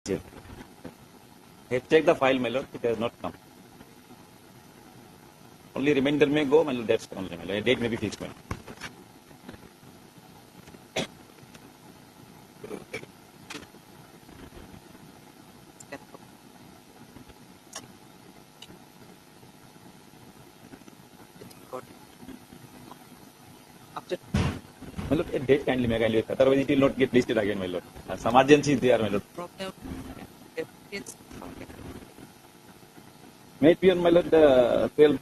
Check. Check the file, my lord. It has not come. Only remainder may go, my lord. That's only, my lord. A date may be fixed, my lord. My lord, a date kindly, may kindly. Otherwise, it will not get listed again, my lord. Some urgency is there, my lord. May it be on, my lord, the 12.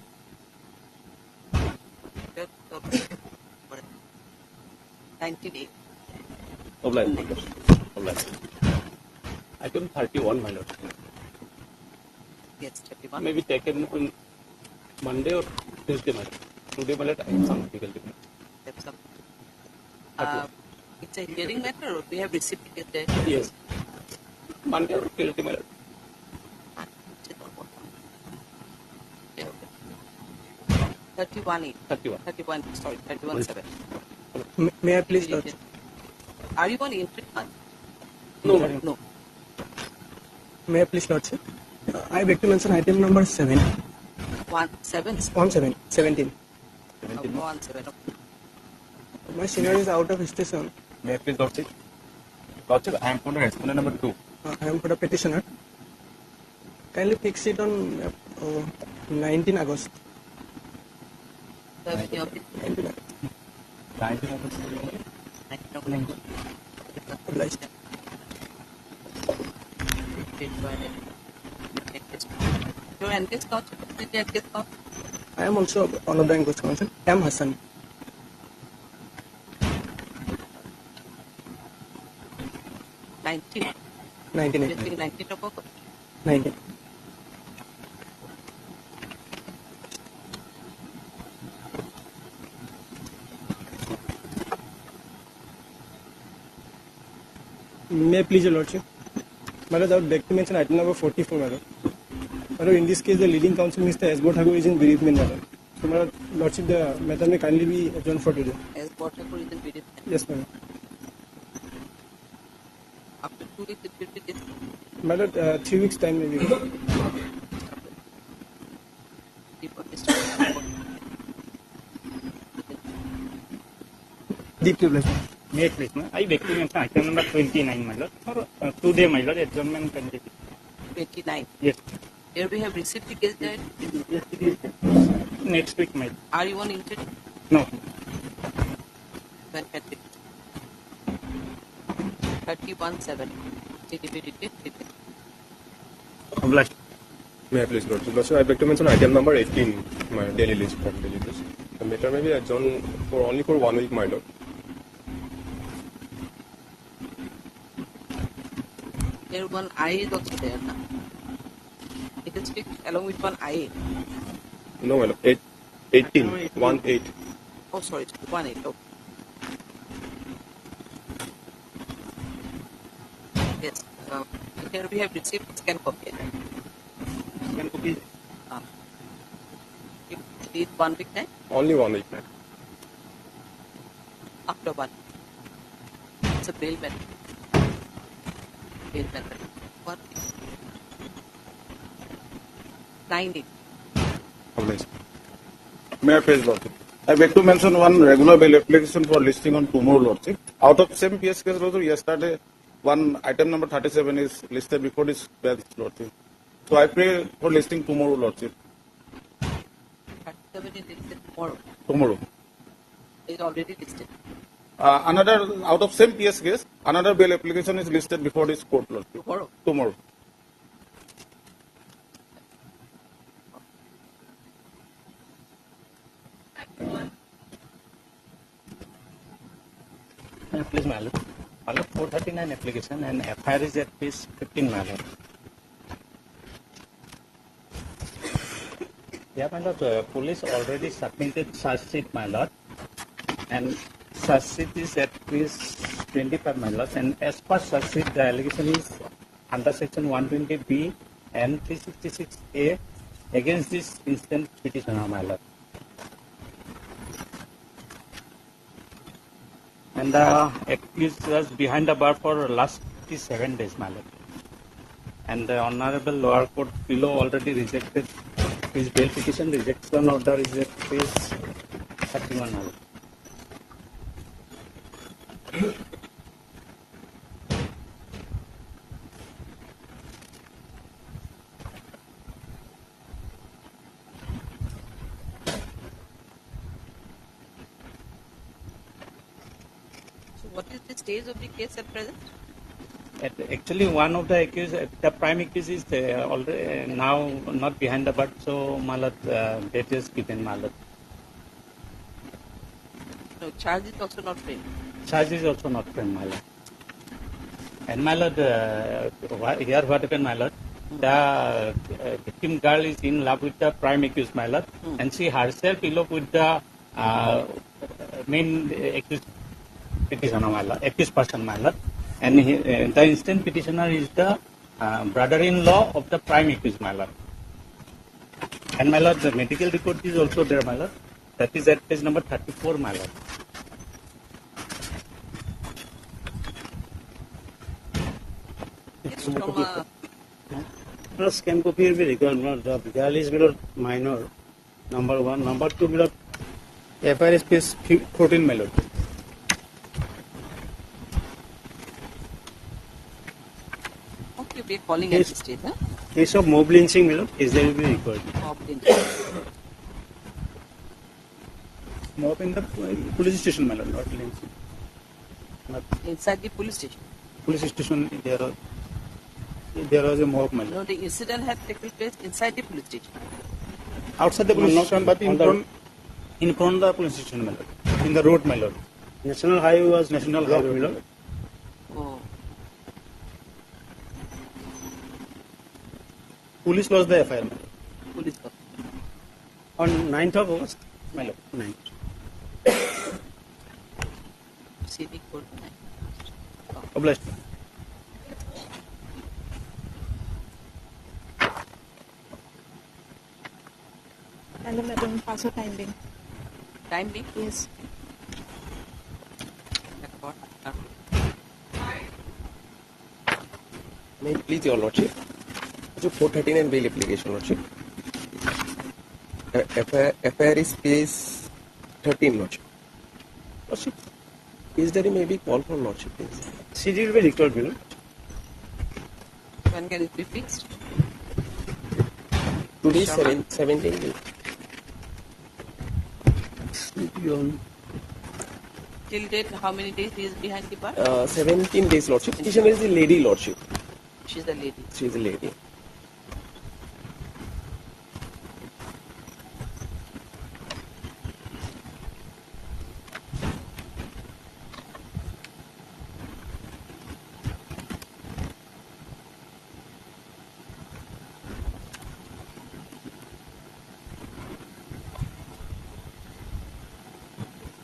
Obliged, my lord. Obliged. Item 31, my lord. Yes, 31. May be taken on Monday or Tuesday, my lord. Today, my lord, I have some difficulty. Steps up. It's a hearing matter, or we have received it there? Yes. Monday or Tuesday, my lord. 31. 31. Sorry, 31/7. May I please touch? Are you on entry? No. May I please touch? I beg to mention item number 7. 17. 17. 17. My senior is out of station. May I please touch it? Touch it. I am for the respondent number 2. I am for the petitioner. Kindly fix it on 19 August. 19 August. 19 August. Obliged. Your NCS count? I am also one of the English council. M. Hassan. 19. 19. 19 to 19. May I please, your lordship? My lord, I would beg to mention item number 44, my lord. My lord, in this case, the leading counsel, Mr. S. Thakur, is in bereavement, my lord. So, my lordship, the matter may kindly be adjourned for today. S. Thakur is in bereavement. Yes, my lord. After 2 weeks, it will be this. My lord, 3 weeks time maybe. Deep to bless. May I please, I beg to mention item number 29, my lord. For today, my lord, adjournment can be. 29. Yes. Here we have received the case that Yes, it is. Next week, my lord. are you on entry? No. When had it? 31/7. Obliged. May I please, Lord? So I beg to mention item number 18, my daily list from daily list. The matter may be adjourned for only for 1 week, my lord. Here one I is also there now. It is fixed along with one I. No, my lord. 18. 1-8. Oh, sorry, it's 1/8. Oh. Yes. Here we have received scan copy. Can copy. You need 1 week time? Only 1 week, ma'am. After 1. It's a bail method. Bail method. 1 week. 9 Obliged. May I please, Lordship? I beg to mention one regular bail application for listing on tomorrow, Lordship. Out of same PS case, Lordship, yesterday one item number 37 is listed before this bail, Lordship. So I pray for listing tomorrow, Lordship. 37 is listed tomorrow. Tomorrow. It is already listed. Another out of same PS case, another bail application is listed before this court, Lordship. Tomorrow. Tomorrow. Please, my lord. My lord, 439 application and FIR is at page 15, my lord. Yeah, my lord, police already submitted charge sheet, my lord. And charge sheet is at page 25, my lord. And as per charge sheet, the allegation is under section 120B and 366A against this instant petitioner, my lord. And the accused was behind the bar for last 7 days, my lord. and the Honorable lower court below already rejected his bail petition. Rejection order is at page 31 now. So what is the stage of the case at present? Actually, one of the accused, the prime accused is already now not behind the bar, so Malat date is given Malat. No, charge is also not framed. Charge is also not framed, Malat. And Malat, here what happened, Malat? The victim girl is in love with the prime accused, Malat, and she herself eloped with the main accused petitioner, Malat, accused person, Malat. And the instant petitioner is the brother-in-law of the prime accused, my lord. And my lord, the medical report is also there, my lord. That is at page number 34, my lord. It's from Plus, scan copy will be required. The girl is below minor. Number one. Number two, below FIR is page 14, my lord. okay, we are calling at Yes. this stage, huh? Case of mob lynching, my lord, is there will be required. Mob lynch. Mob in the police station, my lord, not lynching. Inside the police station. Police station, there was a mob, my lord. No, the incident had taken place inside the police station. Outside the police No, station, but in front of the police station, my lord. In the road, my lord. National highway was national highway, my lord. Oh, Police lost the FIR, my lord. police cop. On 9th of August, my lord. 9th. CD code 9. Obliged. Hello, madam. Pass your time being. Time being? Yes. Record. May it please your lordship. So 439 bail application, lordship. FIR is page 13, lordship. Lordship, is there may be call for lordship, please? CD will be required, my lord. When can it be fixed? Today is Sure. 17. Till date, how many days he is behind the bar? 17 days, lordship. Petitioner is the lady, lordship. She's the lady. She is a lady.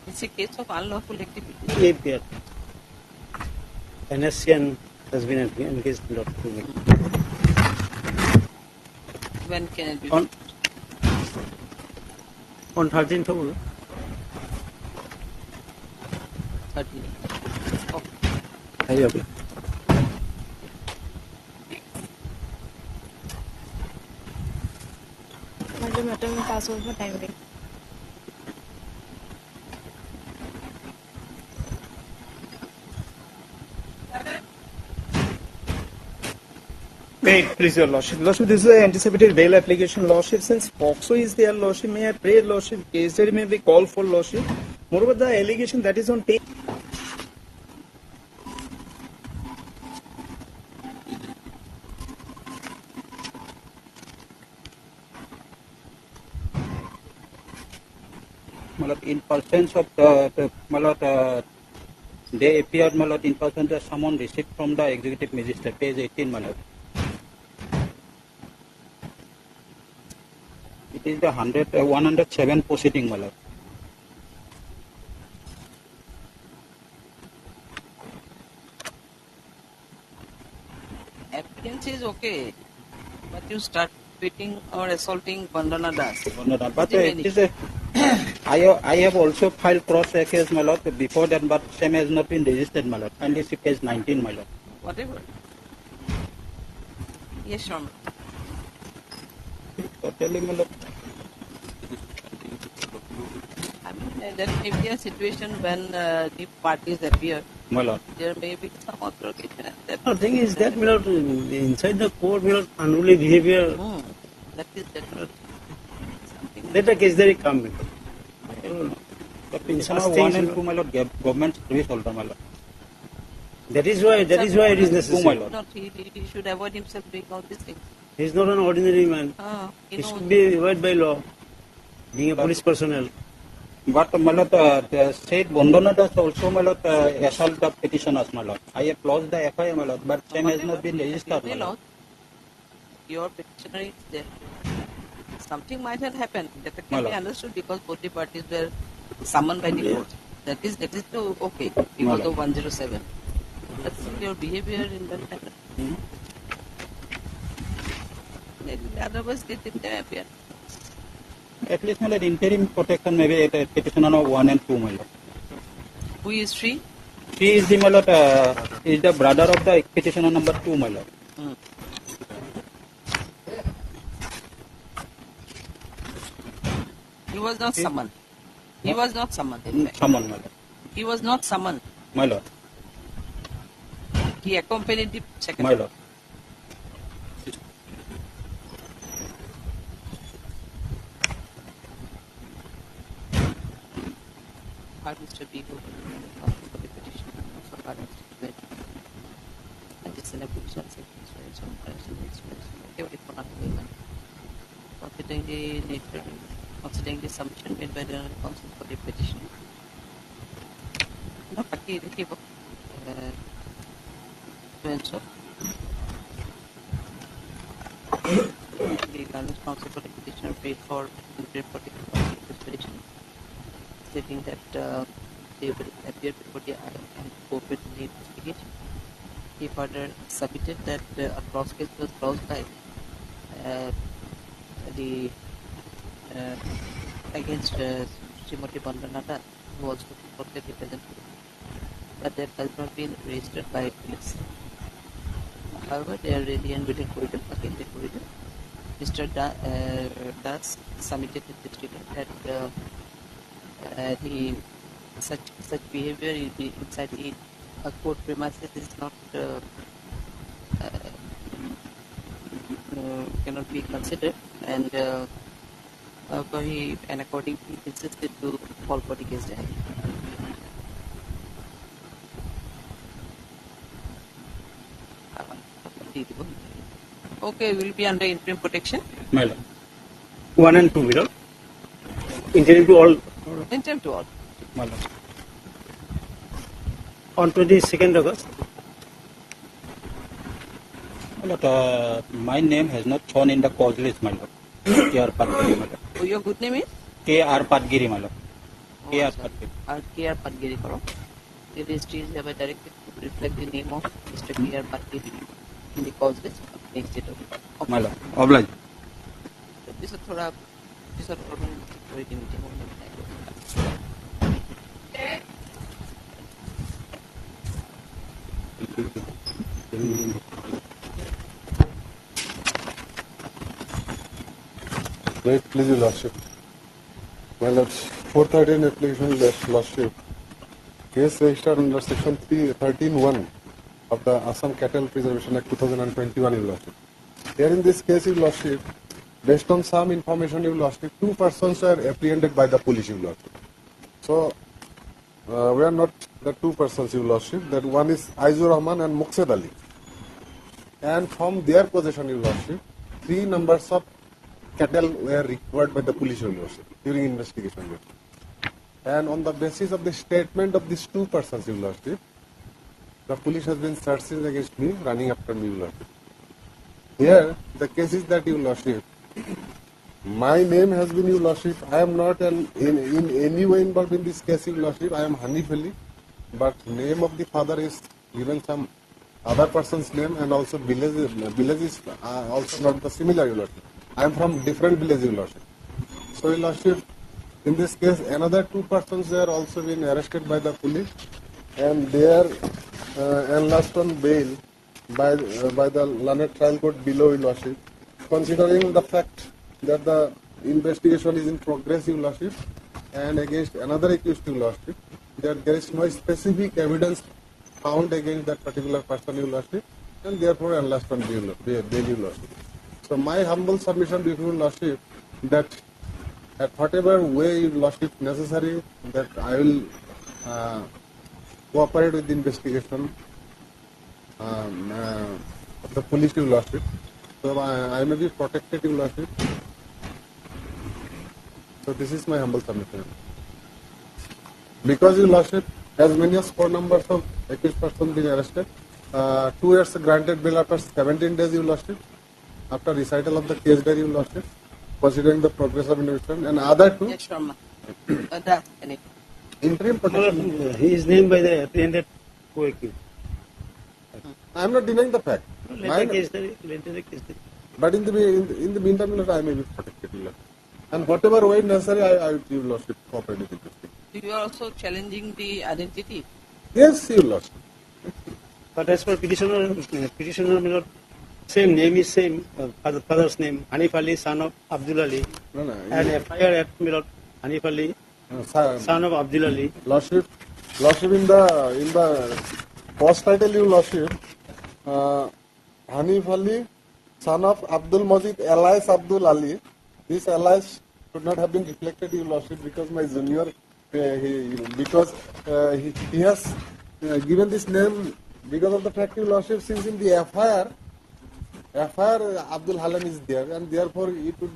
It's a case of unlawful activity. APR. NSCN has been engaged in lot. When can it be On 13th of August. 13? Okay. Hurry up. Madam, pass over time being. Wait, please, your lordship. Lordship, this is an anticipated bail application, lordship. Since POXO is there, lordship, may I pray, lordship, case study may be called for, lordship. Moreover, the allegation that is on tape. In persons of they appeared in person the someone received from the executive magistrate, page 18, It is the 107 proceeding, Appearance is okay, but you start beating or assaulting Vandana Das. But it is a, I have also filed cross case, before that, but same has not been registered, And this is page 19, Whatever. Yes, Sharma. Totally, my lord. I mean, there may be a situation when the parties appear. My lord. There may be some altercation. The thing is that, my lord, inside the court, my lord, unruly behavior, That is something. let a case there come. The petition First of thing 1 is, and 2, my lord, government service holder, my lord. That is why it is Two, my necessary. lord. Not, he should avoid himself doing all these things. He is not an ordinary man. He He knows. should be abided by law, being a police personnel. But, my lord, the state Bondona does also, my lord, assault the petitioners, my lord. I have closed the FIR, my lord, but same has not been registered, my lord. Your petitioner is there. Something might have happened. That My can be lord. understood because both the parties were summoned by the court. That is too okay. My Because lord. of 107. That's your behavior in that manner. Otherwise, they didn't appear. At least, my lord, interim protection may be a petitioner of 1 and 2, my lord. Who is she? She is the, my lord, is the brother of the petitioner number 2, my lord. He was not summoned. He was not summoned. In fact. Someone, my lord. He was not summoned. My lord. He accompanied the second. My lord. Mr. Bigo for the petition. Also, Mr. Bigo. And this is a good chance. Considering the submission made by the council for the petition. No, Paki, the table. The London Council for the petitioner paid for the petition, stating that they will appear before the IM and cooperate in the investigation. He further submitted that a cross case was closed by the against Srimati Bandanata, who was reported representative, but that has not been registered by police. However, they are ready and willing for it again for it. Mr. Das submitted the statement that the such behavior inside a court premises is not cannot be considered, and accordingly he insisted to call for the case diary. Okay, will be under interim protection. My lord. 1 and 2, my lord. Interim to all. Interim to all. My lord. On 22nd August. My lord, my name has not shown in the cause list, my lord. K.R. Padgiri, my lord. Oh, your good name is? K.R. Padgiri, my lord. K.R. Padgiri. K.R. Padgiri Karo. The registry is ever directed to reflect the name of Mr. K.R. Padgiri in the cause list of next date of My lord. Oblige. This is thoda meeting Right, please, Your Lordship. My lord, 413 application, Lordship. Case registered under section 13(1) of the Assam Cattle Preservation Act 2021, Your Lordship. Here in this case, Your Lordship, based on some information, Your Lordship, 2 persons were apprehended by the police, Your Lordship. So, we are not the 2 persons, Your Lordship. That one is Aizur Rahman and Muqsed Ali. And from their possession, Your Lordship, 3 numbers of cattle were recovered by the police, Your Lordship, during investigation. Your Lordship. And on the basis of the statement of these 2 persons, Your Lordship, the police has been searching against me, running after me, Your Lordship. Here, the case is that, Your Lordship, my name has been, Your Lordship, I am not in any way involved in this case, Your Lordship. I am Hanif Ali, but name of the father is given some other person's name, and also village is also not the similar, Your Lordship. I am from different village, Your Lordship. So, Your Lordship, in this case, another 2 persons are also been arrested by the police, and they are enlarged on bail by the learned trial court below, Your Lordship, considering the fact that the investigation is in progress, Your Lordship, and against another accused, Your Lordship, that there is no specific evidence found against that particular person, Your Lordship, and therefore enlarged on bail, Your Lordship. So my humble submission to Your Lordship that at whatever way Your Lordship necessary, that I will cooperate with the investigation of the police, Your Lordship. So I may be protected, Your Lordship. So this is my humble submission. Because, Your Lordship, as many as 4 numbers of accused persons being arrested, 2 years granted bail after 17 days, Your Lordship, after recital of the case diary, Your Lordship, considering the progress of investigation, and other 2. Yes, Sharma. Interim protection. He is named by the apprehended co-accused. I am not denying the fact. Later case diary. But in the meantime, Your Lordship, I may be protected, Your Lordship. And whatever way necessary, I will, Your Lordship, cooperate with it. You are also challenging the identity. Yes, Your Lordship. But as per petitioner, Milord, same name is same, father's name, Hanif Ali, son of Abdul Ali, No, and FIR at Milord, Hanif Ali, son of Abdul Ali. Lordship, in the post title, Your Lordship, Hanif Ali, son of Abdul Majid, alias Abdul Ali. This alias should not have been reflected, Your Lordship, because my junior, he has given this name because of the fact, Your Lordship, since in the FIR Abdul Halim is there, and therefore it would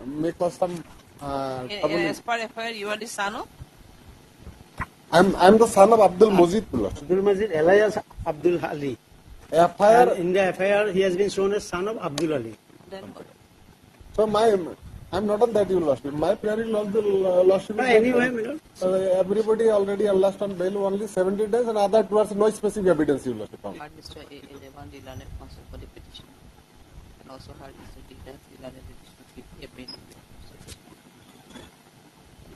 may cause some trouble. As per FIR, you are the son of? I'm the son of Abdul Majid, Your Lordship. Abdul Majid alias Abdul Ali. FIR. And in the FIR, he has been shown as son of Abdul Ali. Then what? So I'm not on that, Your Lordship. My prayer is Lordship. Anyway, Milord. Everybody already enlarged on bail only 70 days, and other towards no specific evidence, Your Lordship. Heard Mr. Elevan, the learned counsel for the petition, and also heard Mr. Didas, the learned petitioner, the appeal.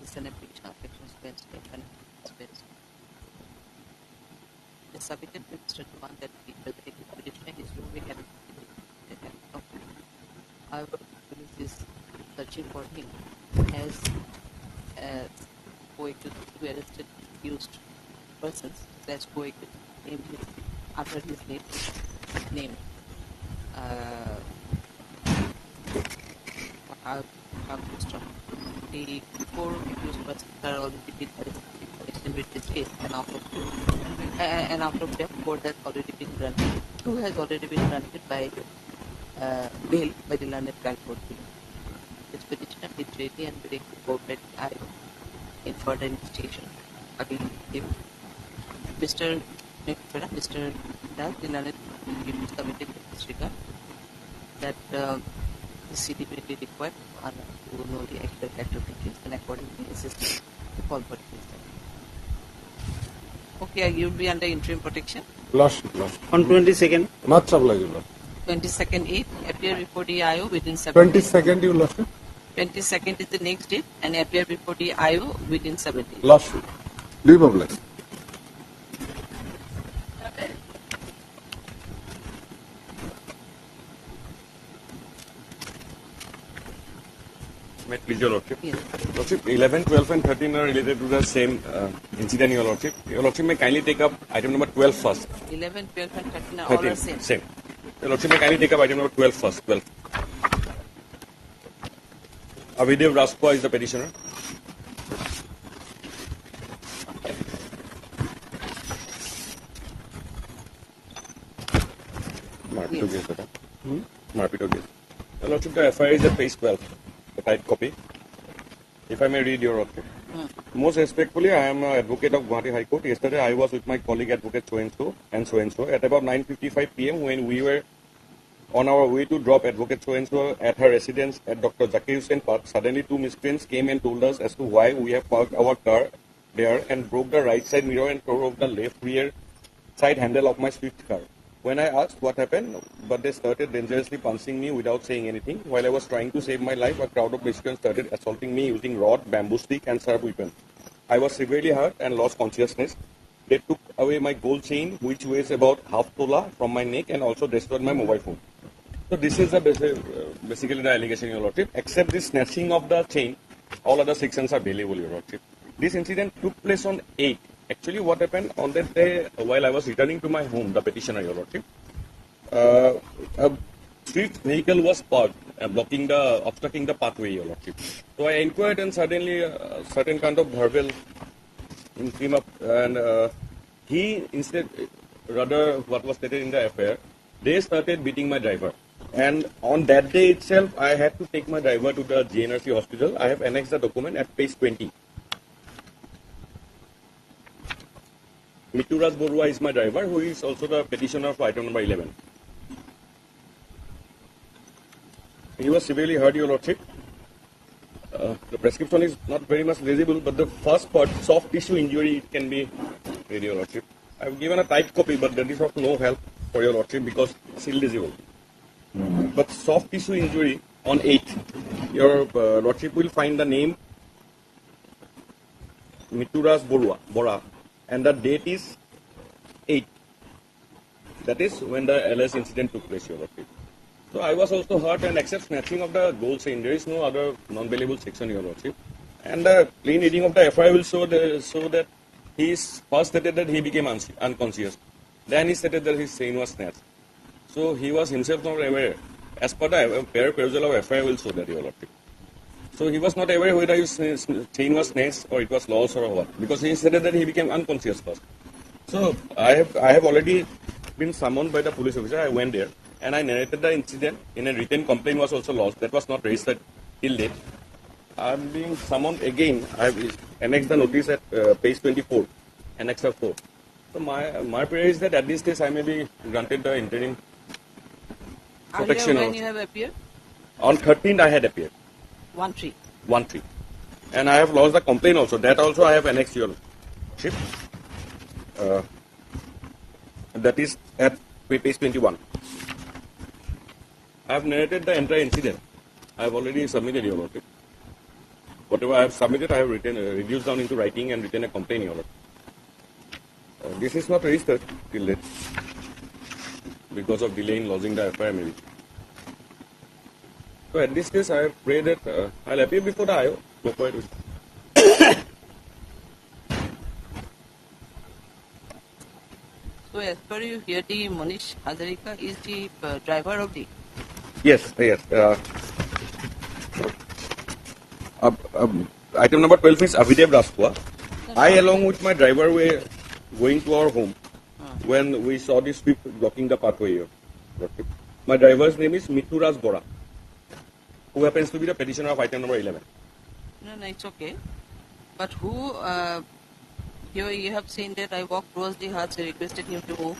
This is an application of sections based and space. It is submitted to Mr. Devan that the petitioner is removing and however, police is searching for him as co-accused to arrested accused persons slash co-accused named after his name. The 4 accused persons are already been arrested with this case, and out of them 4 has already been granted. 2 has already been granted by bail by the learned trial court. This petitioner is ready and willing to cooperate in further investigation against him. Mr. Das, the learned committee in this regard that the city will be required to know the actual fact of the case and accordingly assist the call for the case. Okay, you will be under interim protection. Lordship. On 22nd. Not trouble, Your Lordship. 22nd 8, appear before the IO within 7 days. 22nd, Your Lordship. 22nd is the next date and appear before the IO within 7 days. Lordship. Leave of bless. May it please your Lordship. Yes. Lordship, 11, 12 and 13 are related to the same incident, Your Lordship. Your Lordship may kindly take up item number 12 first. 11, 12 and 13 are all 13, the same. same. Your Lordship may kindly take up item number 12 first. 12. Avidev Raskwa is the petitioner. Marpito Yes. case, Marpito case. Your Lordship, the FIR is at page 12, the typed copy. If I may read your Lordship. Most respectfully, I am an advocate of Guwahati High Court. Yesterday, I was with my colleague advocate so-and-so at about 9:55 p.m. when we were on our way to drop advocate so-and-so at her residence at Dr. Zakir Hussain Park. Suddenly, 2 miscreants came and told us as to why we have parked our car there and broke the right side mirror and tore off the left rear side handle of my Swift car. When I asked what happened, but they started dangerously punching me without saying anything. While I was trying to save my life, a crowd of miscreants started assaulting me using rod, bamboo stick and sharp weapons. I was severely hurt and lost consciousness. they took away my gold chain, which weighs about half tola from my neck, and also destroyed my mobile phone. So this is the basically the allegation, Your Lordship. Except this snatching of the chain, all other sections are bailable, Your Lordship. This incident took place on 8. Actually, what happened on that day, while I was returning to my home, the petitioner, Your Lordship, a street vehicle was parked, obstructing the pathway, Your Lordship. So I inquired, and suddenly certain kind of verbal came up, and he instead, rather what was stated in the affair, they started beating my driver. And on that day itself, I had to take my driver to the GNRC hospital. I have annexed the document at page 20. Mitturaj Borua is my driver, who is also the petitioner for item number 11. He was severely hurt, Your Lordship. The prescription is not very much visible, but the first part, soft tissue injury, it can be read, Your Lordship. I have given a typed copy, but that is of no help for Your Lordship because it's illegible. But soft tissue injury on 8th, Your Lordship will find the name Mitturaj Bora, and the date is 8. That is when the LS incident took place, Your Lordship. So I was also hurt, and except snatching of the gold chain, there is no other non-bailable section, Your Lordship. And the plain reading of the FIR will show that he first stated that he became unconscious. Then he stated that his chain was snatched. So he was himself not aware. As per the perusal of FIR will show that, Your Lordship. So he was not aware whether his chain was snatched or it was lost or what, because he stated that he became unconscious first. So I have already been summoned by the police officer. I went there and I narrated the incident. In a written complaint was also lodged. That was not registered till date. I am being summoned again. I have annexed the notice at page 24, annex of 4. So my prayer is that at this stage I may be granted the interim protection. Earlier when you have appeared? On 13th I had appeared. 1-3. 1-3. And I have lodged the complaint also. That also I have annexed, Your Lordship. That is at page 21. I have narrated the entire incident. I have already submitted, Your Lordship. Whatever I have submitted, I have written, reduced down into writing and written a complaint, Your Lordship. This is not registered till date because of delay in lodging the FIR maybe. So at this case, I pray that I'll appear before the IO. Go for it. So as per you here, the Manish Hazarika is the driver of the... Yes. Item number 12 is Avidev Raskua. I, along with my driver, were going to our home when we saw the sweep blocking the pathway here. My driver's name is Mitturaj Bora, who happens to be the petitioner of item number 11. No, it's okay. But who, here you have seen that I walked towards the huts, I requested him to move.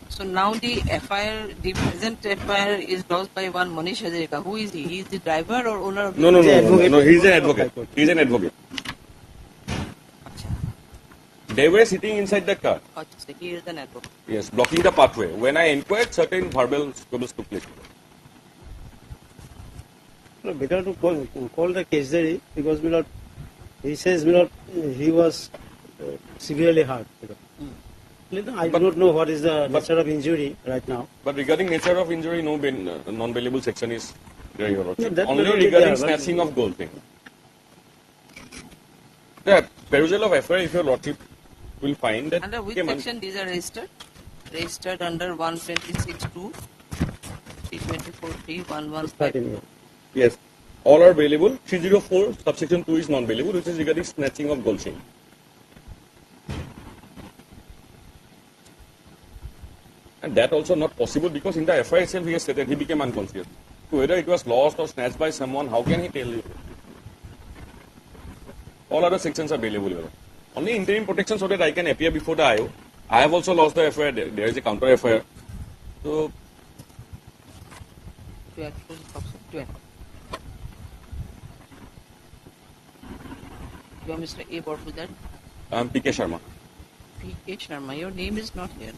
So now the FIR, the present FIR is lodged by one Manish Hazarika. Who is he? He is the driver or owner of the... No, he's an advocate. He's an advocate. They were sitting inside the car. So he is an advocate. Yes, blocking the pathway. When I inquired, certain verbal squabbles took place. No, better to call the case there because he says he was severely hurt. I do not know what is the nature of injury right now. But regarding nature of injury, no non-bailable section is there, Your Lordship. No, only regarding snatching of gold thing. The perusal of FIR, if Your Lordship will find that... Under which section these are registered? Registered under 126.2, 324.3, 115. Yes. All are bailable. 304, subsection 2 is non-bailable, which is regarding snatching of gold chain. And that also not possible because in the FIR itself he has stated he became unconscious. So whether it was lost or snatched by someone, how can he tell you? All other sections are bailable. Only interim protection so that I can appear before the IO. I have also lost the FIR. There is a counter FIR. So... You are Mr. A. Borpuzar? I am P.K. Sharma. P.K. Sharma. Your name is not here.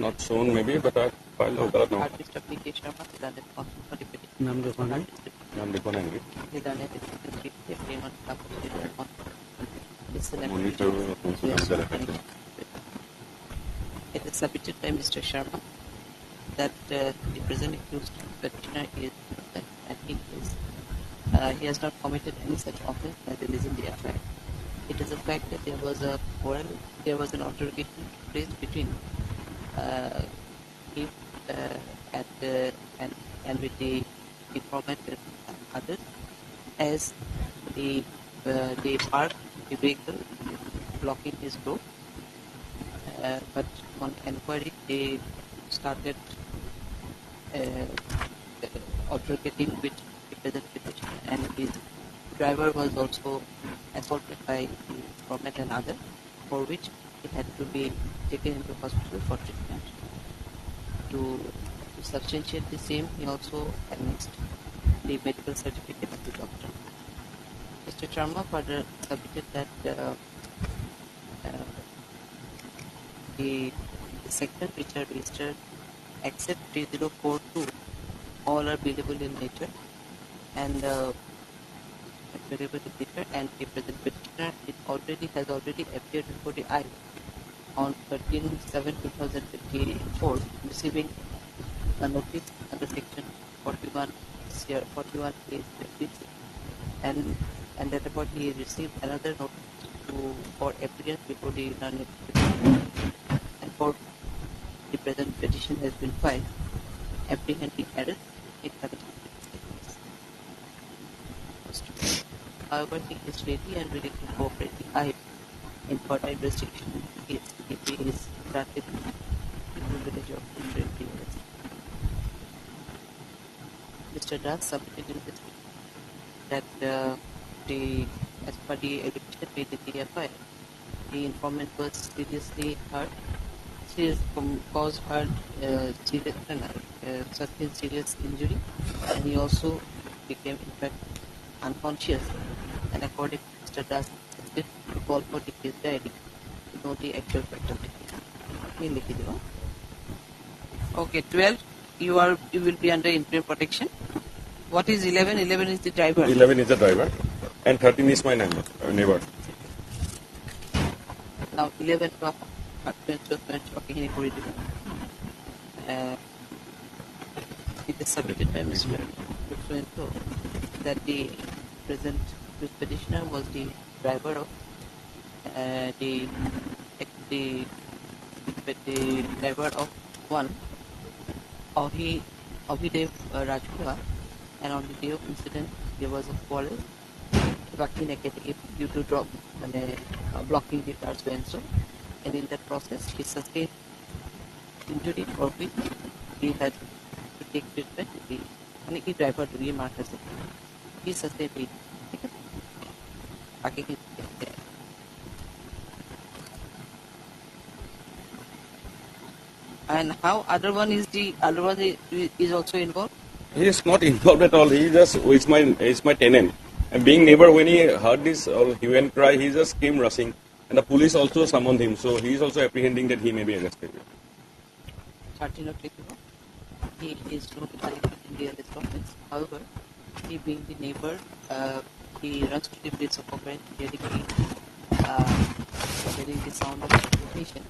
Not shown maybe, but I filed out now. Artist P.K. Sharma, Hidayat Council for Deputy. नाम लिखवाना नाम लिखवाना है Hidayat Deputy, is an Monitor It is submitted by Mr. Sharma that the present accused petitioner is innocent and he has not committed any such offence as it is in the FIR. It is a fact that there was an altercation placed between him and with the informant and others, as they parked the vehicle blocking his door. But on inquiry, they started altercating with the present petitioner, and his driver was also assaulted by the informant and others, for which he had to be taken into hospital for treatment. To substantiate the same, he also annexed the medical certificate of the doctor. Mr. Sharma further submitted that the sections which are registered except 3042 all are billable in nature and the present petitioner has already appeared before the IO on 13/7/2024, receiving a notice under section 41 and that about he received another notice for appearance before the and for the present petition has been filed, apprehending arrest in However, he is ready and willing to cooperate with IO in further investigation if he is granted the privilege of interim arrest. Mr. Das submitted in this that as per the allegation made in the FIR, the informant was seriously hurt, caused hurt, sustained serious injury, and he also became in fact unconscious. And according to Mr. Das, did to call for the case diary to know the actual fact of the case. Okay, 12. You will be under interim protection. What is 11? 11 is the driver. 11 is the driver, and 13 is my neighbor. Now 11 it is submitted by Mr. that the present petitioner was the driver of the driver of one Abhidev Rajpura, and on the day of incident there was a quarrel due to blocking the cars and so, and in that process he sustained injury for which he had to take treatment. The driver to be marked as he sustained it. And how other one is also involved? He is not involved at all. He is my tenant. And being neighbor, when he heard this hue and cry, he just came rushing. And the police also summoned him. So he is also apprehending that he may be arrested. He is not in the arrest offense. However, he being the neighbor, he runs to the place of occurrence, hearing the sound of information.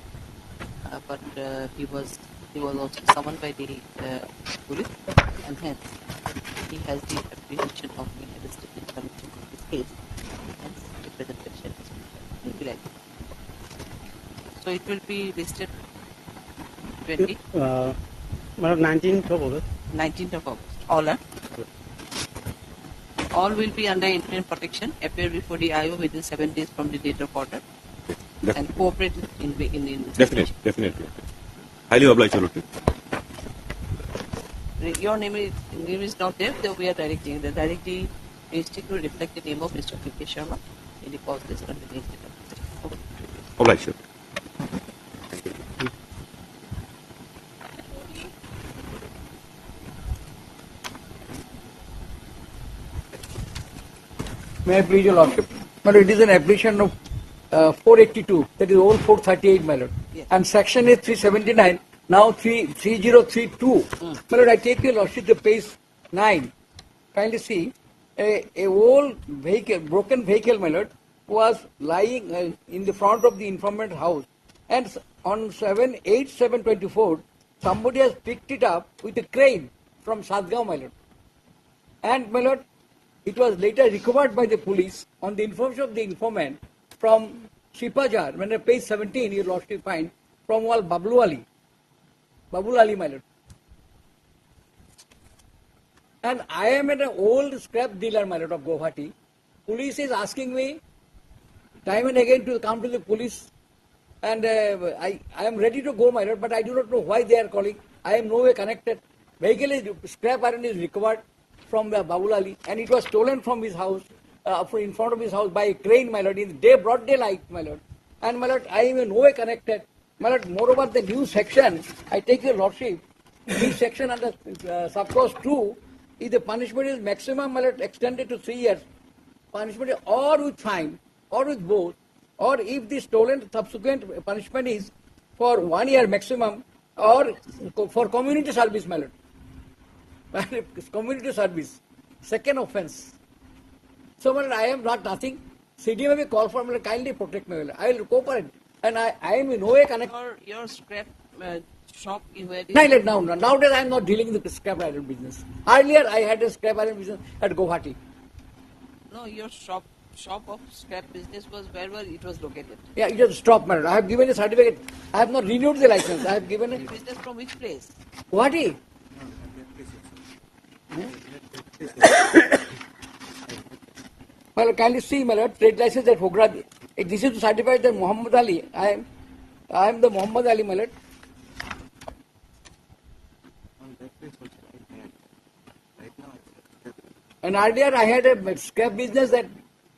But he was also summoned by the police, and hence he has the apprehension of being arrested in connection with this case. Hence the presentation will be like that. So it will be listed 20. 19th of August. 19th of August. All will be under interim protection, appear before the IO within 7 days from the date of order, and cooperate in Definitely. Highly obliged, Lord. Your name is not there, though we are directing. The directing is to reflect the name of Mr. P.K. Sharma in the cause list under the incident. Obliged, sir. May I please your lordship? My lord, it is an application of 482, that is old 438, my lord. Yes. And section is 379, now 3032. My lord, I take your lordship the page 9. Kindly see, a old vehicle, broken vehicle, my lord, was lying in the front of the informant house, and on 7/8/7/24, somebody has picked it up with a crane from Sadgaon, my lord. And my lord, it was later recovered by the police on the information of the informant from Shipajar. When at page 17, you lost your find from Babul Ali, my lord. And I am an old scrap dealer, my lord, of Guwahati. Police is asking me time and again to come to the police, and I am ready to go, my lord, but I do not know why they are calling. I am no way connected. Vehicle is, scrap iron is recovered from Babul Ali, and it was stolen from his house, in front of his house by a crane, my lord, in broad daylight, my lord. And my lord, I am in no way connected. My lord, moreover, the new section, I take your lordship, new section under subclause 2, if the punishment is maximum, my lord, extended to 3 years, punishment is or with fine, or with both, or if the stolen subsequent punishment is for 1 year maximum, or for community service, my lord. Community service, second offence. So, my lord, I am not nothing. CDM may call for me, kindly protect me. I will cooperate. And I am in no way connected. Your scrap shop is where Nowadays, I am not dealing with the scrap iron business. Earlier, I had a scrap iron business at Guwahati. No, your shop of scrap business was wherever it was located. Yeah, it has stopped, my lord. I have given a certificate. I have not renewed the license. I have given a... Business from which place? Guwahati. Well, kindly see, my lord, trade license at Hogradi. This is to certify that Muhammad Ali. I am the Muhammad Ali, my lord. And earlier I had a scrap business at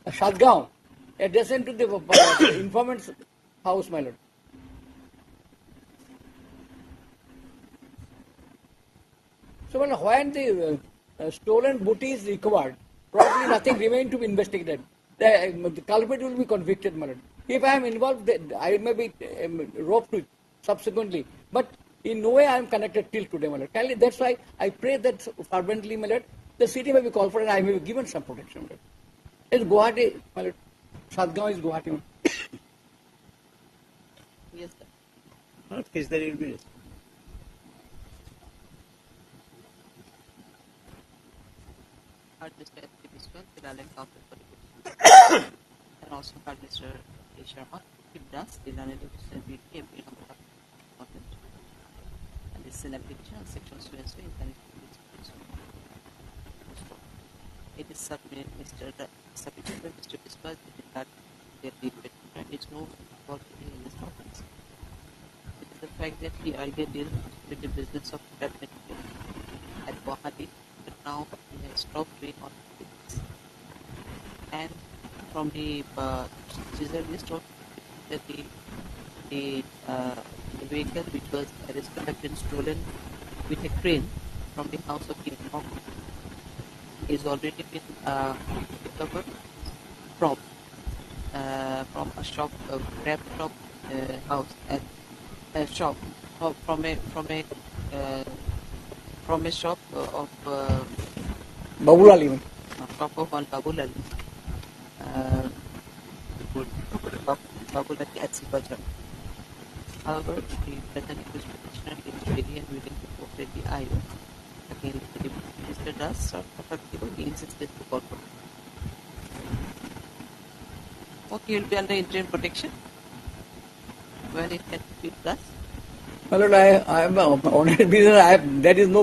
Sadgaon, adjacent to the informant's house, my lord. So, well, when the stolen booty is recovered, probably nothing remained to be investigated. The culprit will be convicted, my lord. If I am involved, I may be roped to subsequently. But in no way I am connected till today, my lord. That's why I pray that fervently, my lord, the city may be called for and I may be given some protection, my lord. It's Guwahati, my lord. Sadgaon is Guwahati, my lord. Yes, sir. What case there will be? Heard Mr. S.P. Biswal, Tilal and Counsel for the and also heard Mr. A. Sharma, Hibdas, Tilal and BT, MP number of content. And this is an application of section 2 and 3 in connection. It is submitted by Mr. Biswal that their debate and it's no about in this conference. It is the fact that he earlier dealt with the business of scrap material at Guwahati, but now he has stopped doing all things. And from the scissor list of that the vehicle which was arrested had been stolen with a crane from the house of the informant is already been recovered from a shop, a scrap shop house at a shop from a shop of Babul Ali. Shop of one Babul Ali. Babul Ali at Shipajar. However, the present accused petitioner is ready and willing to cooperate the IO against the Mr. Das or Prafaktivo. He insisted to cooperate. Okay, he will be under interim protection. When it can be plus. My lord, I am an honest business. There is no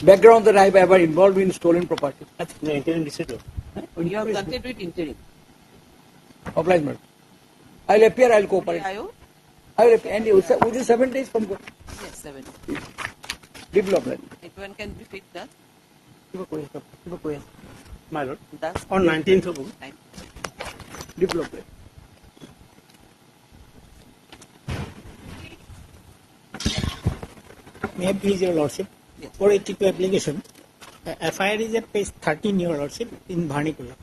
background that I have ever involved in stolen property. No, interim decision. You have content with interim. Obliged, madam. I will appear, I will cooperate. IO? I will appear, and within 7 days from Yes, 7. development. When can be picked up? My lord. That's On 19th of August. Development. May I please your lordship? Yes. 482 application. FIR is at page 13, your lordship, in Bhanikula.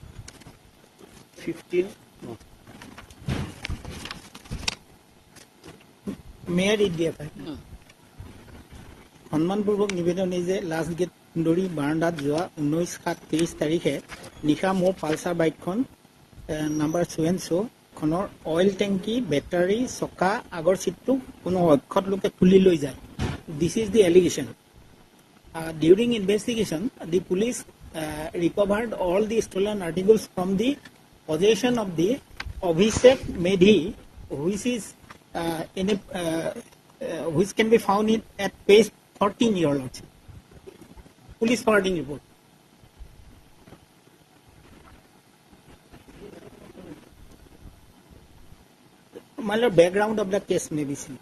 15. No. May I read the FIR? সন্মানপূৰ্বক নিবেদন এই যে last gate সুন্দৰী বাৰাণ্ডাত যোৱা 19/7/23 তাৰিখে নিশা মোৰ পালচাৰ বাইকখন number 7 বাইকখনৰ অইল টেংকি বেটাৰী চকা আগৰ চিটটো কোনো অক্ষত লোকে খুলি লৈ যায় this is the allegation during investigation the police recovered all the stolen articles from the possession of the Abhishek Medhi which is which can be found at page 14 your lordship police forwarding report. My lord, background of the case may be seen.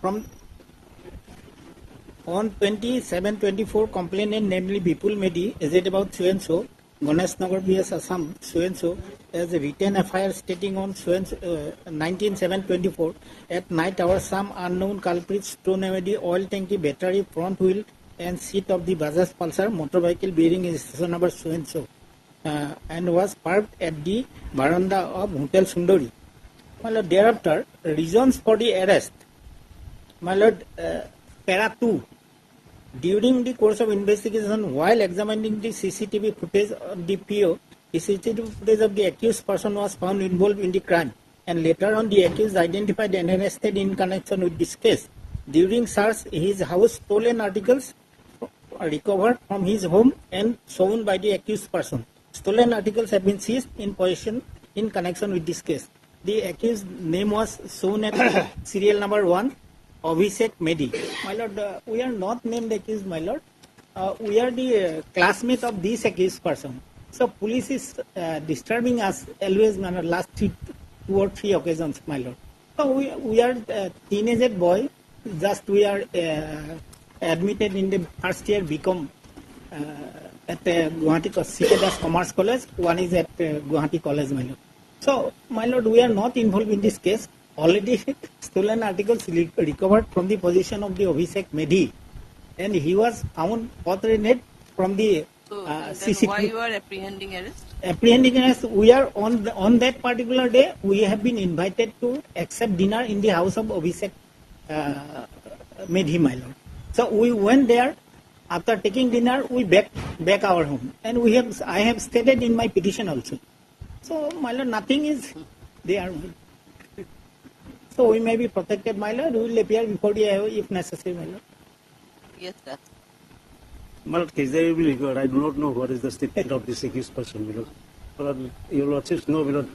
From on 27-24, complainant, namely Bipul Medhi, aged about so and so, Ganesh Nagar BS Assam, so and so, as a written FIR stating on so and so, 19/7/24, at night hours, some unknown culprits stole Medhi oil tanky, battery, front wheel, and seat of the Bajaj Pulsar motor vehicle bearing registration number so and so. And was parked at the veranda of Hotel Sundari. My lord, thereafter, reasons for the arrest. My lord, para 2. During the course of investigation, while examining the CCTV footage of the PO, the CCTV footage of the accused person was found involved in the crime. And later on, the accused identified and arrested in connection with this case. During search, his house stolen articles recovered from his home and shown by the accused person. Stolen articles have been seized in possession in connection with this case. The accused name was shown at serial number 1, Abhishek Medhi. My lord, we are not named accused, my lord. We are the classmate of this accused person. So police is disturbing us always, my lord, last 2 or 3 occasions, my lord. So we are teenage boy, just we are admitted in the first year BCom at Guwahati Sikedas Commerce College, one is at Guwahati College, my lord. So, my lord, we are not involved in this case. Already stolen articles recovered from the possession of the Abhishek Medhi, and he was found forthright from the CCTV. Why you are apprehending arrest? Apprehending arrest, we are on that particular day, we have been invited to accept dinner in the house of Abhishek Medhi, my lord. So, we went there. After taking dinner, we back our home, and I have stated in my petition also. So, my lord, nothing is there. So, we may be protected, my lord. We will appear before the IO if necessary, my lord. Yes, that's. My lord, case there will be recovered. I do not know what is the statement of this accused person, my lord. My lord, your lordships know, my lord,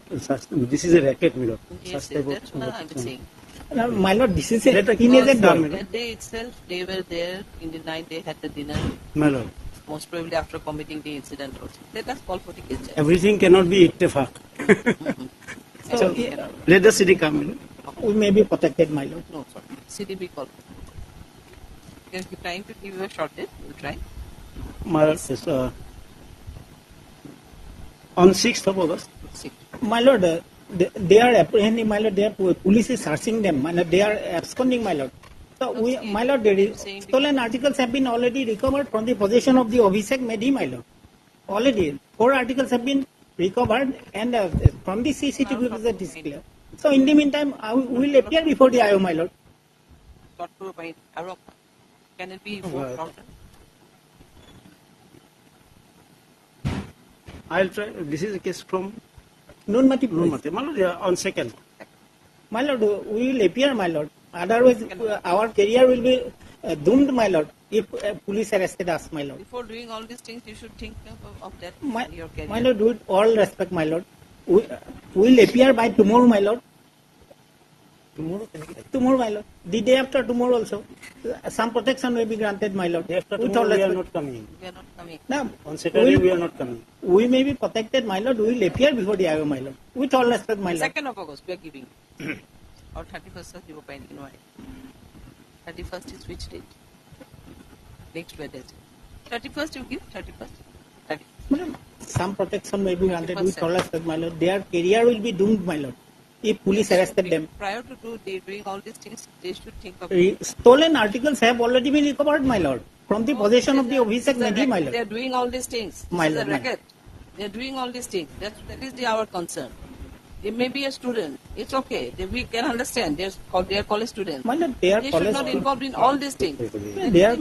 this is a racket, my lord. Yes, that's what I'm saying. Now, my lord, this is a teenager boy. That day itself, they were there in the night. They had the dinner. My lord, most probably after committing the incident also. Let us call for the case. everything cannot be ittefaq. So, Let the city come in. we may be protected, my lord. No, sorry. CDB call. You are trying to give you a short date. You try. My lord, yes, on 6th of August. My lord, they are apprehending, my lord. Police is searching them, my lord. They are absconding, my lord. So, my lord, stolen articles have been already recovered from the possession of the Abhishek Medhi, my lord. Already, 4 articles have been recovered, and from the CCTV that is clear. So, in the meantime, we will appear before the IO, my lord. Can it be more counter? I'll try. This is a case from Nunmati. My lord, on 2nd. My lord, we will appear, my lord. Otherwise, our career will be doomed, my lord, if police arrested us, my lord. Before doing all these things, you should think of that. Your career. My lord, with all respect, my lord. We will appear by tomorrow, my lord. Tomorrow, my lord. The day after tomorrow also. Some protection may be granted, my lord. After tomorrow, we are not coming. We are not coming. No, On Saturday, we are not coming. we may be protected, my lord. We will appear before the IO, my lord. With all respect, my lord. 2nd of August, we are giving. Or 31st of European Inquiry. 31st is which date? Next Wednesday. 31st you give? 31st? 30. Some protection may be granted with all respect, my lord. Their career will be doomed, my lord, if police arrested them. Prior to doing all these things, they should think of Stolen articles have already been recovered, my lord, from the possession of the Abhishek Medhi, my lord. They are doing all these things. My This is lord, a racket. They are doing all these things. That is our concern. They may be a student. It's okay. We can understand. They are college students. My lord, they are They college should not involved in all these things. Their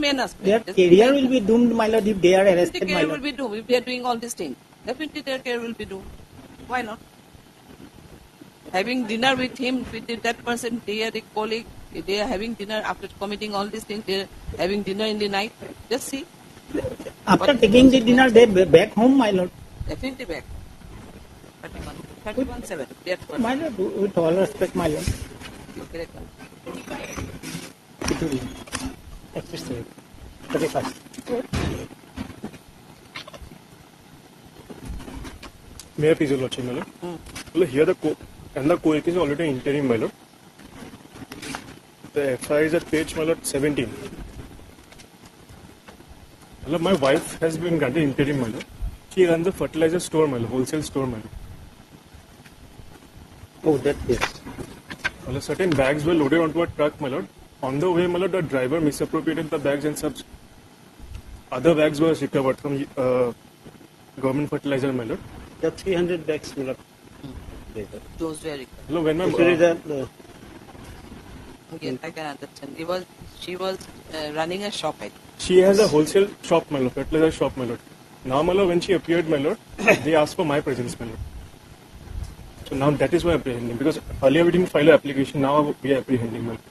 career will be doomed, my lord, if they are The arrested, my career will lord. be doomed if they are doing all these things. Definitely their career will be doomed. Why not? having dinner with him, with that person, they are a colleague, they are having dinner after committing all these things, they are having dinner in the night. Just see. After taking the dinner, they back home, my lord. Definitely back. 31-7. My lord, with all respect, my lord. Correct. It will. Express 31st. May I please, Your Lordship, my lord? Well, here the co-ec is already interim, my lord. The FI is at page, my lord, 17. Well, my wife has been granted interim, my lord. She runs a fertilizer store, my lord, wholesale store, my lord. Oh, that yes. Well, certain bags were loaded onto a truck, my lord. On the way, my lord, the driver misappropriated the bags and such. Other bags were recovered from government fertilizer, my lord. The 300 bags will have. Those were. Hello, when my Yes, I can understand. She was running a shop. She has a wholesale shop, my lord, fertilizer shop, my lord. Now, my lord, when she appeared, my lord, they asked for my presence, my lord. So now that is why apprehending, because earlier we didn't file an application, now we are apprehending, my lord.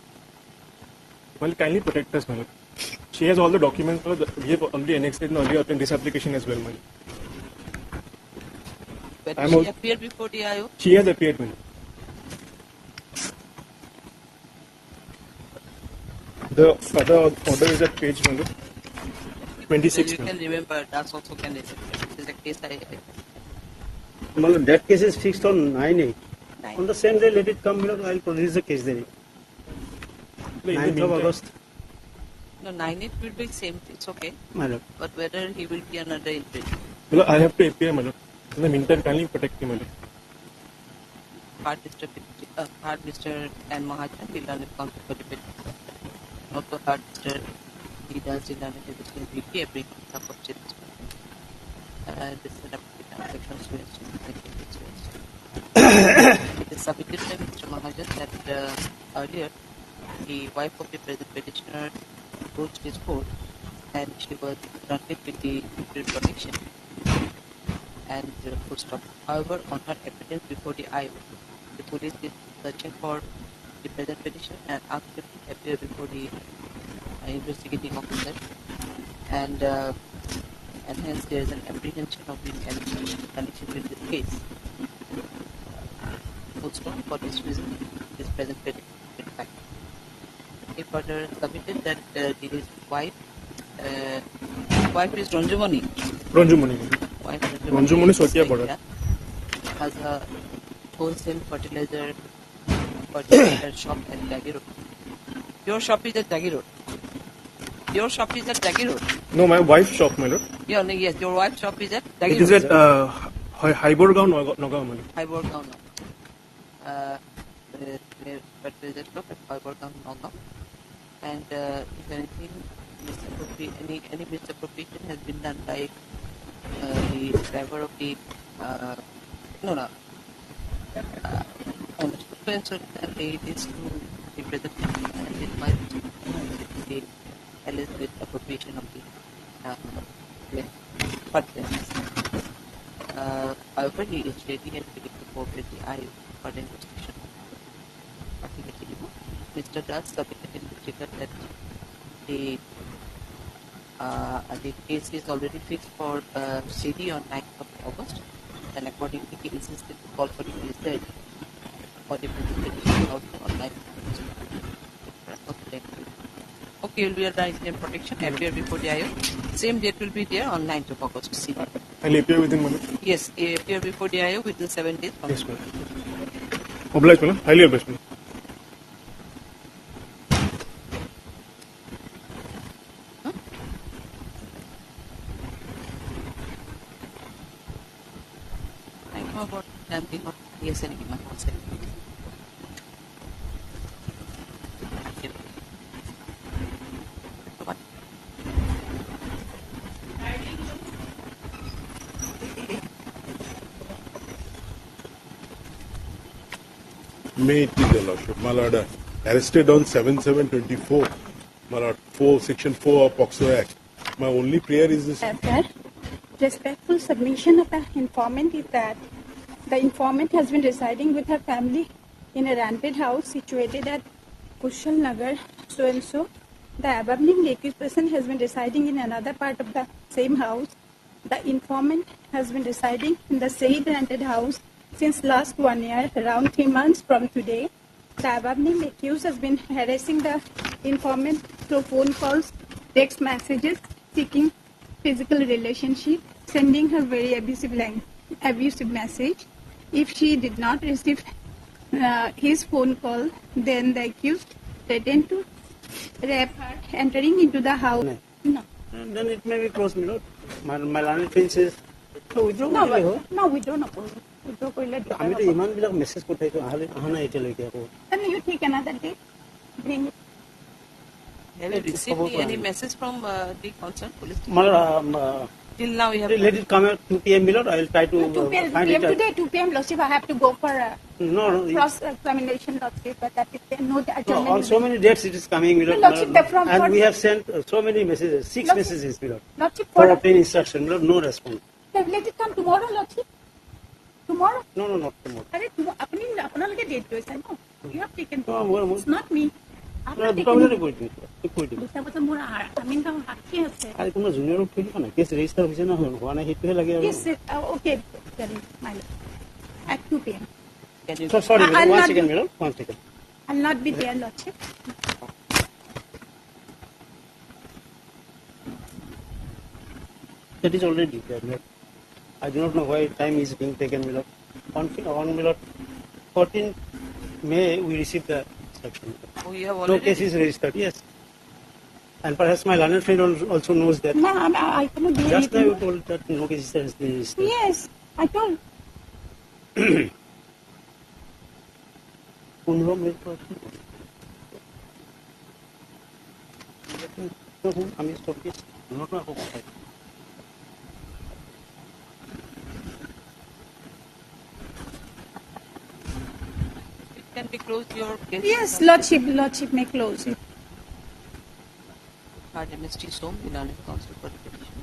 Well, kindly protect us, my lord. She has all the documents, my lord. We have already annexed it and earlier in this application as well, my lord. But she appeared before the IO? She has appeared, my lord. The other order is at page, my lord, 26. You can remember, that's also can this is a case I. Well, that case is fixed on 9/8. On the same day, let it come here. I'll produce the case then. 9th of August. No, 9/8 will be same. It's okay. My lord. But whether he will be another injury. Well, I have to appear, my lord. In the meantime, kindly protect me, my lord. Hard Mr. and Mahajan will run a conflict for the petition. Not to hard Mr. He does in an education VP every month of change. This is a transaction It is submitted by Mr. Mahajan that earlier the wife of the present petitioner approached his court and she was granted with the protection and full stop. However, on her evidence before the IO, the police is searching for the present petitioner and asked him to appear before the investigating officer, and hence there is an apprehension of being allegation in connection with this case. Full stop. For this reason, this present petitioner in fact. He further submitted that his wife is Ranjumani. Ranjumani. Ranjumani Sotia Border. Has a wholesale fertilizer shop at Dagi Road. Your shop is at Dagi Road. Your shop is at Dagi Road. No, my wife's shop, my lord. Yeah, yes, your wife's shop is at Dagi Road. It is at Hyborgaon, Nagaon, my lord. Hyborgaon. Fertilizer shop at Hyborgaon, Nagaon. And if anything, any misappropriation has been done by the driver of the so it is to the present and it might be alleged with appropriation of the however, he is ready and willing to cooperate with the IO for the investigation. Mr. Das submitted in the figure that the case is already fixed for CD on 9th of August, and accordingly he insisted to call for the case date for the presentation also on 9th of August. Okay, you'll be arriving in protection, appear before the IO. Same date will be there on 9th of August. CD. I'll appear within 1 minute. Yes, appear before the IO within 7 days. Yes, ma'am. Obliged, ma'am. Highly obliged, ma'am. I know about damping of yes and my concept. May it please your lordship, my lord, arrested on 7/7/24, my lord, section 4 of POXO Act. My only prayer is this. Respectful submission of an informant is that The informant has been residing with her family in a rented house situated at Kushal Nagar, so and so. The above named accused person has been residing in another part of the same house. The informant has been residing in the said rented house since last 1 year, around 3 months from today. The above named accused has been harassing the informant through phone calls, text messages, seeking physical relationship, sending her very abusive message. If she did not receive his phone call, then the accused threatened to rape her, entering into the house. No. Then it may be closed, my lord. My learned friend says, no, withdraw. No, withdraw no. Withdraw কৰিলে আমি তো ইমানবিলাক message পঠাইছো অহা নাই এতিয়ালৈকে আকৌ Then you take another day. Bring it. Have you received any message from the concerned police station? my Till now, you have let it come at 2 p.m. my lord. I will try to 2 p.m. find it. today, 2 p.m. Lordship, I have to go for No. cross-examination, Lordship, but that is no On adjournment. so many dates it is coming, my lord. No, Lordship, from And for- we have sent so many messages, 6 Lordship- messages, my lord, Lordship, for for obtaining instruction, my lord, no response. let it come tomorrow, Lordship. Tomorrow? No, not tomorrow. আপোনালোকে date লৈছে ন? You have taken. মই- It's not me. দুটা বজাতে কৰি দিম কৰি দিম দুটা বজাত মোৰ আমিনগাঁও সাক্ষী আছে। কালি তোমাৰ জুনিয়ৰক থৈ দিব না কেছ ৰেজিষ্টাৰ হৈছে না হোৱা নাই সেইটোহে লাগে আৰু Yes, sir. Okay, sorry, my lord. At 2 p.m. So, sorry, I'll one not second, be- madam. One second. I'll not be there, Lordship. That is already declared. Madam. I do not know why time is being taken, madam. On madam, 14 May we received the instruction. Oh, you have No already case is registered. Yes. And perhaps my learned friend also knows that. No, I cannot do Just now anything. you told that no case is registered. Yes, I told. 15 minute পর আমি সব কিছু note রাখবো কোথায় can be closed your case. Yes, Lordship may close it. Heard MST Som, the Learned Council for the petition.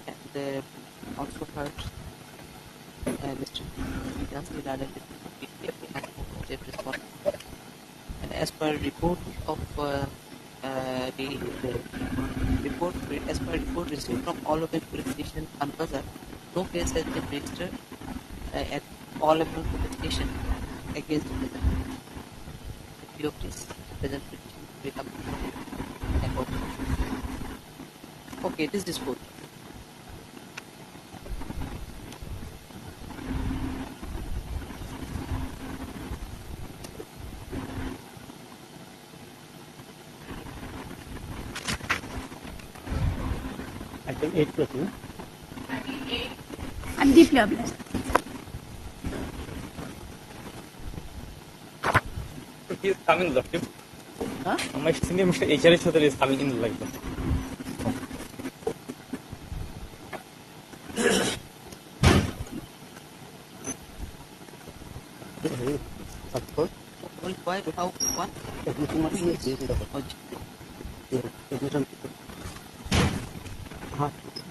And also heard Mr. Vidas, the Learned Deputy Respondent. And as per report of as per report received from all of the police station Anbazar, no case has been registered at all of the police station against the present. The few of this present petition will come. Okay, it is disposed. Item 8 plus, no? I'm deeply obliged. He is coming, Lordship. Huh? My senior Mr. H.R. Chaudhary is coming in like that. Why? How? What? हाँ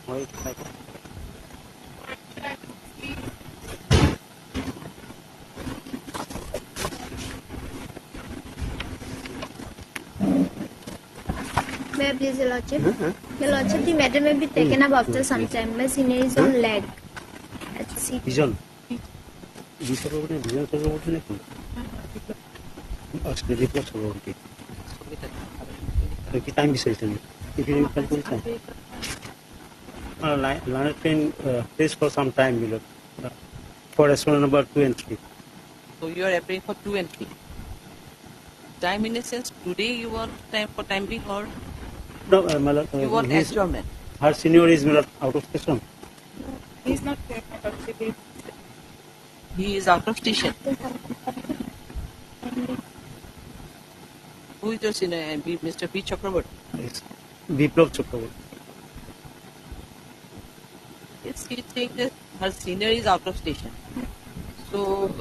वही cycle May I please, Your Lordship? Your Lordship, the matter may be taken up after some time. My senior is on leg. Vision. Vision over vision over नहीं उसके लिए plus over की क्योंकि time भी सही नहीं if you calculate learned train plays for some time below for restaurant number 2 and 3. So you are applying for 2 and 3. Time in a sense, today you want time for time being or No, you want adjournment? her senior is out of station. He's not there. He is out of station. Who is your senior? Mr. P. Chakraborty? Yes. Biplav Chakraborty. Yes, he is saying that her senior is out of station. So,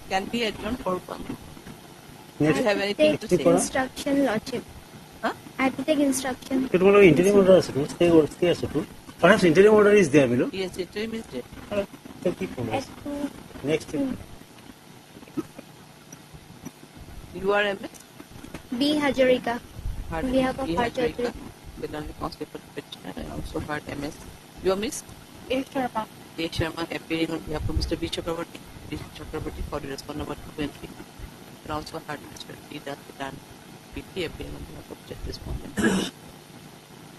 can be adjourned for one. Do you have anything to Take say? instruction, Lordship. Huh? I have to take instruction. It will interim order. Stay or stay as a Perhaps interim order is there, Milo. Yes, interim is there. 24. Next week. You are MS? B. Hajarika. Heard On behalf of B. Harjot. Hajarika, Belani Constable Petitioner, and also heard MS. You are Miss? A. Sharma. A. Sharma appearing on behalf of Mr. B. Chakraborty. B. Chakraborty for the response number 20. And also heard Mr. T. Dathilan PT appearing on behalf of Jet Respondent.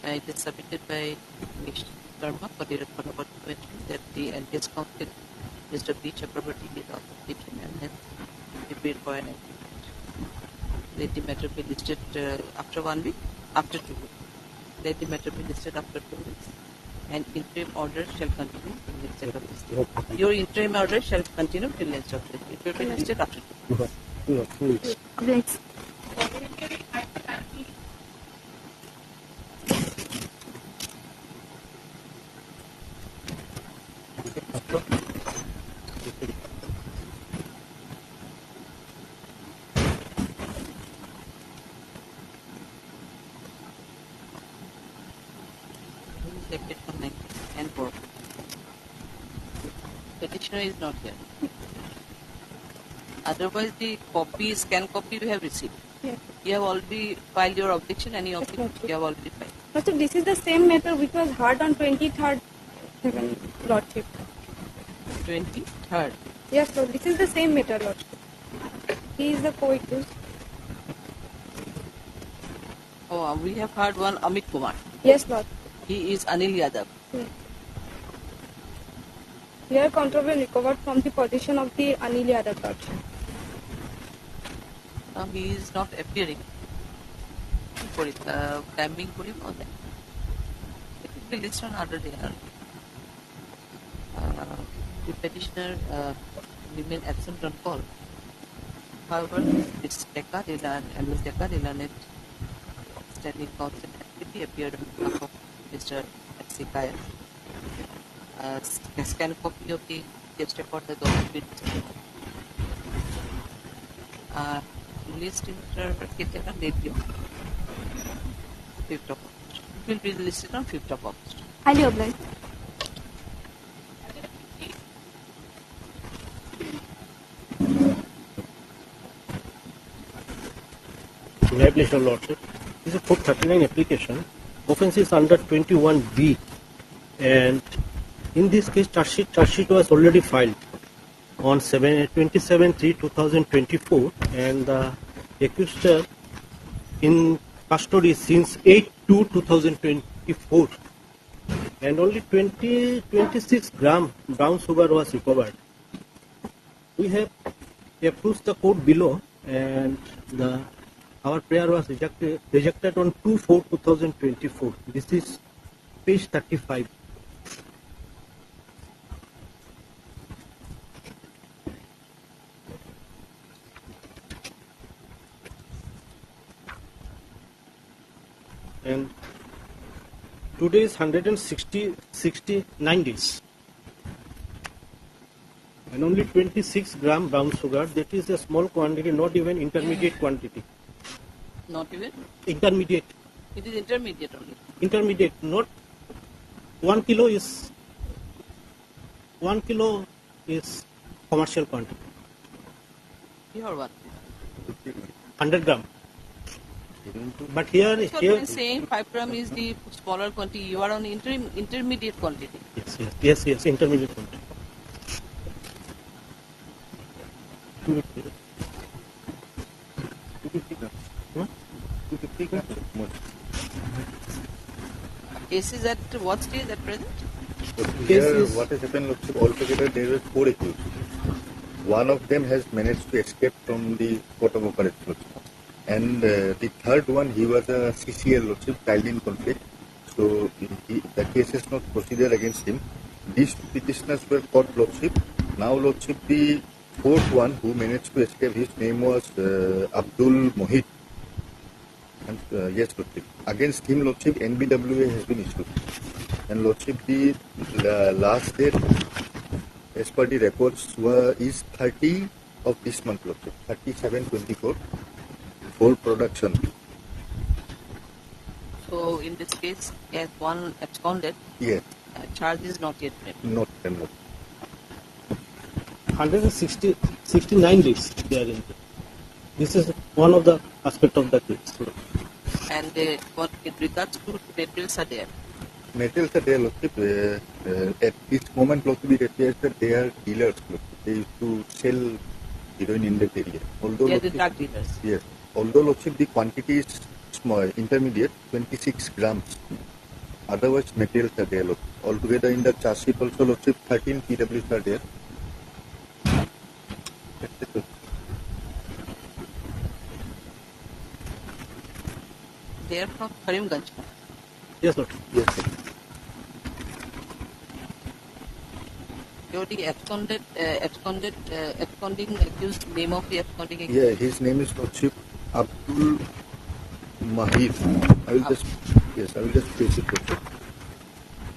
It is submitted by Mr. Sharma for the response number 20 that the LTS Council, Mr. B. Chakraborty, is also taken and hence prepared for an agreement. Let the matter be listed after 1 week, after 2 weeks. Let the matter be listed after 2 weeks. And interim order shall continue till next set of listing. Your interim order shall continue till next of listing. It will be listed after 2 weeks. Bless. Selected from 9 and 4. Petitioner is not here. Otherwise, the copy, scan copy we have received. Yes. You have already filed your objection, any objection you have already filed. Lordship, this is the same matter which was heard on 23rd, Lordship. 23rd. Yes, Lord, this is the same matter, Lordship. He is the co-accused. Oh, we have heard one Amit Kumar. Yes, Lord. He is Anil Yadav. Yes. Here contraband recovered from the possession of the Anil Yadav, Lordship. Now he is not appearing. For it, timing for him or that. It will be listed on other day. The petitioner remain absent on call. However, Ms. Dekka Dilan and Ms. Dekka Dilanet standing counsel actively appeared on behalf of Mr. F.C. Kaya. Scan copy of the case report has also been released in Mr. Debut. 5th of August. It will be listed on 5th of August. Highly obliged. Congratulations, Your Lordship. This is a 439 application. Offence is under 21B, and in this case, charge sheet was already filed on 27/3/2024, and the accused in custody since 8/2/2024, and only 26 gram brown sugar was recovered. We have approved the court below, and our prayer was rejected on 2/4/2024. This is page 35. And today is 169 days. And only 26 gram brown sugar, that is a small quantity, not even intermediate quantity. Not even? Intermediate. It is intermediate only. Intermediate, not 1 kilo is commercial quantity. Here what? 100 gram. But here, So here. you are saying 5 gram is the smaller quantity. You are on intermediate quantity. Yes, intermediate quantity. Case is at what stage at present? Here, what has happened, Lordship, altogether there were 4 accused. One of them has managed to escape from the court of operation, Lordship. And the third one, he was a CCL, Lordship, child in conflict. So the case is not proceeded against him. These petitioners were caught, Lordship. Now, Lordship, the fourth one who managed to escape, his name was Abdul Mohit. And yes, Lordship. Against him, Lordship, NBWA has been issued. And Lordship, the last date, as per the records, is 30 of this month, Lordship. 37/24. Full production. So in this case, he has one absconded. Yes. Charge is not yet made. Not. 169 leads they are in. This is one of the aspect of the case. And what with regards to materials are there? Materials are there, Lordship. At this moment, Lordship, it appears that they are dealers, Lordship. They used to sell heroin in that area. Although, They are the Lordship, drug dealers. yes. Although, Lordship, the quantity is small, intermediate, 26 grams. Otherwise, materials are there, Lordship. Altogether, in the charge sheet also, Lordship, 13 PWs are there. That's it, Lordship. They are from Karimganj. Yes, sir. Yes, sir. You're the absconding accused, name of the absconding accused? Yeah, his name is Lordship Abdul Mahir. I will just face it, Lordship.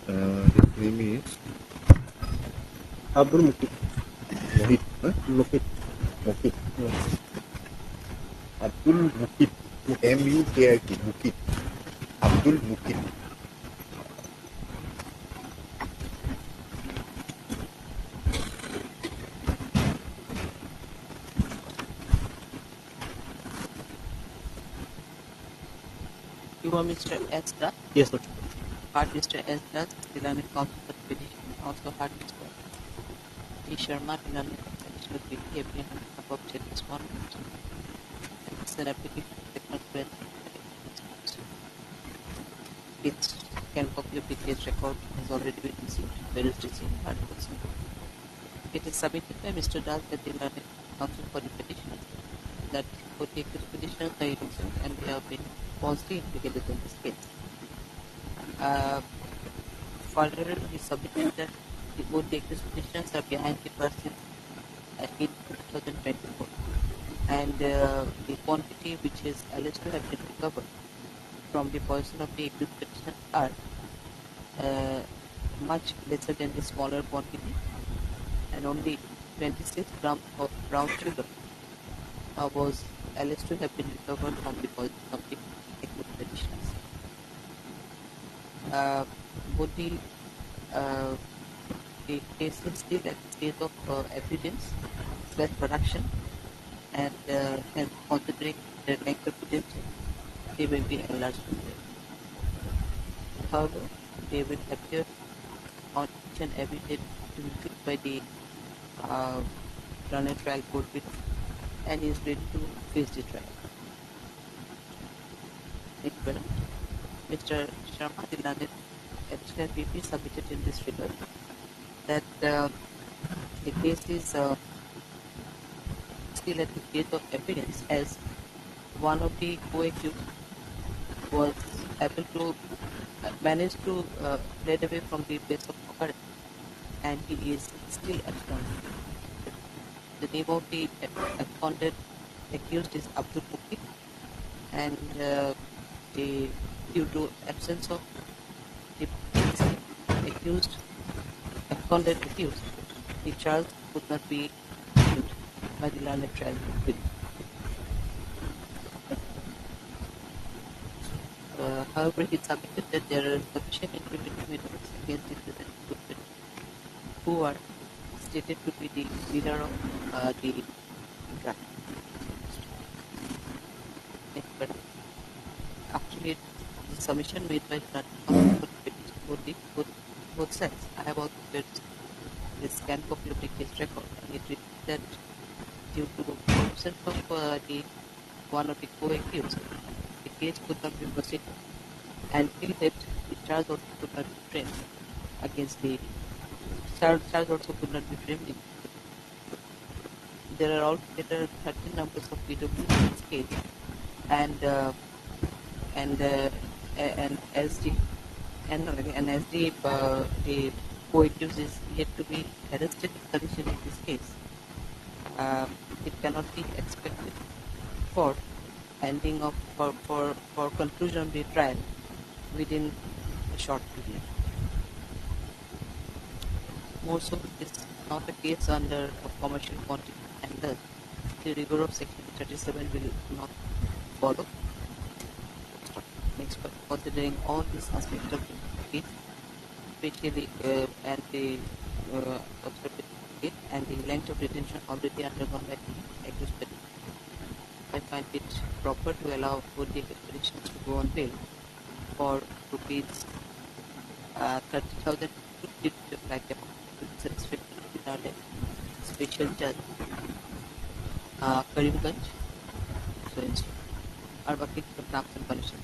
His name is Abdul Mukit. Mohit. Huh? Mukit. Mukit. Abdul Mukit. M-U-K-I-T. Mukit. Abdul Mukit. You are Mr. S. Dutt? Yes, sir. Heard Mr. S. Dutt, Dilani counsel for the petition. Also heard Mr. T. Sharma, Dilani additional PTA behind the above said respondent. It's an application of technical response. Its can copy of the case record has already been received. Where is received? 100%. It is submitted by Mr. Dutt that Dilani counsel for the petitioner that for the petitioners are innocent and they have been falsely implicated in this case. Further, he submitted that both the accused petitioners are behind the bars in 2024, and the quantity which is alleged to have been recovered from the poison of the accused petitioners are much lesser than the smaller quantity, and only 26 grams of brown sugar was alleged to have been recovered from the poison of the accused petitioners. Both the case is still at the stage of evidence / production, and considering the length of evidence, they will be enlarged. However, they will appear on each and every day to be fixed by the Rana trial court witness, and is ready to face the trial. Thank you very much. Mr. Sharma, the learned additional PP submitted in this regard that the case is still at the stage of evidence, as one of the co-accused was able to manage to get away from the place of occurrence, and he is still absconding. The name of the absconded accused is Abdul Mukit, and due to absence of the accused, absconded accused, the charge could not be issued by the learned trial court. However, he submitted that there are sufficient incriminating evidence against the present accused who are stated to be the leader of the drug. Actually, the submission made by both sides. I have also read the scan copy of the case record, and it reads that due to the absence of the one of the co-accused, the case could not be proceeded, and till that the charge also could not be framed against the charge also could not be framed. There are altogether 13 numbers of PW in this case, and as the co-accused is yet to be arrested in connection with this case, it cannot be expected for ending of for conclusion of the trial within a short period. More so, this is not a case under a commercial quantity, and thus the rigor of section 37 will not follow. Next, considering all these aspects of the case, especially and the observation case, and the length of detention already undergone by the accused petitioner. I find it proper to allow both the accused petitioners to go on bail for rupees 30,000 to like the satisfaction of the special judge Karimganj, so and so. Are working for terms and conditions.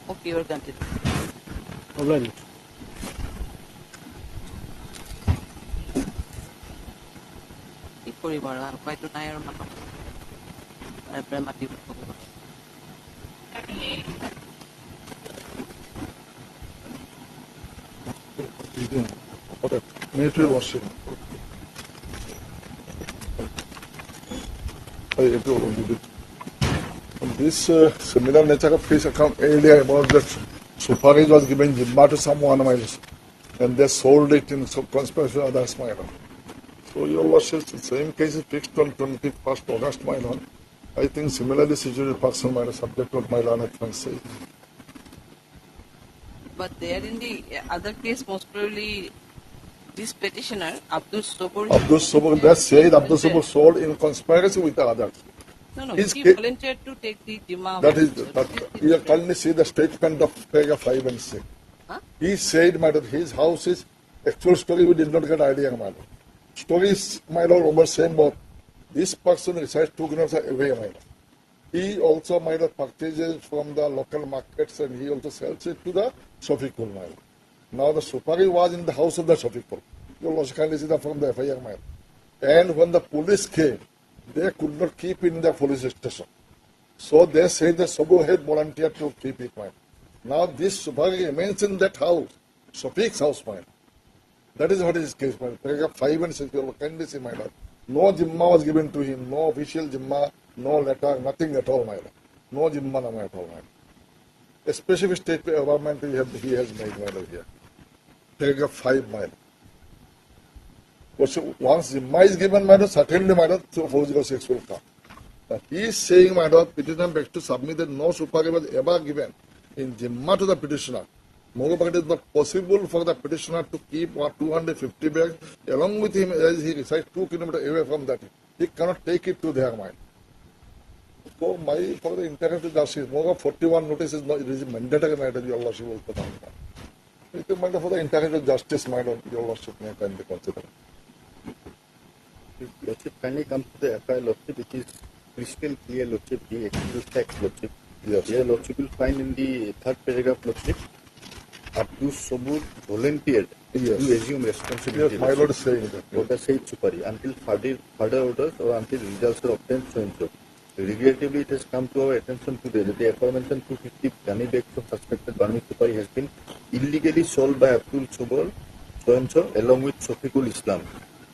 Okay, you are granted. Alright. কি কৰিব আৰু উপায়তো নাই আৰু মানুহ তাৰপৰা মাতিব ভগৱান Okay. Military worship. This similar nature of case account earlier about that Suparis was given Jimba to someone and they sold it in some conspiracy of others, my lord. So your worship, the same case is fixed on 21st August, my lord. I think similarly situated person, my lord, subject of my lord, I can say. But there in the other case, most probably this petitioner, Abdul Sobor. Abdul Sobor, that said Abdul Sobor sold in conspiracy with the others. No, His he case, volunteered to take the Jimma. that is, you can only see the statement of paragraph 5 and 6. Huh? He said, my lord, his house is, actual story we did not get idea, my lord. Stories, my lord, over same both. This person resides 2 kilometers away, my lord. He also, my lord, purchases from the local markets and he also sells it to the Shafiqul, my lord. Now the Supari was in the house of the Shafiqul. You will also kindly see that from the FIR, my lord. And when the police came, they could not keep it in the police station. So they said the Sobo had volunteered to keep it, my lord. Now this Supari remains in that house, Shafiq's house, my lord. That is what is his case, my lord. Paragraph 5 and 6, you will kindly see, my lord. No Jimma was given to him, no official Jimma, no letter, nothing at all, my lord. No Jimma nama at all, my lord. A specific statement government he has made, my lord, here. Paragraph 5, my lord. Once Jimma is given, my lord, certainly, my lord, so physical sex will come. He is saying, my lord, petitioner begs to submit that no supari was ever given in Jimma to the petitioner. Moreover, it is not possible for the petitioner to keep 250 bags along with him as he resides 2 kilometers away from that. He cannot take it to their mind. So, for the interest of justice, moreover, 41 notice is not, it is mandatory matter, your lordship will put on. It is matter for the interest of justice, my lord, your lordship may kindly consider. Lordship kindly comes to the FI lordship, which is crystal clear lordship, the actual text lordship. Yes. Here lordship will find in the third paragraph lordship, Abdul Sobur volunteered Yes. to assume responsibility. Yes, my lord is saying that. For the said Supari until further orders or until results are obtained so and so. Regrettably, it has come to our attention today that the aforementioned 250 gunny bags of suspected Burmese Supari has been illegally sold by Abdul Sobor so and so along with Shafiqul Islam,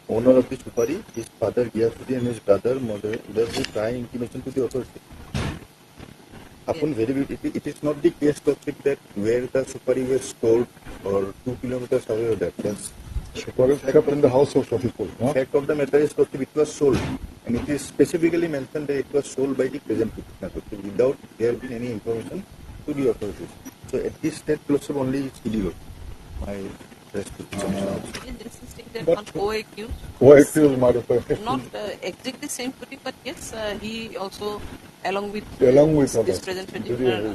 owner of the Supari, his father Giyasuddin and his brother mother who prior intimation to the authority. Upon verification, it is not the case that where the Supari was stored or 2 kilometers away of that. Supari is kept in the house of Shafiqul. Huh? Fact of the matter is that it was sold, and it is specifically mentioned that it was sold by the present petitioner without there being any information to the authorities. So at this stage, close only is illegal. My prescription. Insisting that But- on co-accused. Co-accused, my lord. Not exactly the same footing, but yes, he also, along with Along with this others. present petitioner,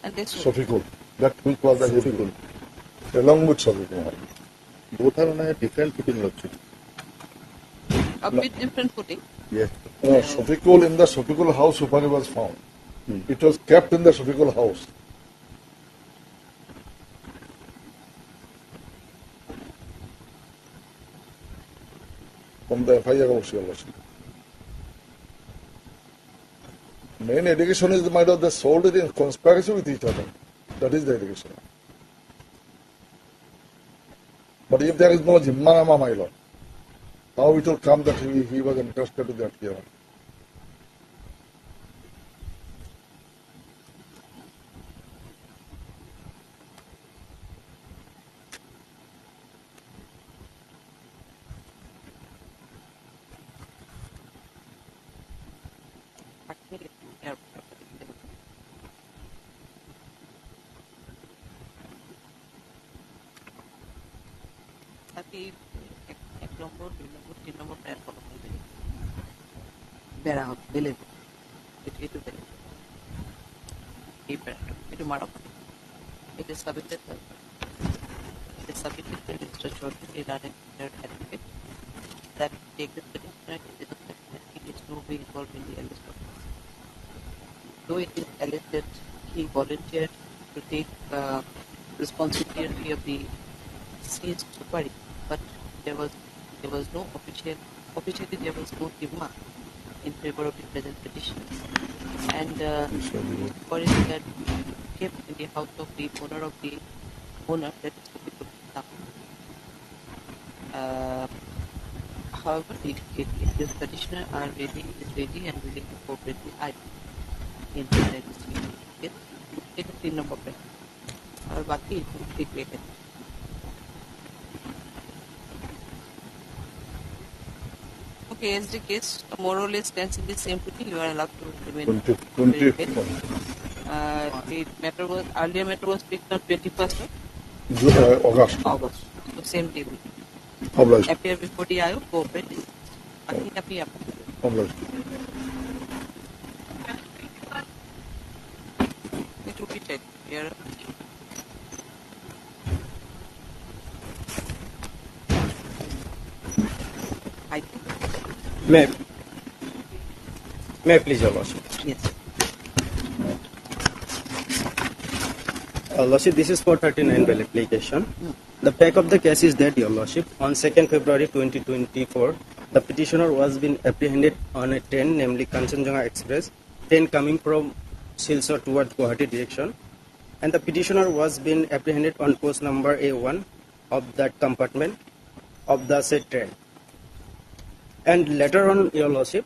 and they sold. Shafiqul. That which was the Shafiqul. Along with Shafiqul. Both are on a different footing, lordship. A bit different footing. Yes. Shafiqul, in the Shafiqul house, Supari was found. It was kept in the Shafiqul house. From the FIR also, your lordship. Main allegation is, my lord, they sold it in conspiracy with each other. That is the allegation. But if there is no Jimmanama, my lord, how it will come that he was entrusted to that here? Tapi number 2 number 3 number pan follow করবে বেড়া হবে বেলে একটু বেলে এই প্যানটা একটু মারা it is submitted to the registered church in an advocate that take the petitioner he needs to be involved in the alleged offense. Though it is alleged that he volunteered to take responsibility of the seized property, but there was no officially there was no stigma in favor of the present petition, and for it that kept in the house of the owner that is to be put up. However, this petitioner is ready and willing to cooperate with I in the registry. It is 3 number plate. और बाकी 3 plate है. Okay, as the case more or less stands in the same footing, you are allowed to remain. The matter was earlier matter was picked on 21st August. So same table. Obliged. Appear before the Ayok, cooperate. Appear. Obliged. It will be checked here. I think. May I please, Your Lordship? Yes. Lordship, this is 439 bail application. The fact of the case is that, Your Lordship, on 2nd February 2024, the petitioner was been apprehended on a train, namely Kanchenjunga Express, train coming from Silchar towards Guwahati direction, and the petitioner was been apprehended on post number A1 of that compartment of the said train. And later on, Your Lordship,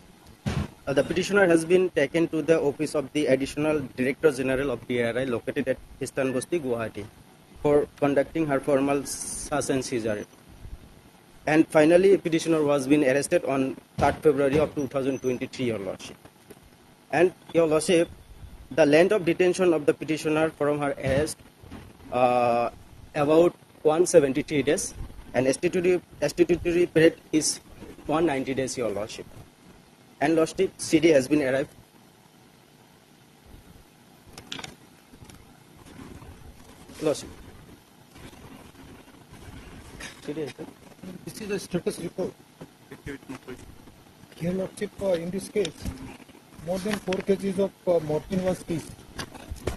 the petitioner has been taken to the office of the Additional Director General of DRI located at Eastern Bosti, Guwahati, for conducting her formal search and seizure. And finally, petitioner was been arrested on 3rd February of 2023, Your Lordship. And Your Lordship, the length of detention of the petitioner from her arrest about 173 days, and statutory period is 190 days, Your Lordship. And Lordship, CD has been arrived. Lordship. CD has been. This is a status report. Here, Lordship, in this case, more than 4 kgs of morphine was seized,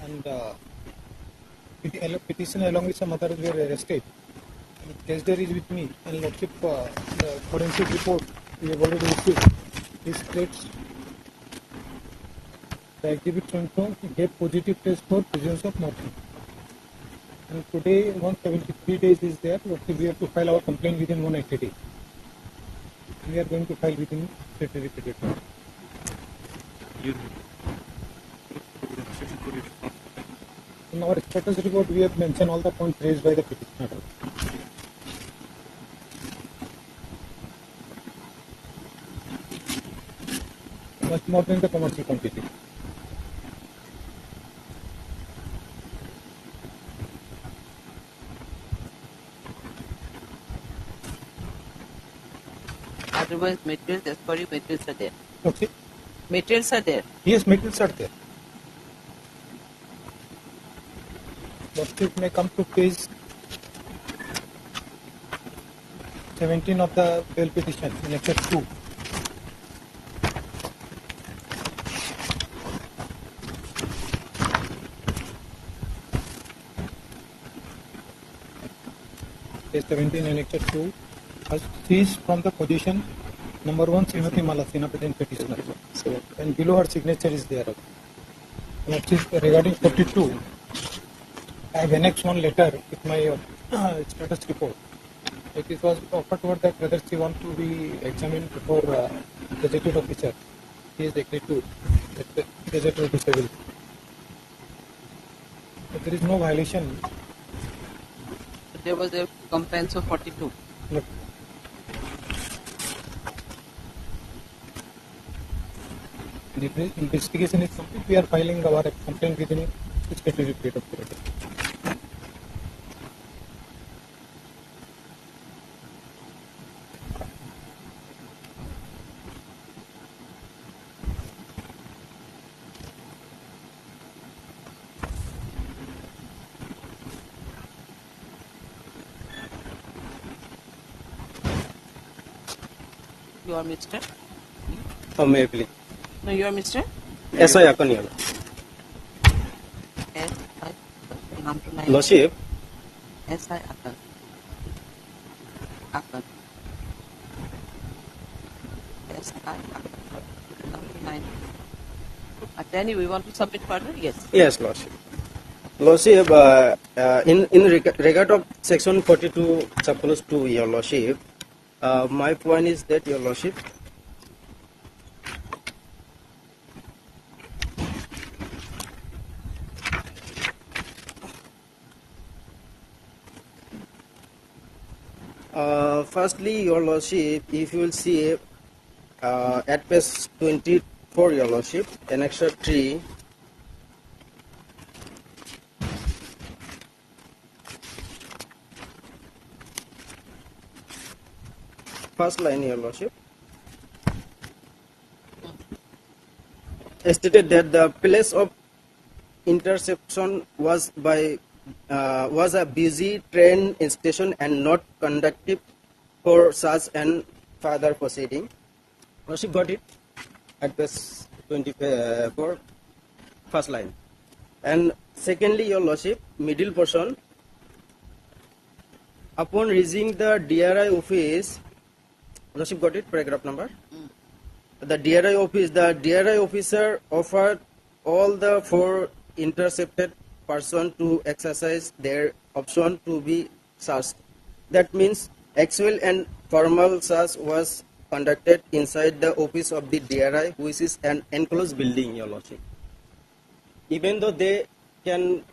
and petitioner along with some others were arrested. Case there is with me, and Lordship, the forensic report we have already received. This states the exhibit gave positive test for presence of morphine. And today, 173 days is there. We have to file our complaint within 180 days. We are going to file within statutory period. In our status report, we have mentioned all the points raised by the petitioner. Much more than the commercial quantity. Otherwise, materials, as per you, materials are there. Okay. Materials are there. Yes, materials are there. Lordship may come to page 17 of the bail petition, in Excerpt 2. Page 17 in Excerpt 2 has seized from the position number 1 Srimati Malasina present petitioner, and below her signature is there. Regarding 42, I have annexed one letter with my status report. It was offered to her that whether she wants to be examined before gazetted officer. He is agreed to the gazetted officer will. But there is no violation. There was a complaint of 42. No. The investigation is complete. We are filing our complaint within the statutory period of period. You are Mr. Oh, may I please? No, you are Mr. S.I. Akan, Your S.I. নামটো নাই। Lordship. S.I. Akan. Akan. S.I. Akan. Naমটো নাই। Then we want to submit further? Yes. Yes, Lordship. Lordship, in regard of section 42, subclause 2, Your Lordship, my point is that, Your Lordship, firstly, Your Lordship, if you will see at page 24, Your Lordship, annexure 3, first line, Your Lordship, stated that the place of interception was a busy train station and not conducive for such and further proceeding. Lordship got it at page 24, first line. And secondly, Your Lordship, middle portion, upon reaching the DRI office, Lordship got it, paragraph number. The DRI office, the DRI officer offered all the 4 intercepted persons to exercise their option to be searched. That means actual and formal search was conducted inside the office of the DRI, which is an enclosed building, Your Lordship. Even though they can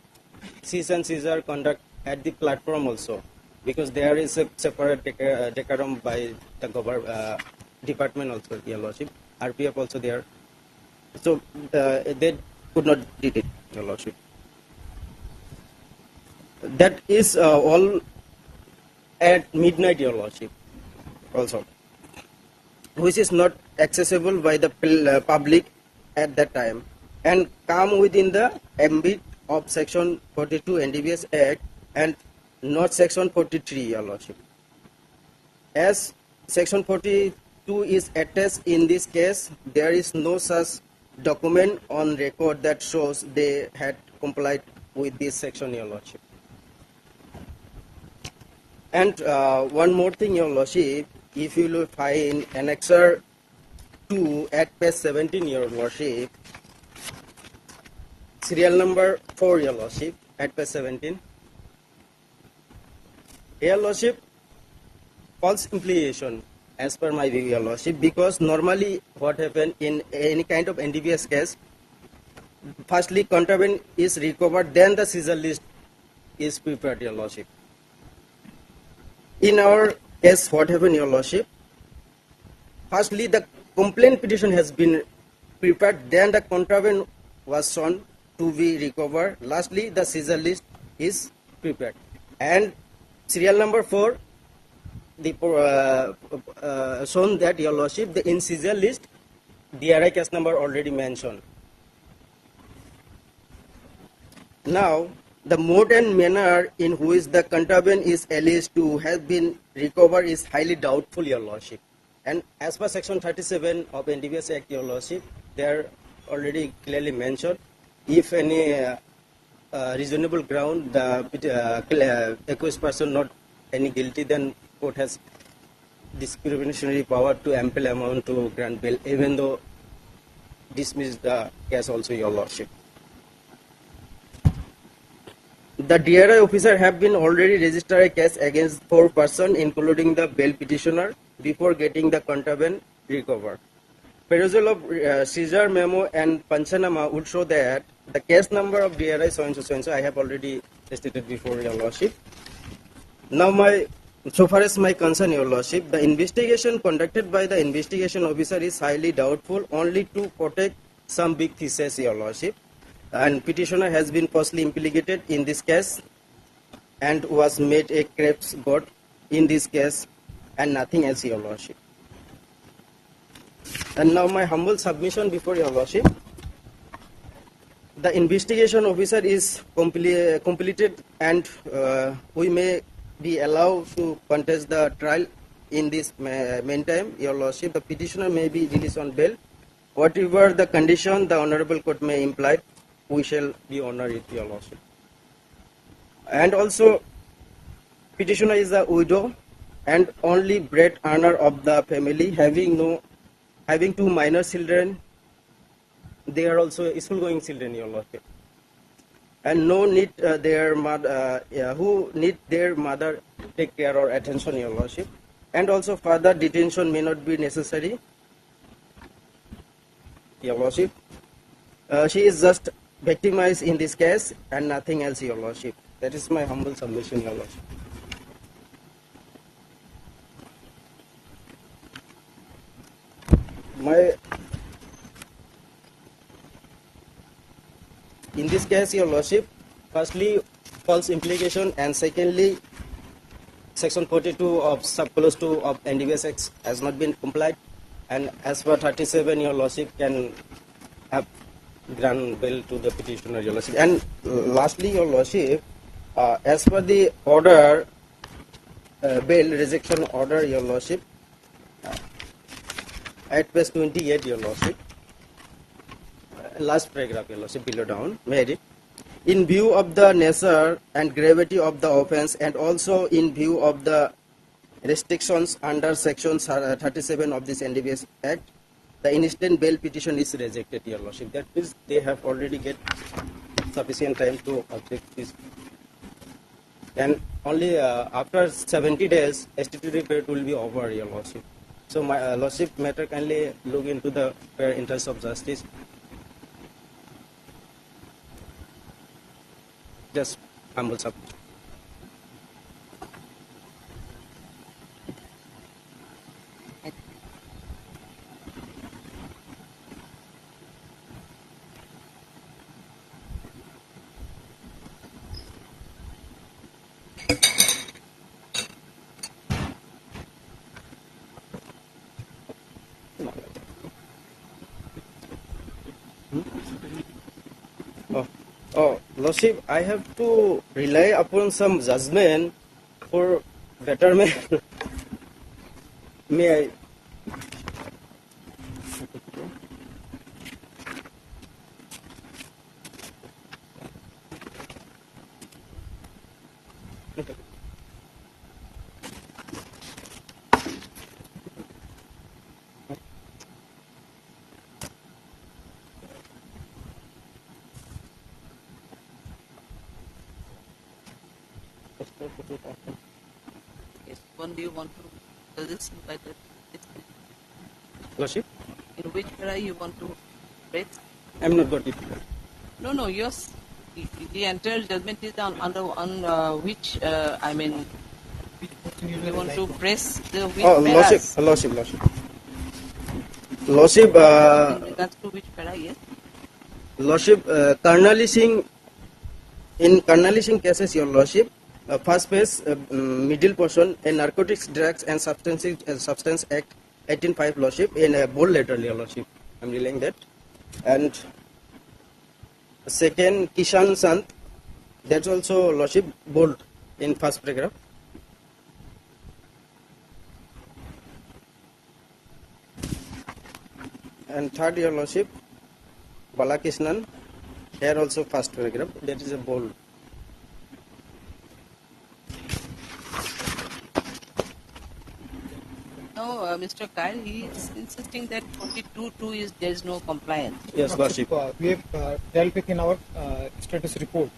seize and seizure conduct at the platform also, because there is a separate decorum by the department also, Your Lordship. RPF also there. So they could not did it, Your Lordship. That is all at midnight, Your Lordship, also, which is not accessible by the public at that time, and come within the ambit of section 42 NDBS Act and not section 43, Your Lordship. As section 42 is attached in this case, there is no such document on record that shows they had complied with this section, Your Lordship. And one more thing, Your Lordship, if you will find annexure 2 at page 17, Your Lordship, serial number 4, Your Lordship, at page 17. Your Lordship, false implication as per my view, Your Lordship, because normally what happens in any kind of NDBS case, firstly contraband is recovered, then the seizure list is prepared, Your Lordship. In our case, what happened, Your Lordship, firstly the complaint petition has been prepared, then the contraband was shown to be recovered, lastly the seizure list is prepared, and serial number 4, the shown that, Your Lordship, the in seizure list, DRI case number already mentioned. Now, the mode and manner in which the contraband is alleged to have been recovered is highly doubtful, Your Lordship. And as per section 37 of NDBS Act, Your Lordship, they are already clearly mentioned. If any reasonable ground, the accused person not any guilty, then court has discretionary power to ample amount to grant bail, even though dismiss the case also, Your Lordship. The DRI officer have been already registered a case against 4 persons, including the bail petitioner, before getting the contraband recovered. Perusal of seizure memo and Panchanama would show that the case number of DRI so and so, I have already stated before, Your Lordship. Now, so far as my concern, Your Lordship, the investigation conducted by the investigation officer is highly doubtful, only to protect some big thesis, Your Lordship. And petitioner has been falsely implicated in this case and was made a scapegoat in this case and nothing else, Your Lordship. And now my humble submission before Your Lordship. The investigation officer is completed and we may be allowed to contest the trial in this meantime, Your Lordship, the petitioner may be released on bail. Whatever the condition the Honorable Court may imply, we shall be honored it, Your Lordship. And also, petitioner is a widow and only bread earner of the family, having two minor children. They are also school-going children, Your Lordship. And no need their mother, who need their mother take care or attention, Your Lordship. And also further detention may not be necessary, Your Lordship. She is just victimized in this case and nothing else, Your Lordship. That is my humble submission, Your Lordship. In this case, Your Lordship, firstly, false implication, and secondly, Section 42 of Subclause 2 of NDBS Act has not been complied, and as per 37, Your Lordship can have grant bail to the petitioner, Your Lordship. And lastly, Your Lordship, as per the order, bail rejection order, Your Lordship, at page 28, Your Lordship, last paragraph, Your Lordship, below down, may I read? In view of the nature and gravity of the offence, and also in view of the restrictions under Section 37 of this NDBS Act, the instant bail petition is rejected, Your Lordship. That means they have already get sufficient time to object this. And only after 70 days, statutory period will be over, Your Lordship. So my Lordship, matter kindly look into the fair interest of justice. Just humble submission. Oh, Lordship, I have to rely upon some judgment for betterment. May I? Yes, when do you want to tell this by the Lordship? in which para you want to read? I'm not got it. No, yours. The entire judgment is on which I mean you want to press the which Oh, paras? Lordship. Lordship, In regards to which para, yes? Lordship, in carnalising cases, Your Lordship, first page, middle portion, a Narcotics, Drugs and Substance Act 18.5, Lordship, in a bold letter, Your Lordship. I'm relaying that. And second, Kishan Sant, that's also, Lordship, bold in first paragraph. And third, Your Lordship, Balakishnan, here also first paragraph, that is a bold. No, Mr. Kyle, he is insisting that 42.2 is there is no compliance. Yes, Lordship. We have dealt with in our status report,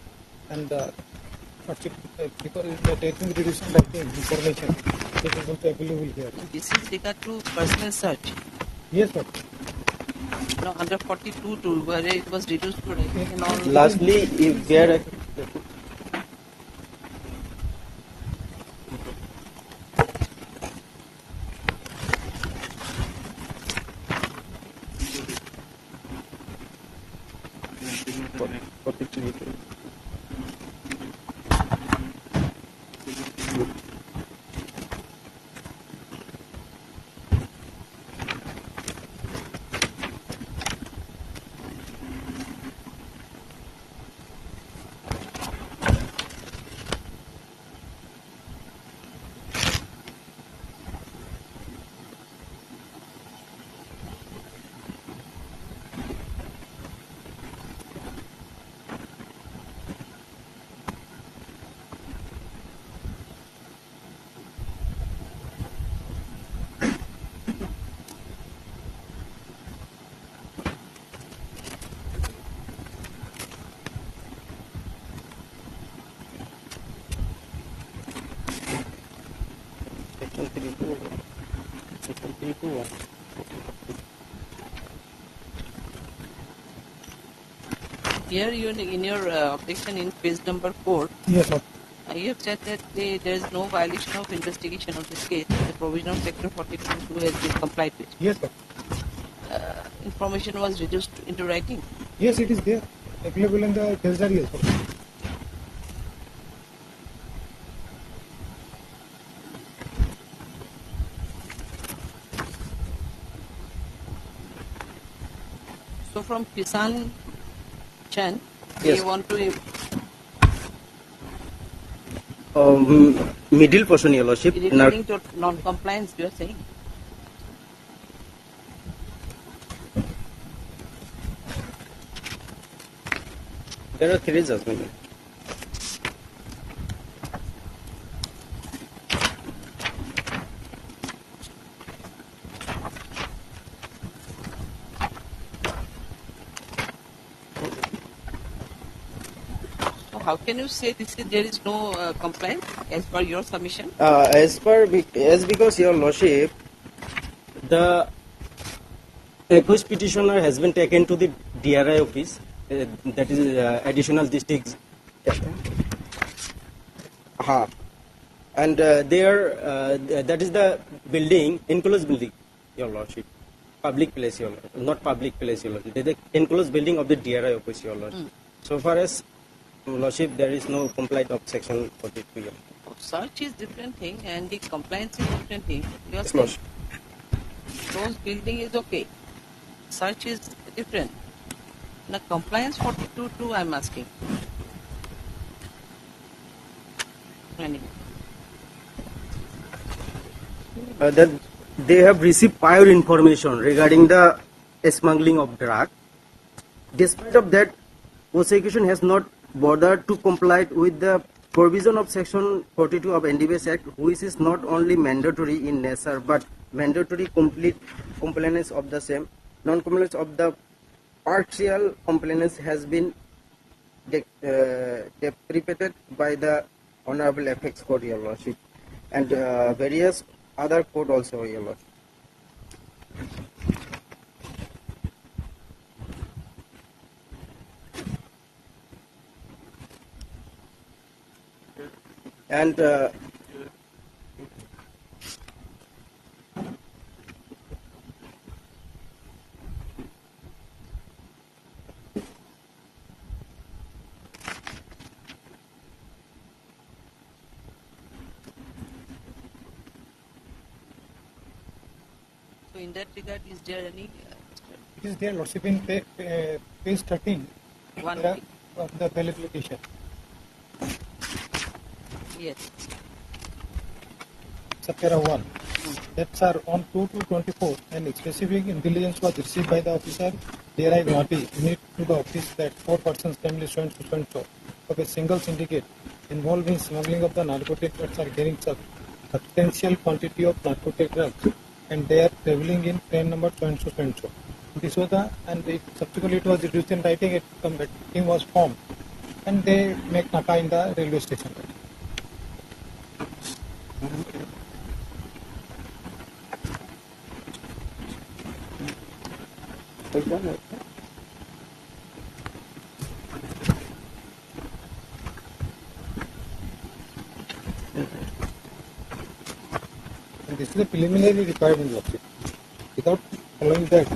and because the taking reduction of the information, it is also available here. This is regard to personal search. Yes, sir. No, under 42.2 where it was reduced to and all. Lastly, if there are Here you in your objection in page number 4, Yes, sir. you have said that there is no violation of investigation of this case. The provision of section 42 has been complied with. Yes, sir. Information was reduced into writing. Yes, it is there. Available in the case diary as well. So from Kisan Chen, Yes. you want to Middle portion, Your Lordship. regarding to non-compliance, you are saying. There are 3 judgments. So how can you say there is no compliance as per your submission? As because Your Lordship, the accused petitioner has been taken to the DRI office, that is additional district. And there, that is the building, enclosed building, Your Lordship. Public place, Your Lordship. Not public place, Your Lordship. The enclosed building of the DRI office, Your Lordship. So far as Your Lordship, there is no compliance of section 42, Your Lordship. Search is different thing and the compliance is different thing. You are Yes, saying Lordship. those building is okay. Search is different. Now compliance 42 too I am asking. Anyway. That they have received prior information regarding the smuggling of drug. Despite of that, prosecution has not bothered to comply with the provision of section 42 of NDPS Act, which is not only mandatory in nature but mandatory complete compliance of the same. Non-compliance of the partial compliance has been deprecated by the Honorable Apex Court, Your Lordship, and various other court also, Your Lordship. And So in that regard, is there any It is there, Lordship, in page 13 one? of the bail application. Yes. Subpara 1. That's are on 2/24 and specific intelligence was received by the officer DRI Guwahati unit to the office that 4 persons namely so and so of a single syndicate involved in smuggling of the narcotic drugs are carrying substantial quantity of narcotic drugs and they are traveling in train number so and so. This was the, and subsequently it was reduced in writing, a team was formed and they make naka in the railway station. And this is the preliminary requirement of it. Without following that,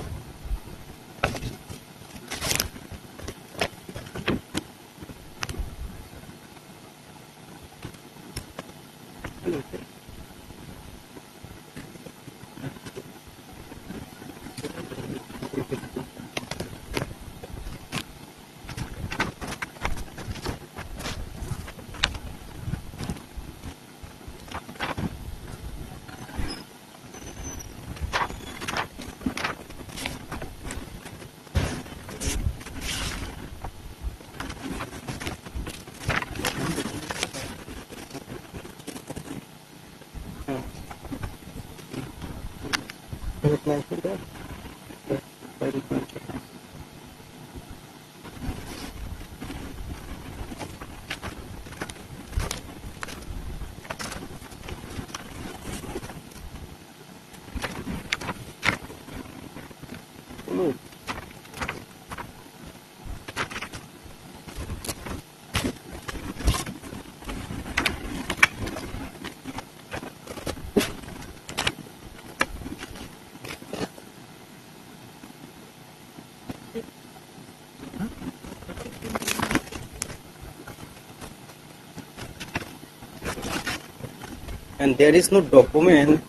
and there is no document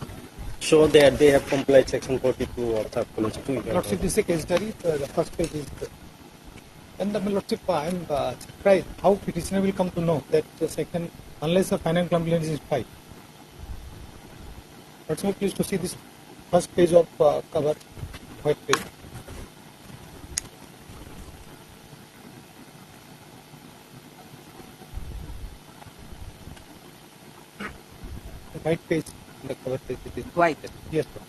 show that they have complied section 42 of the policy 2. Lordship, this is a case study. The first page is the, and the Lordship, I am surprised how petitioner will come to know that the section, unless a final complaint is filed. Lordship, please to see this first page of cover, white page. The white page, the cover page. It is white. Yes, sir.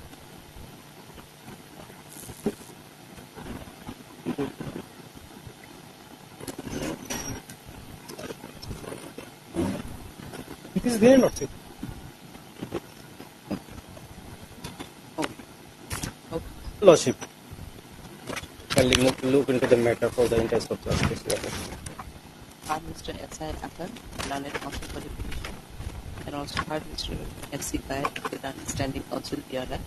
It is there, Lordship. Lordship, kindly look into the matter for the interest of justice. Heard Mr. S.I. Akan, learned counsel for the petition, and also heard Mr. S.C. Kayat, the standing counsel DRI.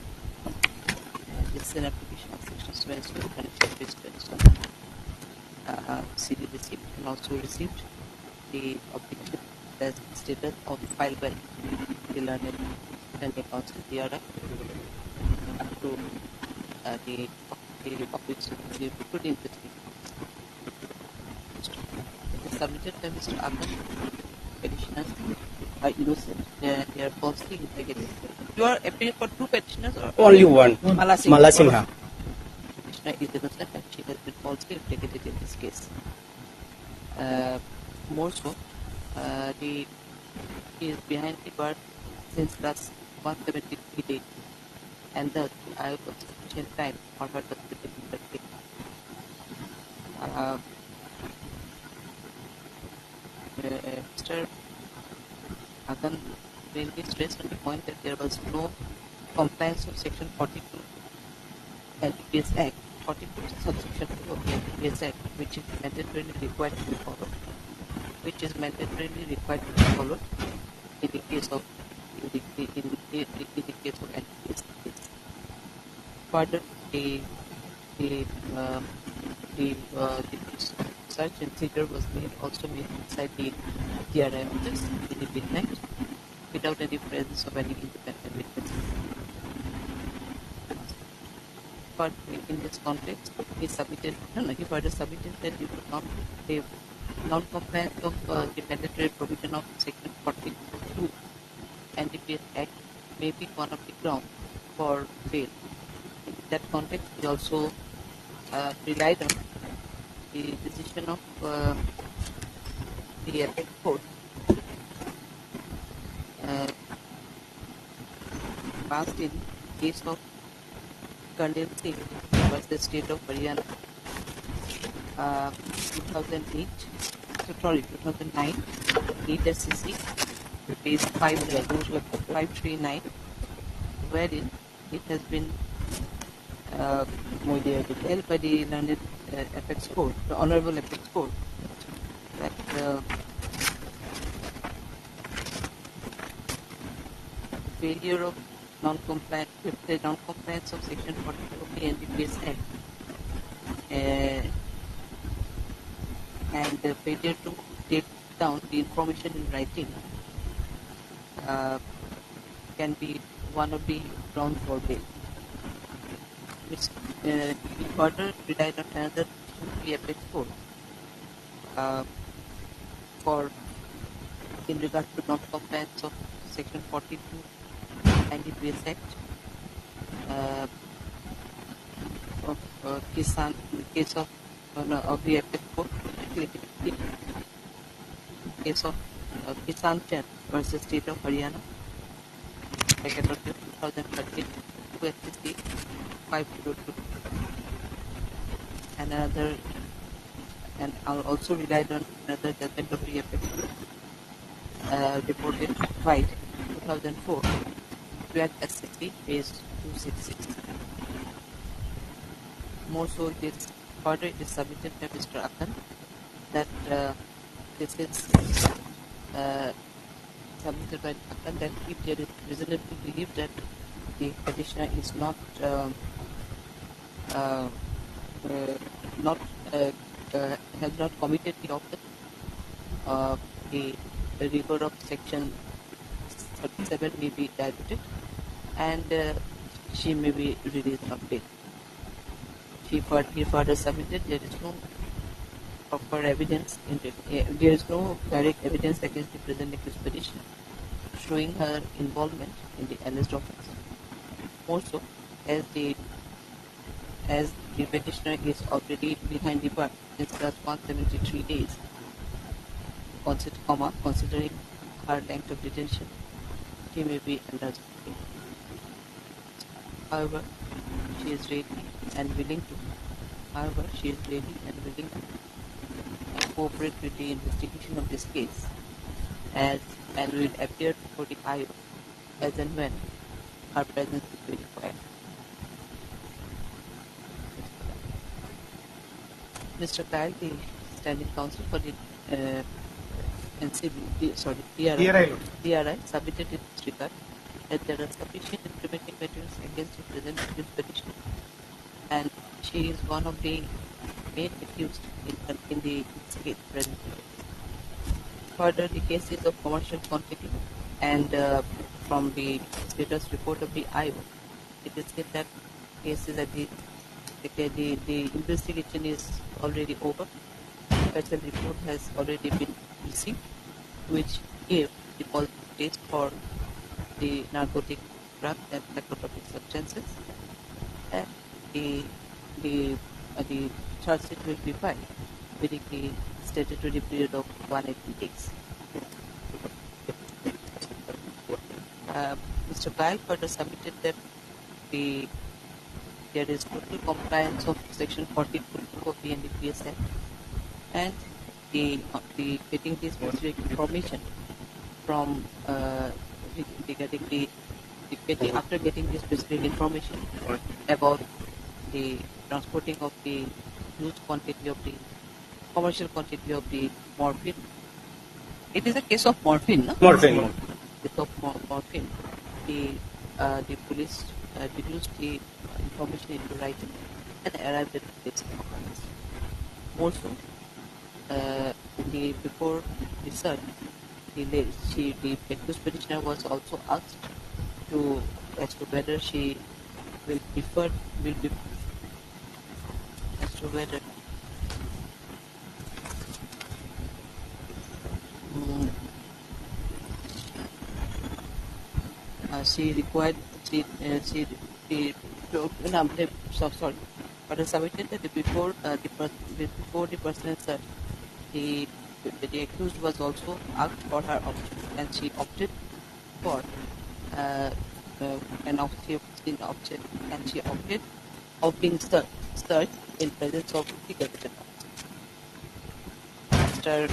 This is an application of section 12 connection with CD received and also received the objection as stated of file by the learned standing counsel DRI up to the topics of the put in the submitted by Mr. Akan. Petitioners are innocent. They are falsely implicated. You are appealing for two petitioners or Only one. Mala Sinha. Petitioner is innocent and she has been falsely implicated in this case. More so, he is behind the bar since last 173 days, and thus I have sufficient time for her to be interpreted. Mr. Akan mainly stressed on the point that there was no compliance of Section 42 LPS Act, 42 subsection 2 of the LPS Act, which is mandatorily required to be followed, in the case of LPS. Further, the search and seizure was also made inside the DRI office in the midnight without any presence of any independent witness. But in this context, he further submitted that due to non-compliance of the mandatory provision of Section 42 NDPS Act may be one of the grounds for bail. In that context, he also relied on the decision of the Apex Court passed in case of Karnal Singh versus State of Haryana 2009, 8 SCC, page 539, wherein it has been held by the learned Apex Court, the Honorable Apex Court, that failure of non-compliance of Section 42 of the NDPS Act and the failure to take down the information in writing can be one of the grounds for bail. He further relied on another the Apex Court for in regard to non-compliance of Section 42 NDPS Act of Kisan, in case of the Apex Court, case of Kisan Chand versus State of Haryana, 2nd of 2013, 2 SCC 502, and also relied on another judgment of the Apex Court reported 5 2004, 12 SCC page 266. More so, further it is submitted by Mr. Akan that this is submitted by Akan that if there is reasonably believed that the petitioner is not has not committed the offence, the rigor of Section 47 may be diluted and she may be released on bail. He further submitted there is no proper evidence, there is no direct evidence against the present accused petitioner showing her involvement in the alleged offence. More so, as the petitioner is already behind the bar since last 173 days, considering her length of detention, she may be under scrutiny. However, she is ready and willing to cooperate with the investigation of this case and will appear before the IO as and when her presence is required. Mr. Kyle, the standing counsel for the DRI submitted in this regard that there are sufficient incriminating materials against the present accused petitioner, and she is one of the main accused in the case present. Further, the cases of commercial quantity and from the status report of the IO, it is said that cases at the investigation is already over. Special report has already been received, which gave the positive test for the narcotic drug and psychotropic substances. And the charge sheet will be filed within the statutory period of 180 days. Mr. Kyle further submitted that there is total compliance of Section 42 of the NDPS Act, and the getting this specific information from after getting this specific information about the transporting of the huge quantity of the commercial quantity of the morphine. It is a case of morphine, no? Morphine. Case of morphine. The police deduced the information into writing and arrived at the place of occurrence. Also, before the search, the accused petitioner was also asked as to whether she will she required but submitted that before the personal search, the accused was also asked for her option, and she opted for of being searched in presence of the gazetted officer. Mr.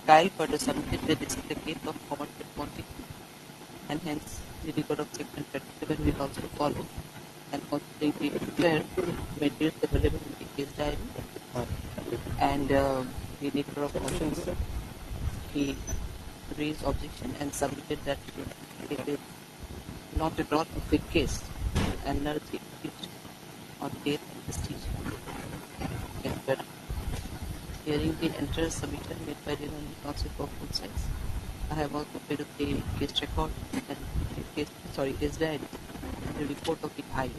Kyle further submitted that this is the case of commercial quantity, and hence the record of Section 37 will also follow, and considering the fair materials available in the case diary and the nature of options, he raised objection and submitted that it is not at all a quick case and not on case prestige. Hearing the entire submission made by the counsel for both sides, I have also paid up the case record and case diary and the report of the IO.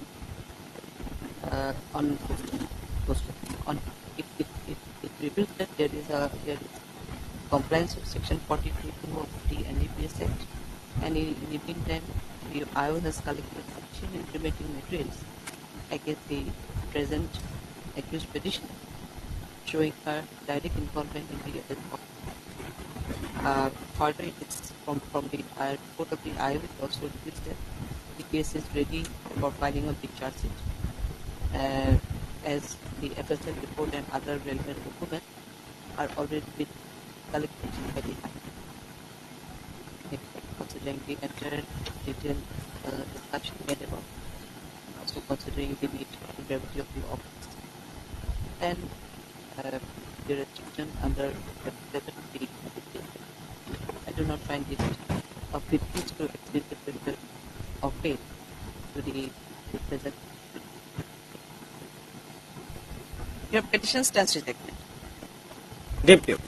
It reveals that there is compliance with Section 42 of the NDPS Act, and in the meantime, the IO has collected sufficient incriminating materials against the present accused petitioner, showing her direct involvement in the offence. Further, it's from the report of the IO, it also reveals that the case is ready for filing of the charge sheet, as the FSL report and other relevant documents are already been collected by the IO. Considering the entire detailed discussion made about, also considering the nature and gravity of the offence, and the restriction under the 7B, I do not find it of fit to extend the period of bail to the present. Your petition stands rejected. Deputy.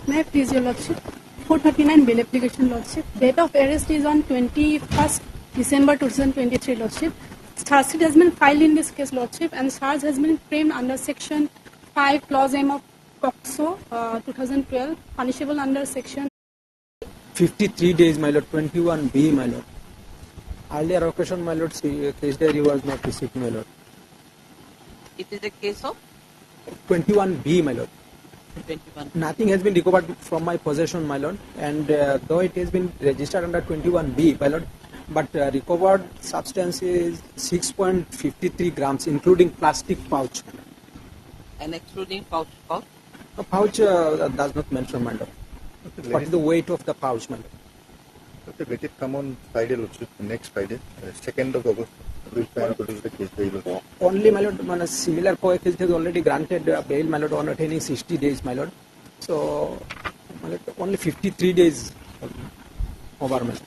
May I please your lordship? 439 bail application lordship. Date of arrest is on 21st December 2023 lordship. Charge sheet has been filed in this case lordship and charge has been framed under section 5 clause M of POCSO 2012 punishable under section 53 days, my lord, 21B, my lord. Earlier occasion, my lord, case diary was not received, my lord. It is a case of 21B, my lord. 21. Nothing has been recovered from my possession, my lord, and though it has been registered under 21B, my lord, but recovered substance is 6.53 grams, including plastic pouch. And excluding pouch? A pouch does not mention, my lord. What is the weight of the pouch, my lord? Okay, let it come on Friday, Lordship, next Friday, 2nd of August. We'll try and produce the case bail. Only, my lord, a similar case has already granted bail, my lord, on attaining 60 days, my lord. So, my lord, only 53 days over, my lord.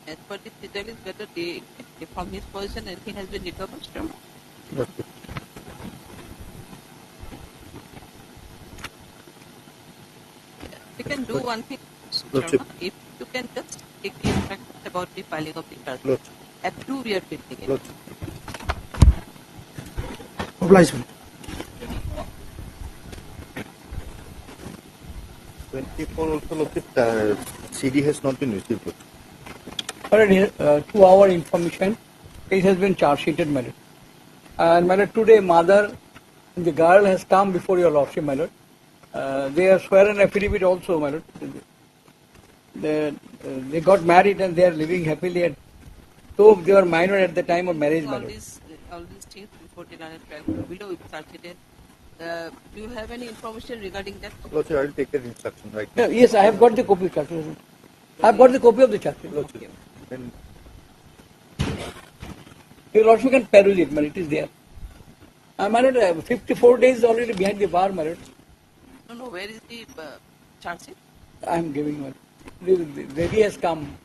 As per the schedule is better, if from his position anything has been recovered from. You can do one thing, Sharma, if you can just take the instructions about the filing of the charge. At 2 we are fixing it. Oblige. 24 also, Lordship, CD has not been received. Already, to our information, case has been charge sheeted, my lord. And my lord, today mother and the girl has come before your lordship, my lord. They are swearing affidavit also, my lord. They got married and they are living happily. And so they were minor at the time of marriage, my All lord. these things before the line 12 below it's charted. Do you have any information regarding that? Lordship, I will take that instruction right Yeah, now. yes, I have got the copy of the charge. I have got the copy of the charge. Then Your lordship can peruse it, my lord. It is there. My lord, 54 days already behind the bar, my lord. No, where is the charge sheet? I am giving one. The lady has come.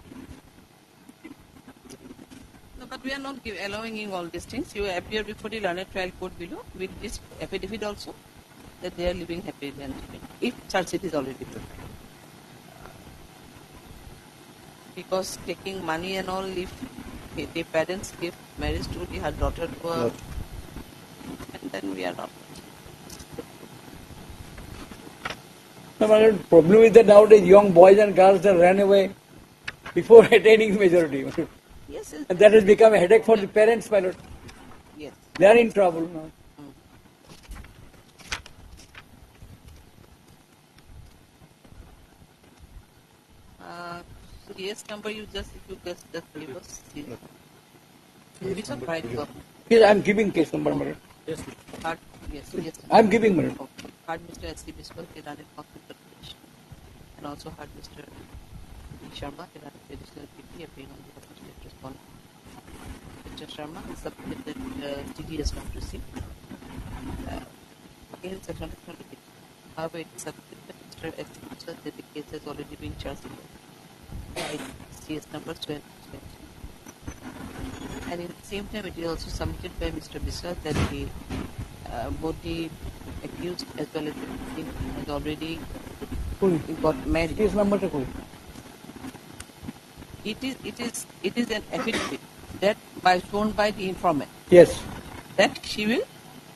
No, but we are not allowing in all these things. You appear before the learned trial court below with this affidavit also that they are living happily and happy. If charge sheet is already prepared. Because taking money and all, if the parents give marriage to her daughter to a, and then we are not. No, my lord, problem is that nowadays young boys and girls that ran away before attaining majority. Yes, yes. And that has become a headache for the parents, my lord. Yes. They are in trouble now. So yes, number you just give us. Which of right work? Yes, I am giving case number, my lord. Yes. Hard, yes. I am giving, my lord. Hard Mr. S.C. Biswal, Kirani Conflict of Interest. And also hard Mr. Sharma, Kirani Additional PP, appearing on behalf of State Respondent. Mr. Sharma has submitted that TDS not received. Again, section 26. However, it is submitted that Mr. S.C. Biswal that the case has already been charged by CS number 20. And at the same time, it is also submitted by Mr. Biswal that the both the accused as well as the victim has already got married. Case number to koi. It is an affidavit that shown by the informant Yes. that she will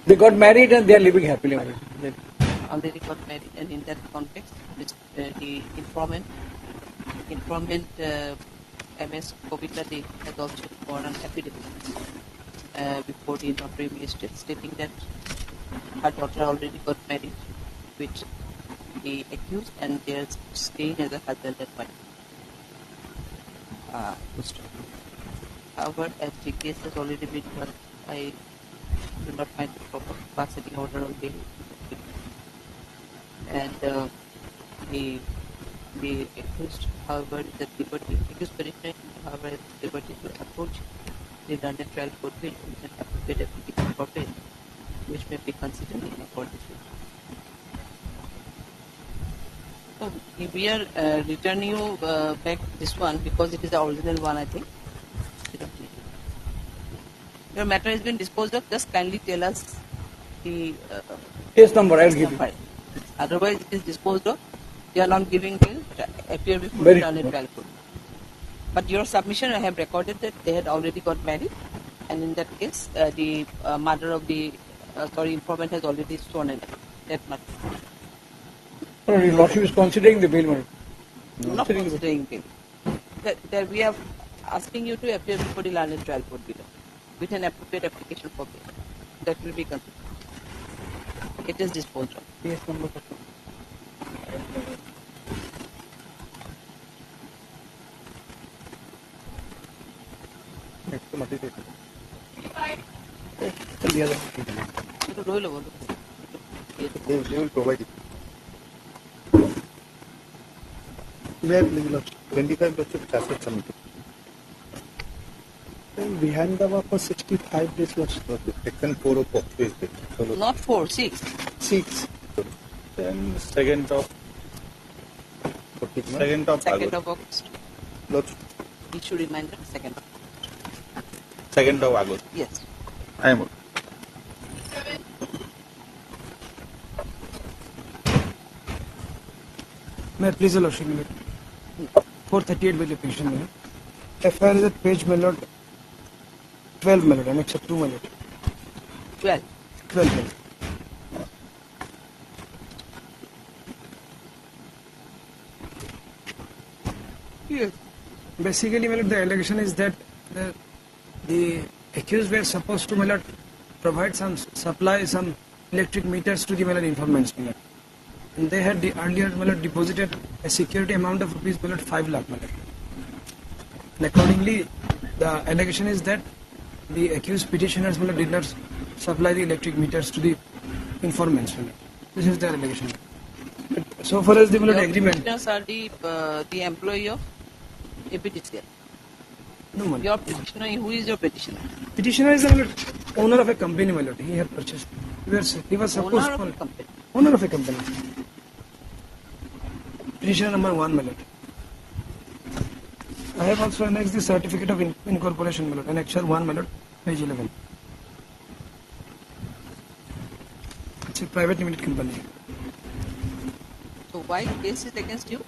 They got married and they are living happily, my lord. already got married, and in that context, the informant MS Kobita De has also got an affidavit before the notary magistrate stating that her daughter already got married with the accused and they are staying as a husband and wife. However, as the case has already been heard, I do not find the proper passing order on bail. And the accused, however, is at liberty, accused petitioner, however, is at liberty to approach the London trial court bill with an appropriate application for bail. which may be considered in accordance with. So we are returning you back this one because it is the original one, I think. You don't need it. Your matter has been disposed of. Just kindly tell us the case number. I will give you. Otherwise, it is disposed of. They are not giving bail. Appear before Very return it valid. But your submission, I have recorded that they had already got married, and in that case, the mother of the informant has already sworn in that much. Your Lordship is considering the bail, madam. Not considering bail. That we are asking you to appear before the learned trial court below with an appropriate application for bail. That will be considered. It is disposed of. Case number. They will provide it. Where please, Lordship? 25% asset submitted. Behind the work for 65 days, Lordship. Section 4 of POCSO is there. So, Not 4, 6. 6. Then 2nd of August. Lordship. Issue reminder, 2nd. 2nd of August. Yes. I am. May I please, Lordship? 438 by the petition. FIR is at page, my lord, 12, my lord, and except 2, my lord. 12. 12, my lord. Yes. Basically, my lord, the allegation is that the accused were supposed to, my lord, provide supply some electric meters to the, my lord, informants, my lord. And they had earlier, my lord, deposited a security amount of rupees, my lord, 5 lakh, my lord. And accordingly, the allegation is that the accused petitioners, my lord, did not supply the electric meters to the informants, my lord. This is the allegation. But so far as the, my lord, agreement. Petitioners are the employee of APTCL. No, my lord. Your petitioner, who is your petitioner? Petitioner is the owner of a company, my lord. He had purchased. He was supposed Owner of to. a company. Owner of a company. Petitioner number 1, my lord. I have also annexed the certificate of incorporation, my lord. Annexure 1, my lord, page 11. It's a private limited company. So why case is against you?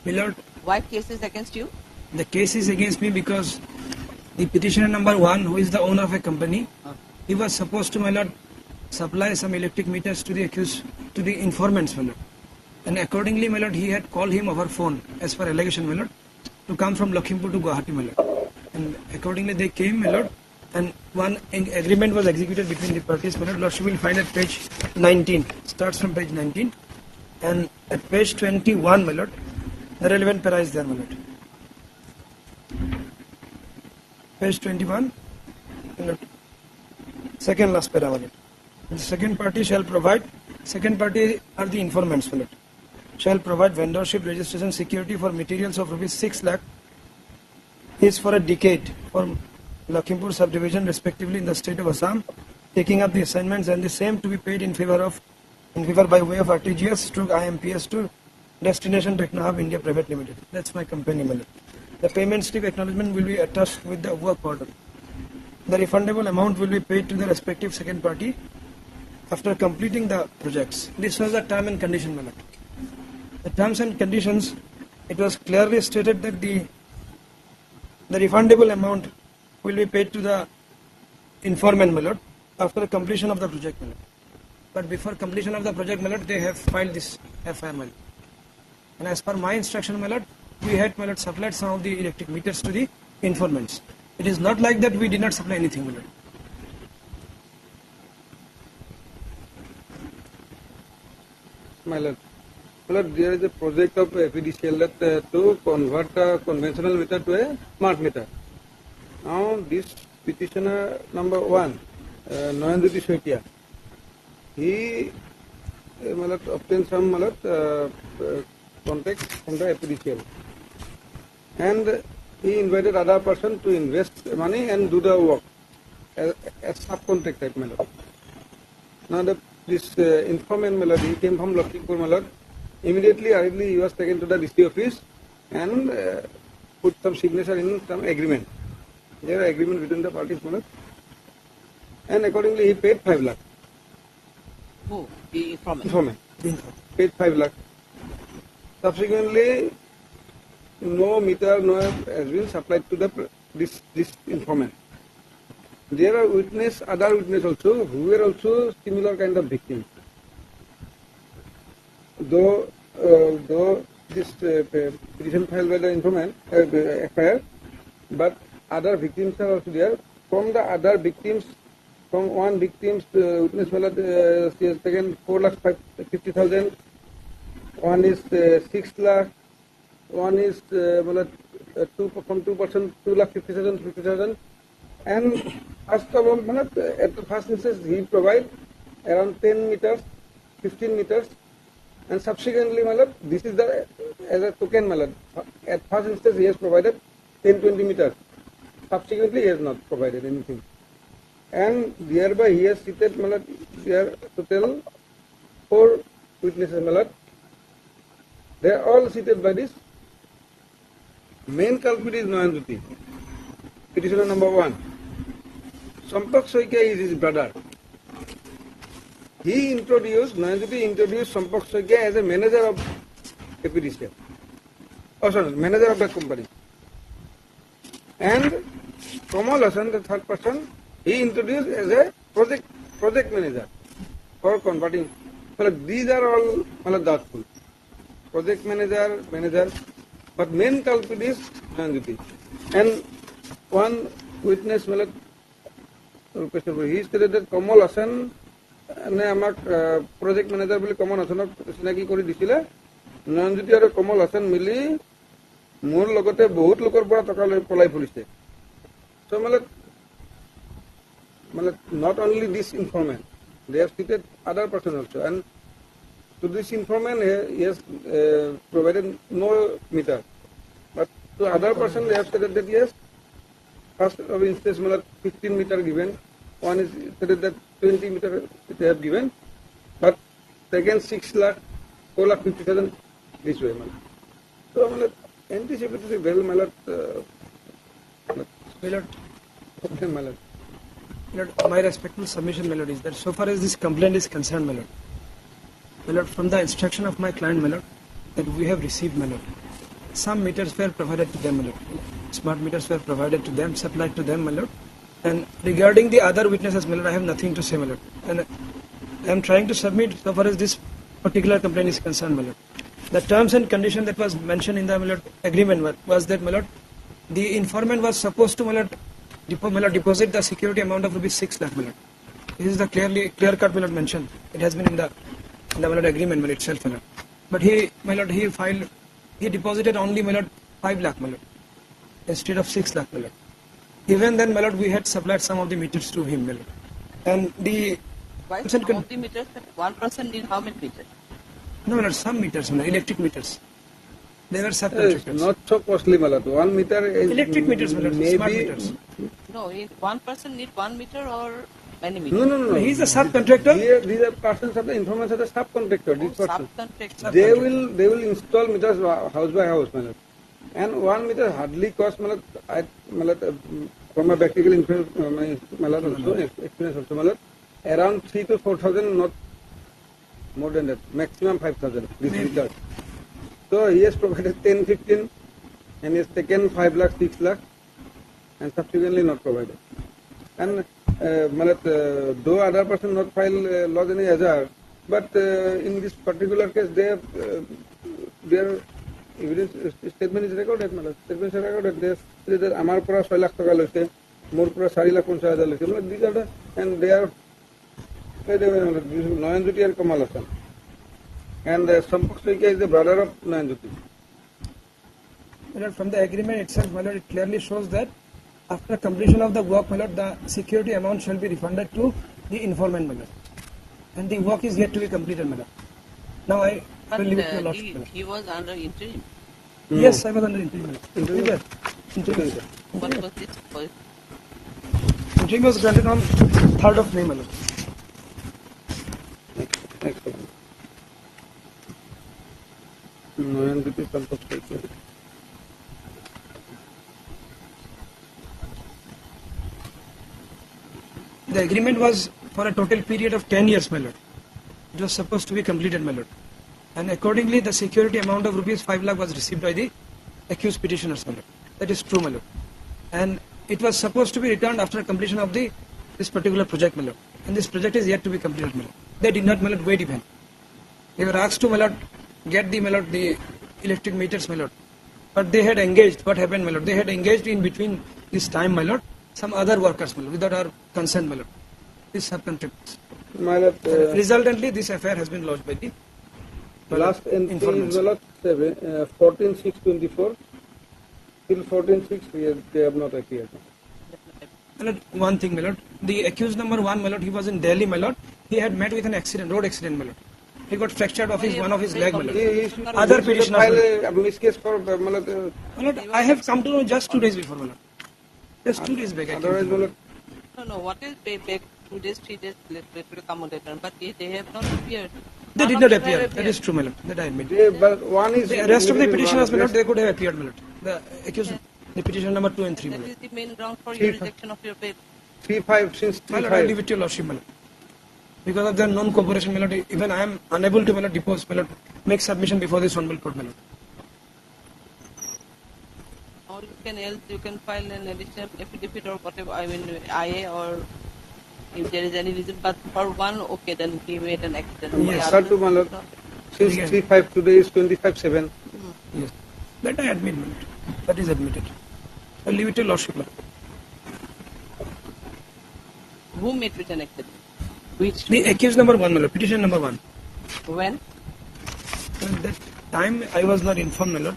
My lord, Why case is against you? the case is against me because the petitioner number 1, who is the owner of a company, he was supposed to, my lord, supply some electric meters to the accused, to the informants, my lord. And accordingly, my lord, he had called him over phone, as per allegation, my lord, to come from Lakhimpur to Guwahati, my lord. And accordingly, they came, my lord, and one agreement was executed between the parties, my lord. Lordship will find at page 19, starts from page 19, and at page 21, my lord, the relevant para is there, my lord. Page 21, my lord. Second last para, my lord. The second party shall provide, second party are the informants, my lord, shall provide vendorship registration security for materials of rupees 6 lakh is for a decade for Lakhimpur subdivision respectively in the state of Assam, taking up the assignments and the same to be paid in favor by way of RTGS stroke IMPS to Destination Technohub India Private Limited. That's my company, my lord. The payment slip acknowledgement will be attached with the work order. The refundable amount will be paid to the respective second party after completing the projects. This was the term and condition, my lord. The terms and conditions, it was clearly stated that the refundable amount will be paid to the informant, my lord, after completion of the project, my lord. But before completion of the project, my lord, they have filed this FIR, my lord. And as per my instruction, my lord, we had, my lord, supplied some of the electric meters to the informants. It is not like that we did not supply anything, my lord. My lord. Lord, there is a project of APDCL to convert a conventional meter to a smart meter. Now, this petitioner number 1, Noyanjyoti Soitia, he obtained some contact from the APDCL. And he invited other person to invest money and do the work as subcontract type, my lord. Now this informant, my lord, he came from Lakshmipur, my lord. Immediately, hurriedly, he was taken to the DC office and put some signature in some agreement. There are agreement between the parties, my lord. And accordingly, he paid 5 lakh. Who? The informant. Informant. Paid 5 lakh. Subsequently, no meter, no has been supplied to this informant. There are other witness also, who were also similar kind of victims. Though this petition filed by the informant, FIR, but other victims are also there. From the other victims, from one victim's witness, she has taken 4,50,000. One is 6 lakh. One is from 2%, 2,50,000. And first of all, at the first instance, he provide around 10 meters, 15 meters, and subsequently, this is the as a token, at first instance, he has provided 10-20 meters. Subsequently, he has not provided anything. And thereby, he has seated, there total 4 witnesses, they are all seated by this. Main culprit is Nayanjyoti, petitioner number 1. Sampak Soikia is his brother. Nayanjyoti introduced Sampak Soikia as a manager of APDCL. Manager of the company. And Kamal Hassan, the third person, he introduced as a project manager for converting. These are all doubtful. Project manager, but main culprit is Nayanjyoti. And one witness, he stated that Kamal Hassan project manager bully Kamal Hassanক চিনাকি কৰি দিছিলে Nayanjyoti আৰু Kamal Hassan মিলি মোৰ লগতে বহুত লোকৰ পৰা টকা লৈ পলাই ফুৰিছে so not only this informant, they have treated other person also, and to this informant he has provided no meter, but to other person they have stated that yes, first of instance 15 meter given, one is stated that 20 meter they have given, but second 6 lakh, 4 lakh 50,000 this way. So anticipatory well, my respectful submission, my lord, is that so far as this complaint is concerned, my lord, from the instruction of my client, my lord, that we have received, my lord, some meters were provided to them, my lord. Smart meters were provided to them, supplied to them, my lord. And regarding the other witnesses, my lord, I have nothing to say, my lord. And I am trying to submit so far as this particular complaint is concerned, my lord. The terms and condition that was mentioned in the, my lord, agreement was that, my lord, the informant was supposed to, my lord, deposit the security amount of rupees 6 lakh, my lord. This is the clear cut, my lord, mentioned. It has been in the my lord, agreement, my lord, itself, my lord. But he deposited only, my lord, 5 lakh, my lord, instead of 6 lakh, my lord. Even then, my lord, we had supplied some of the meters to him, my lord. And the... Why some of the meters? One person need how many meters? No, my lord, some meters, my lord, electric meters. They were subcontractors. Not so costly, my lord. 1 meter is... Electric meters, my lord, smart meters. No, one person need 1 meter or many meters? No. He is a subcontractor. Here, these are persons of the informants are the subcontractor. These persons. Subcontractor. They will install meters house by house, my lord. And 1 meter hardly costs, my lord, from my practical experience also, my lord, around 3,000 to 4,000, not more than that, maximum 5,000. This meters. So he has provided 10, 15, and he has taken 5 lakh, 6 lakh, and subsequently not provided. And though other person not file lodge any hazard, but in this particular case, their evidence statement is recorded. Statement is recorded. They say that Amar Pura 6 lakh taka loise, Mor Pura 4 lakh 50,000 loise. These are the, and they are Nayanjyoti and Kamal Hassan. And Sampak Soikia is the brother of Nayanjyoti. My lord, from the agreement itself, my lord, it clearly shows that after completion of the work, my lord, the security amount shall be refunded to the informant, my lord. And the work is yet to be completed, my lord. Now I will leave it to your lordship. He was under interim. Yes, I was under interim. Interim. What was this for? Interim was granted on 3rd of May, my lord. Excellent. Noyanviti Santosh Kaitya. The agreement was for a total period of 10 years, my lord. It was supposed to be completed, my lord. And accordingly, the security amount of rupees 5 lakh was received by the accused petitioners, my lord. That is true, my lord. And it was supposed to be returned after completion of this particular project, my lord. And this project is yet to be completed, my lord. They did not, my lord, wait even. They were asked to, my lord, get the, my lord, the electric meters, my lord. But they had engaged, what happened, my lord? They had engaged in between this time, my lord, some other workers, my lord, without our consent, my lord. These subcontractors. My lord, Resultantly, this affair has been lodged by the last entry informants. is 14/6/24. Till 14/6 they have not appeared. My lord, one thing, my lord. The accused number 1, my lord, he was in Delhi, my lord. He had met with an accident, road accident, my lord. He got fractured of one of his leg, my lord. Other petitioners, my File lord. a miscase for my lord. My lord, I have come to know just 2 days before, my lord. Just 2 days back. I came to Otherwise, know. my lord, No, what is back 2 days, 3 days, let will come later. But they have not appeared. They None did of not them appear. have That is true, my lord. That I admit. but one is The rest of the immediately petitioners, my wrong. lord, they could have appeared, my lord. The accused, the petitioner number 2 and 3, my That lord. is the main ground for Three- your rejection of your bail. 3/5 since My lord, I 3/5. leave it to your lordship, my lord. Because of their non-cooperation, my lord, even I am unable to, my lord, depose, my lord, make submission before this honorable court, my lord. Or you can file an additional affidavit or whatever, I mean, IA or if there is any reason. But for one, okay, then he made an accident. Yes, The sir, other- to my lord. Since Yes. 3/5 today is 25/7. Yes. That I admit, my lord. That is admitted. I leave it to your lordship, my lord. Who made with an accident? Which? The accused number 1, my lord, petition number 1. When? At that time I was not informed, my lord.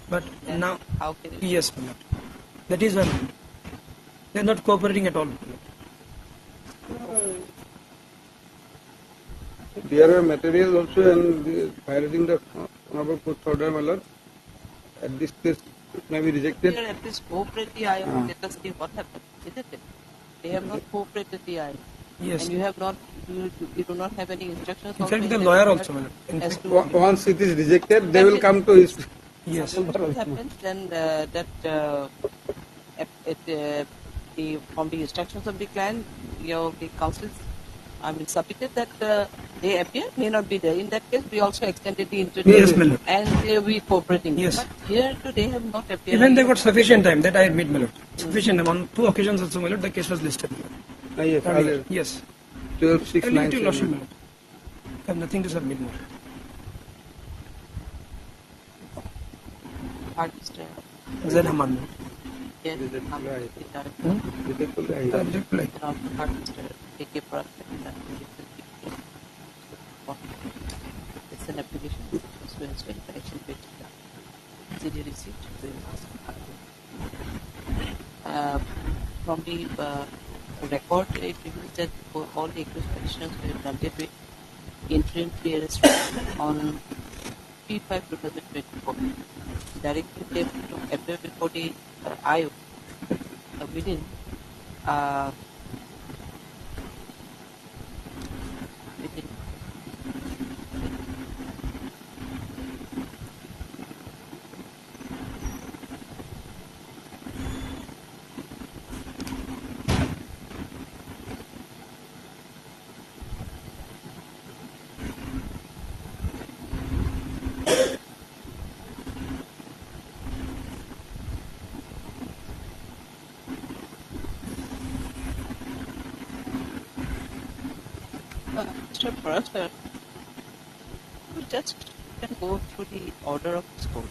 But Then now, how can it? yes, my lord. That is why, my lord. They are not cooperating at all, my lord. There were materials also and violating the honorable court's order, my lord. At this case, it may be rejected. Here at least cooperate the IA. Let us see what happened. Isn't it? They have not cooperated the IA. Yes. And you have not, you do not have any instructions. In also fact, the in lawyer that also, my lord. In as fact, to Once it is rejected, they will come to his. yes. what happens then from the instructions of the client, the counsel, submitted that they appear, may not be there. In that case, we also extended the interview. Yes, my lord. And they will be cooperating. Yes. But here they have not appeared. Even they got sufficient time, that I admit, my lord. Sufficient time. On 2 occasions also, my lord, the case was listed, my lord. Yes, Earlier. earlier. Yes. 12/6/9. I leave it to your lordship, my lord. I have nothing to submit more. Artist, Z. Haman. yes, Right. Reply. It's an application pursuant to connection with CD receipt. From the record, it reveals that for all the accused petitioners were granted with interim pre-arrest on P5/2024. Directing them to appear before the IO within Mr. Parasper, you just can go through the order of this court.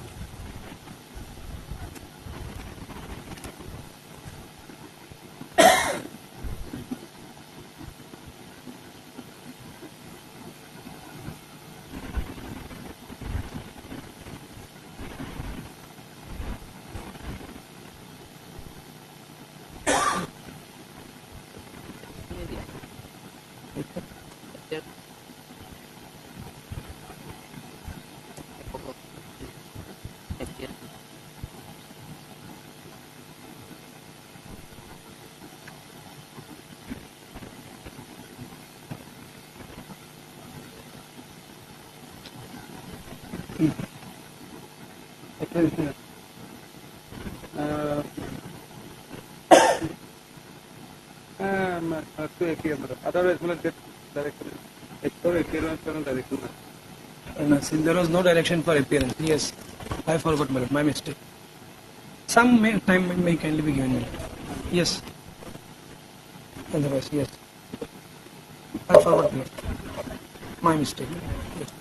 Otherwise, direction. Direction. Since there was no direction for appearance, yes, I forgot my lord, my mistake. Some time may kindly be given me. Yes. Otherwise, yes. I forgot my lord. My mistake. Yes.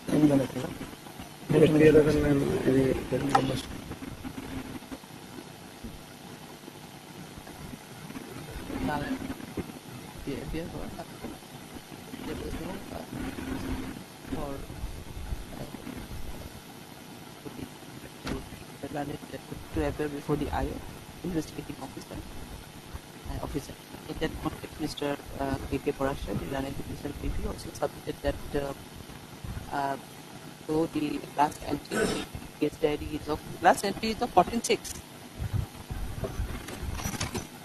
I'm gonna There was no for to appear before the IO investigating officer. In that context, Mr. K.K. Parashar, the Learned Official PP, also submitted that though the last entry case diary is of 14/6.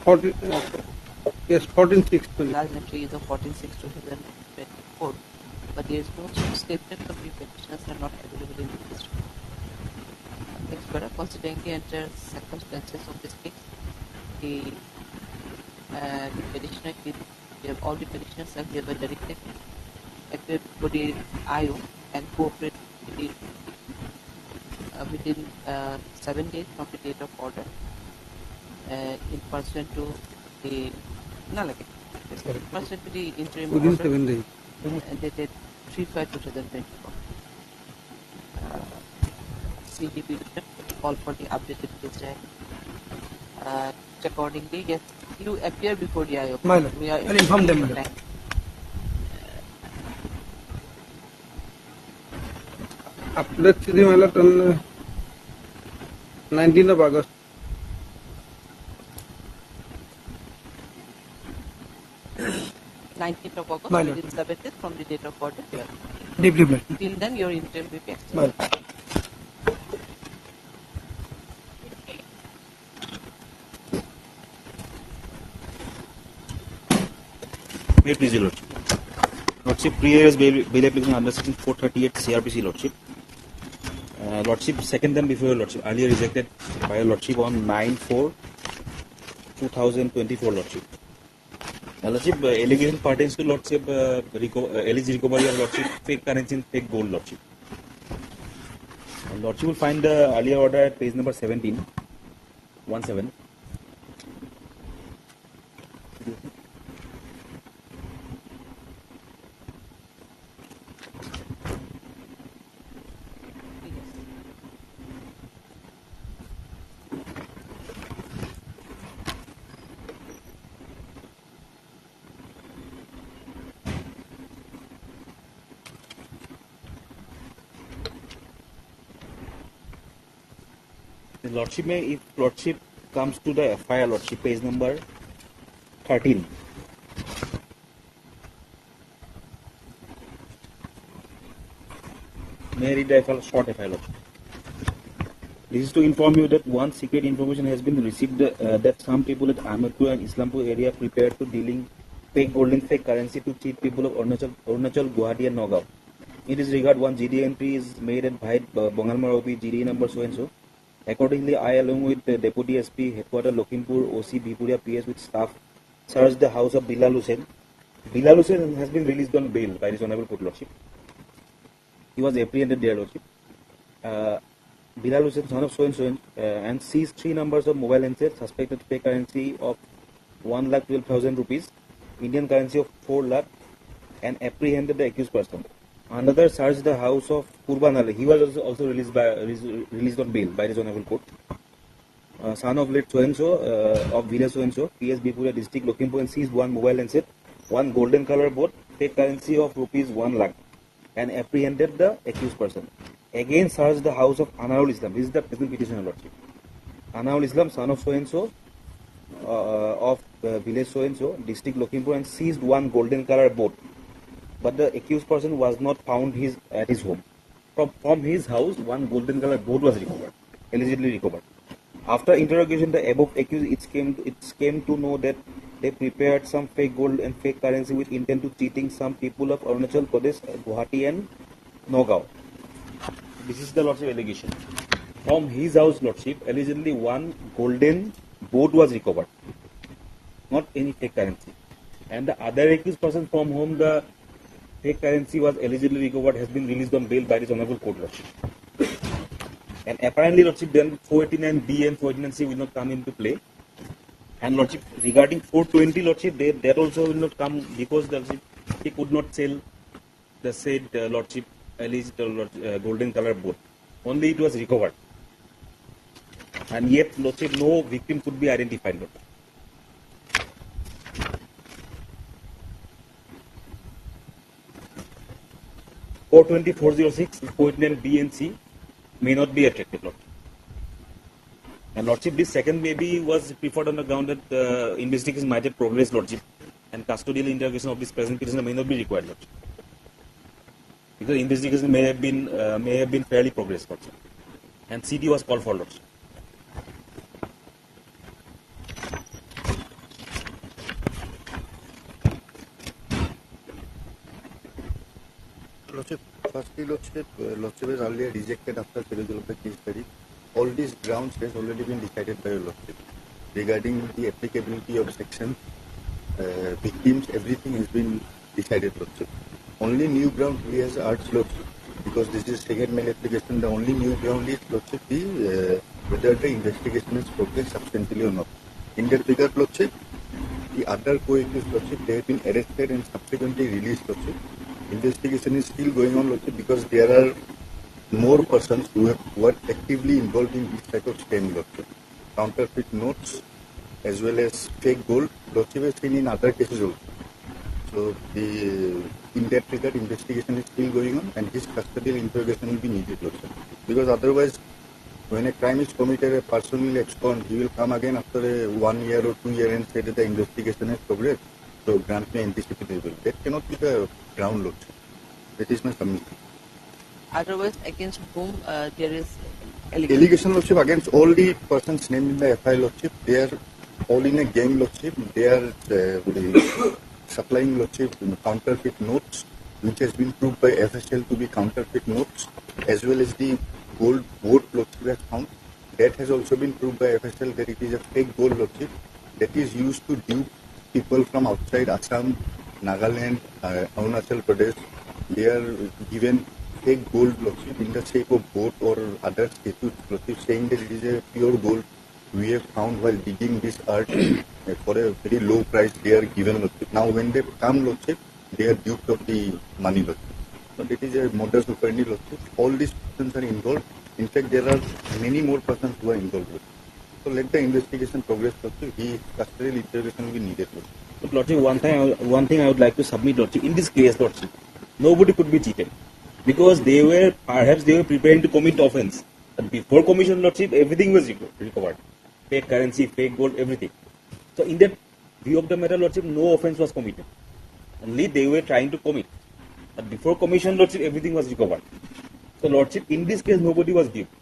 14/6. Last entry is of 14/6/2024, but there is no statement of the petitioners are not available in the district. Next, further, considering the entire circumstances of this case, the petitioner, all the petitioners are hereby directed appear before the IO and cooperate within 7 days from the date of order in pursuant to the pursuant to the interim Within order 7 days. dated 3/5/2024. CDP call for the updated case diary. Accordingly, yes, you appear before the IO. My lord, We are I'll inform them, my lord. Upload to the mallet on 19th of August. Of August, My lord. within 7 days from the date of order. Deeply blessed. Till then, your interim will be extended. My lord. May it please your lordship. Lordship, pre-arrest bail application under section 438 CRPC, lordship. Lordship, second them before your lordship. Earlier rejected by your lordship on 9/4/2024, lordship. Lordship, allegation pertains to lordship, alleged recovery of lordship, fake currency and fake gold, lordship. Lordship will find the earlier order at page number 17. Lordship, if lordship comes to the FIR, lordship, page number 13. May I read the FIR, short FIR, lordship. This is to inform you that one secret information has been received that some people at Ahmedpur and Islampur area prepared to dealing fake gold and fake currency to cheat people of Arunachal, Guwahati and Nagaon. In this regard, one GD entry is made at Bhait Bongalmar OP GD number so and so. Accordingly, I along with the Deputy SP, Headquarter Lokhimpur, OC, Bipuria PS with staff searched the house of Bilal Hussain. Bilal Hussain has been released on bail by his Honorable Court, Lordship. He was apprehended there, Lordship. Bilal Hussain, son of so and seized 3 numbers of mobile handsets, suspected fake currency of 1,12,000 rupees, Indian currency of 4 lakh, and apprehended the accused person. Another searched the house of Qurban Ali. He was also released on bail by his Honorable Court. Son of late so-and-so, of village so-and-so, PS Bipuria district, Lokhimpur, and seized 1 mobile handset, 1 golden color boat, fake currency of rupees 1 lakh, and apprehended the accused person. Again searched the house of Anarul Islam. This is the present petitioner, lordship. Anarul Islam, son of so-and-so, of village so-and-so, district Lokhimpur, and seized 1 golden color boat. But the accused person was not found at his home. From his house, 1 golden color boat was recovered, allegedly recovered. After interrogation, the above accused, it came to know that they prepared some fake gold and fake currency with intent to cheating some people of Arunachal Pradesh, Guwahati and Nagaon. This is the Lordship allegation. From his house, Lordship, allegedly one golden boat was recovered, not any fake currency. And the other accused person from whom the fake currency was allegedly recovered has been released on bail by the Honorable Court, Lordship. And apparently, Lordship, then 489B and 489C will not come into play. And Lordship, regarding 420, Lordship, that also will not come because Lordship, he could not sell the said Lordship alleged golden color boat. Only it was recovered. And yet, Lordship, no victim could be identified, Lordship. Or 2406, 489B and C may not be attractive, Lordship. And Lordship, this second maybe was preferred on the ground that investigation might have progressed, Lordship, and custodial interrogation of this present prisoner may not be required, Lordship. Because investigation may have been fairly progressed, Lordship. And CD was called for, Lordship. Lordship, firstly, Lordship has earlier rejected after schedule of the case study. All these grounds has already been decided by your Lordship. Regarding the applicability of section, victims, everything has been decided, Lordship. Only new ground he has urged, Lordship, because this is second mail application, the only new ground is, Lordship, whether the investigation is progressed substantially or not. In that regard, Lordship, the other co-accused, Lordship, they have been arrested and subsequently released, Lordship. Investigation is still going on, Lordship, because there are more persons who were actively involved in this type of scam, Lordship. Counterfeit notes as well as fake gold, Lordship has seen in other cases also. So in that regard, investigation is still going on and his custodial interrogation will be needed, Lordship. Because otherwise, when a crime is committed, a person will abscond. He will come again after 1 year or 2 years and say that the investigation has progressed. So grant me anticipatable. That cannot be the ground, Lordship. That is my submission. Otherwise, against whom there is Allegation, Lordship, against all the persons named in the FI, Lordship, they are all in a gang, Lordship. They are supplying, Lordship, counterfeit notes, which has been proved by FSL to be counterfeit notes, as well as the gold boat, Lordship, has found. That has also been proved by FSL that it is a fake gold, Lordship, that is used to dupe people from outside Assam, Nagaland, Arunachal Pradesh. They are given fake gold, Lordship, in the shape of boat or other statues, Lordship, saying that it is a pure gold we have found while digging this earth for a very low price they are given, Lordship. Now when they come, Lordship, they are duped of the money, Lordship. But it is a modus operandi, Lordship. All these persons are involved. In fact, there are many more persons who are involved, Lordship. So let the investigation progress, Lordship. His custodial interrogation will be needed, Lordship. But Lordship, one thing I would like to submit, Lordship, in this case, Lordship, nobody could be cheated. Because perhaps they were preparing to commit offense. But before commission, Lordship, everything was recovered. Fake currency, fake gold, everything. So in that view of the matter, Lordship, no offense was committed. Only they were trying to commit. But before commission, Lordship, everything was recovered. So Lordship, in this case, nobody was duped.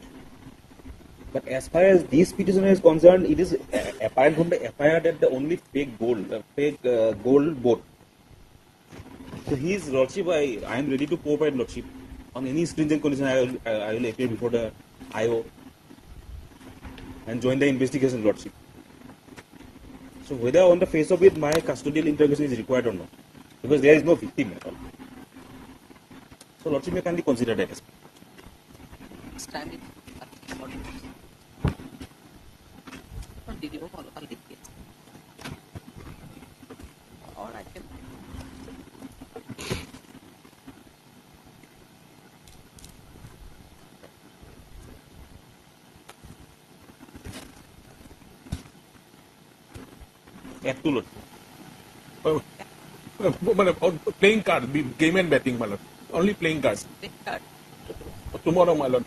But as far as this petitioner is concerned, it is apparent from the FIR that the only fake gold boat. So his Lordship, I am ready to cooperate, Lordship. On any stringent condition, I will appear before the IO and join the investigation, Lordship. So whether on the face of it, my custodial interrogation is required or not. Because there is no victim at all. So Lordship may kindly consider that aspect. standing at 40 minutes. Continue follow I'll get it. Or I can playing card, game and betting, my lord. Only playing cards. pick card. Tomorrow, my lord.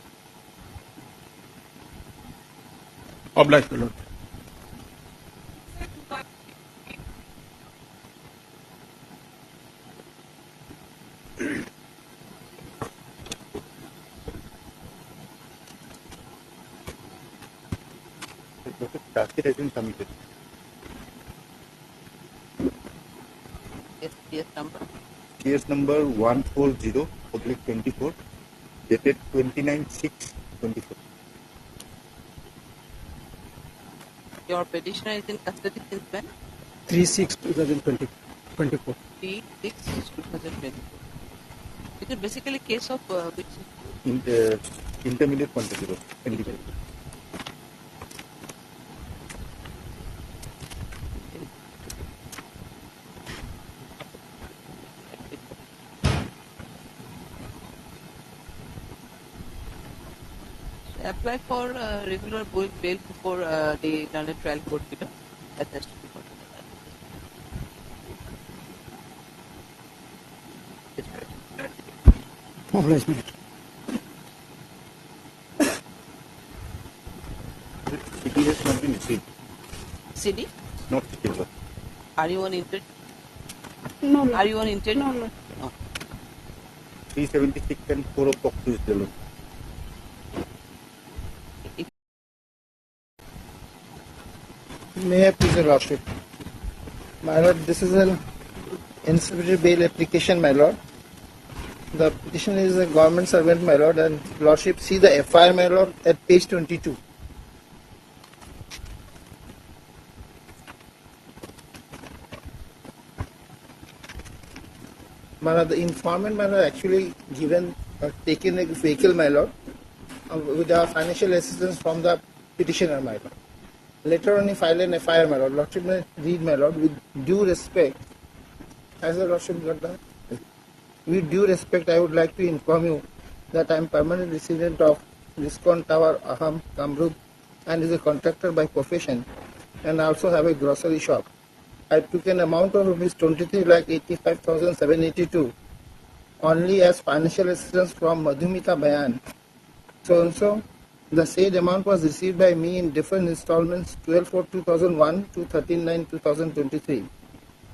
Obliged, my lord. Charge sheet has been submitted. Case number. Case number 140/24, dated 29/6/24. Your petitioner is in custody since when? 3/6/2024. 3/6/2024. It is basically case of which? Intermediate quantity road, NDP. Apply for regular bail before the London trial court below. That has to be for Mobilizement. CD has not been received. CD? Not received. Are you on intent? No, no. Are you on intent? No, no. 376 and 4 of POCSO is there. May I please, Your Lordship? My Lord, this is an anticipatory bail application, my Lord. The petitioner is a government servant, my Lord, and Lordship, see the FIR, my Lord, at page 22. My Lord, the informant, my Lord, actually taken a vehicle, my Lord, with the financial assistance from the petitioner, my Lord. Later on, he filed an FIR, my Lord. Lordship may read, my Lord, with due respect. Has the Lordship got that? With due respect, I would like to inform you that I am permanent resident of Discount Tower, Aham, Kamrup, and is a contractor by profession, and also have a grocery shop. I took an amount of rupees 23,85,782 only as financial assistance from Madhumita Bayan. So the said amount was received by me in different installments 12/4/2001 to 13/9/2023.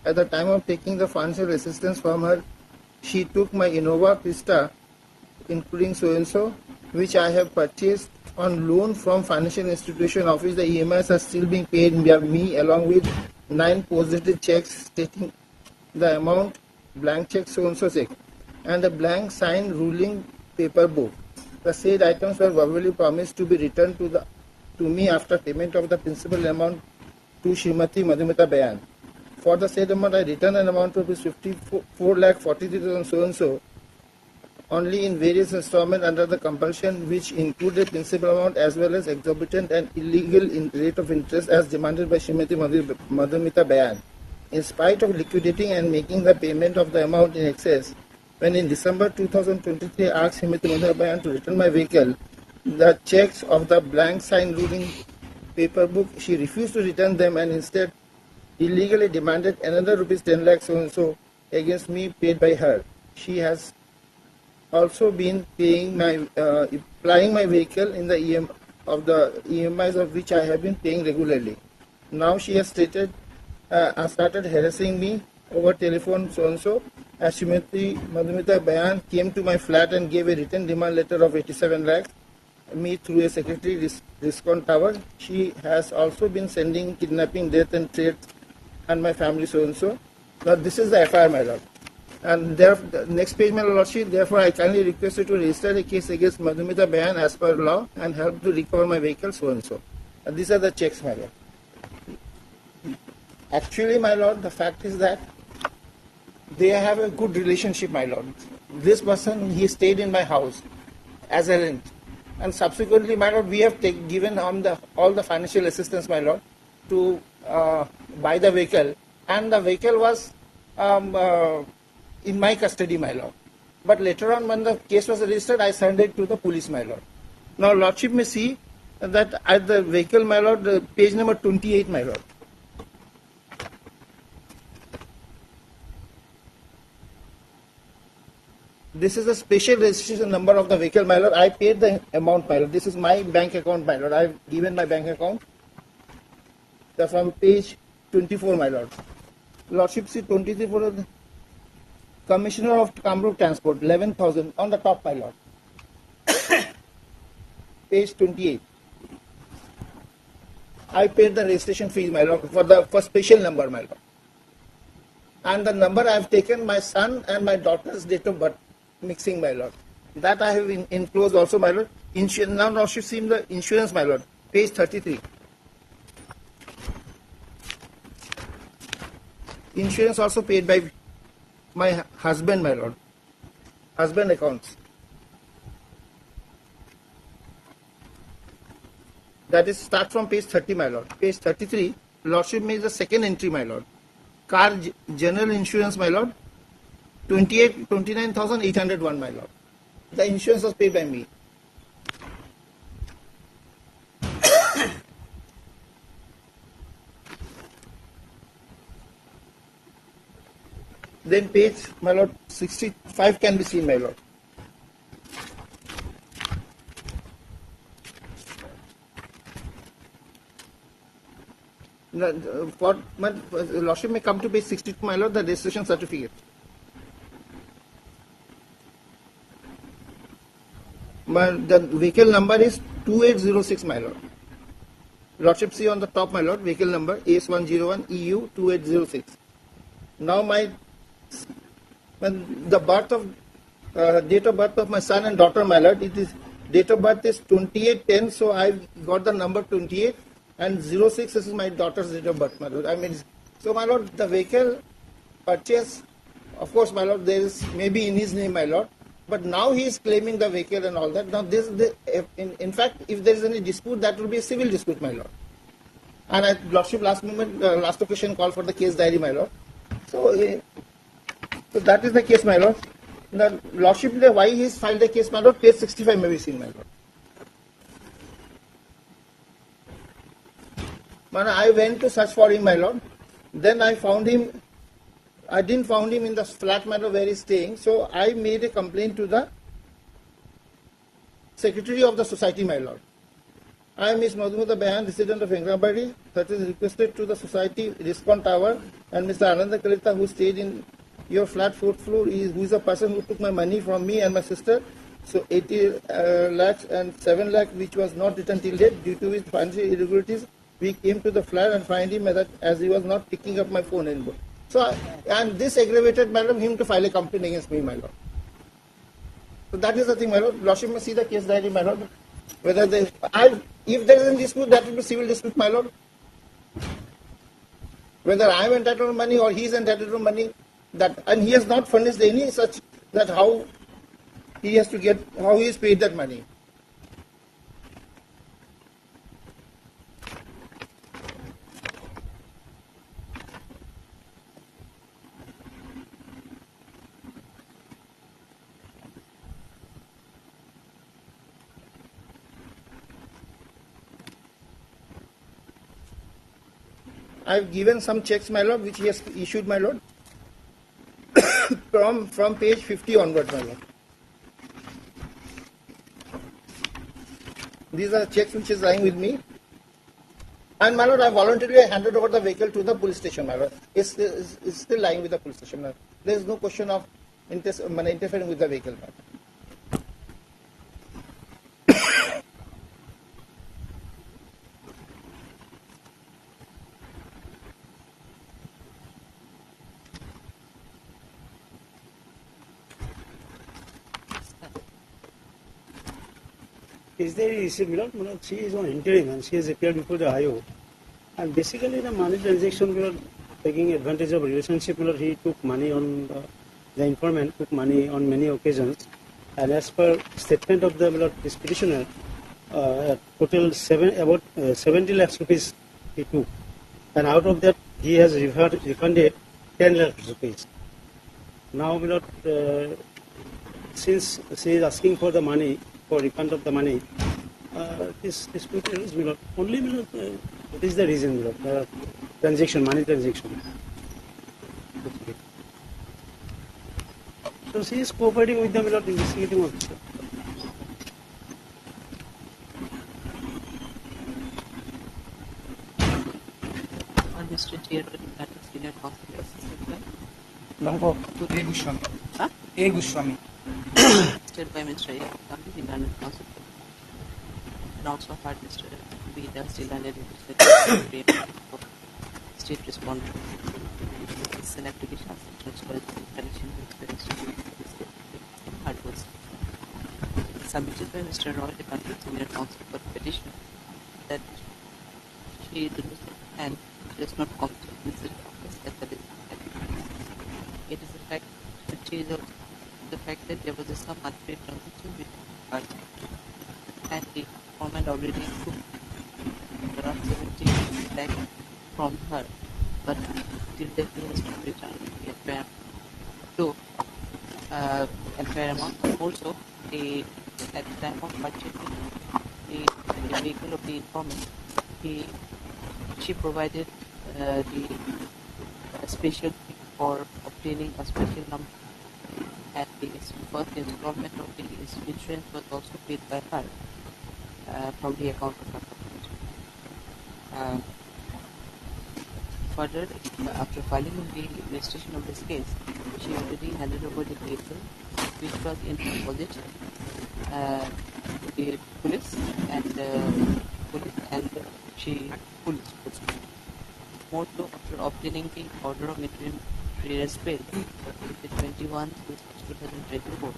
At the time of taking the financial assistance from her, she took my Innova Krista, including so-and-so, which I have purchased on loan from financial institution of which the EMIs are still being paid by me, along with 9 positive checks stating the amount, blank check so-and-so check, and a blank signed ruling paper book. The said items were verbally promised to be returned to me after payment of the principal amount to Srimati Madhumita Bayan. For the said amount, I returned an amount of 54,43,000 so-and-so only in various installments under the compulsion, which included principal amount as well as exorbitant and illegal rate of interest as demanded by Srimati Madhumita Bayan. In spite of liquidating and making the payment of the amount in excess, when in December 2023 I asked Srimati Madhumita Bayan to return my vehicle, the checks of the blank signed ruling paper book, she refused to return them and instead illegally demanded another rupees 10 lakh so-and-so against me paid by her. She has also been paying applying my vehicle in the EMIs of which I have been paying regularly. Now she has started harassing me over telephone so-and-so as Srimati Madhumita Bayan came to my flat and gave a written demand letter of 87 lakhs me through a secretary Discount Tower. She has also been sending kidnapping, death and threats and my family so-and-so. Now this is the FIR, my Lord. And the next page, my Lordship, therefore I kindly request you to register a case against Madhumita Bayan as per law and help to recover my vehicle so-and-so. And these are the checks, my Lord. Actually, my Lord, the fact is that they have a good relationship, my Lord. This person, he stayed in my house as a rent. And subsequently, my Lord, we have given all the financial assistance, my Lord, to buy the vehicle. And the vehicle was in my custody, my Lord. But later on, when the case was registered, I surrendered it to the police, my Lord. Now, Lordship may see that at the vehicle, my Lord, page number 28, my Lord. This is the special registration number of the vehicle, my Lord. I paid the amount, my Lord. This is my bank account, my Lord. I have given my bank account. That's from page 24, my Lord. Lordship, see 23 for the Commissioner of Kamrup Transport, 11,000 on the top, my Lord. Page 28. I paid the registration fees, my Lord, for special number, my Lord. and the number I have taken my son and my daughter's date of birth, mixing, my lord. That I have enclosed also, my lord. Now she seen the insurance, my lord, page 33. Insurance also paid by my husband, my lord. Husband accounts. That is start from page 30, my lord. Page 33, lordship makes the second entry, my lord. Car general insurance, my lord, 29,801, my lord. The insurance was paid by me. Then page, my lord, 65 can be seen, my lord. For my lordship may come to page 62, my lord, the registration certificate. The vehicle number is 2806, my lord. Lordship see on the top, my lord, vehicle number AS101 EU 2806. Now the birth of date of birth of my son and daughter, my lord, it is date of birth is 2810, so I got the number 28, and 06 is my daughter's date of birth, my lord. I mean, so my lord, the vehicle purchase, of course, my lord, there is maybe in his name, my lord, but now he is claiming the vehicle and all that. Now in fact, if there is any dispute, that will be a civil dispute, my lord. And lordship last occasion called for the case diary, my lord. So that is the case, my lord. The lordship, why he has filed the case, my lord, page 65 may be seen, my lord. I went to search for him, my lord. Then I found him. I didn't find him in the flat, my lord, where he's staying. So I made a complaint to the secretary of the society, my lord. I am Ms. Madhumita Behan, resident of Engrambari, that is requested to the society Riskon Tower, and Mr. Ananda Kalita, who stayed in your flat 4th floor, who is a person who took my money from me and my sister. So 80 lakhs and 7 lakhs, which was not returned till date due to his financial irregularities. We came to the flat and find him as he was not picking up my phone anymore. So, and this aggravated, my lord, him to file a complaint against me, my lord. So that is the thing, my lord. Lordship may see the case diary, my lord. Whether if there is a dispute, that will be civil dispute, my lord. Whether I am entitled to money or he is entitled to money, and he has not furnished any such that how he has to get, how he is paid that money. I have given some checks, my lord, which he has issued, my lord, from page 50 onwards, my lord. These are checks which is lying with me. And, my lord, I voluntarily handed over the vehicle to the police station, my lord. It's still lying with the police station, my lord. There is no question of interfering with the vehicle, my lord. Is there is she is on interim and she has appeared before the IO. And basically the money transaction, taking advantage of relationship, he took money on the informant, took money on many occasions. And as per statement of this petitioner, total about 70 lakhs rupees he took. And out of that, he has refunded 10 lakhs rupees. Now, since she is asking for the money, for refund of the money, this dispute is only what is the reason, transaction, money transaction. So she is cooperating with them, investigating officer. On this here, that is senior hospital assistant. A Goswami. Huh? A Goswami. State by Mr. Kambi, the London Council. And also had Mr. B. Dusty London State responded. This is an application. submitted by Mr. Roy, the country senior counsel for the petition, that she does not come to visit office at the It is the fact that she is also the fact that there was some unfair transaction between parties, and the government already took around 70 lakh from her, but till then he has not returned a fair amount. Also, at the time of purchasing the vehicle of the informant, she provided the special fee for obtaining a special number, and the first installment of the insurance was also paid by her from the account of her husband. Further, after filing the registration of this case, she already handed over the vehicle, which was in deposit to the police, and police. More so, after obtaining the order of interim arrears bail, the 21/2024,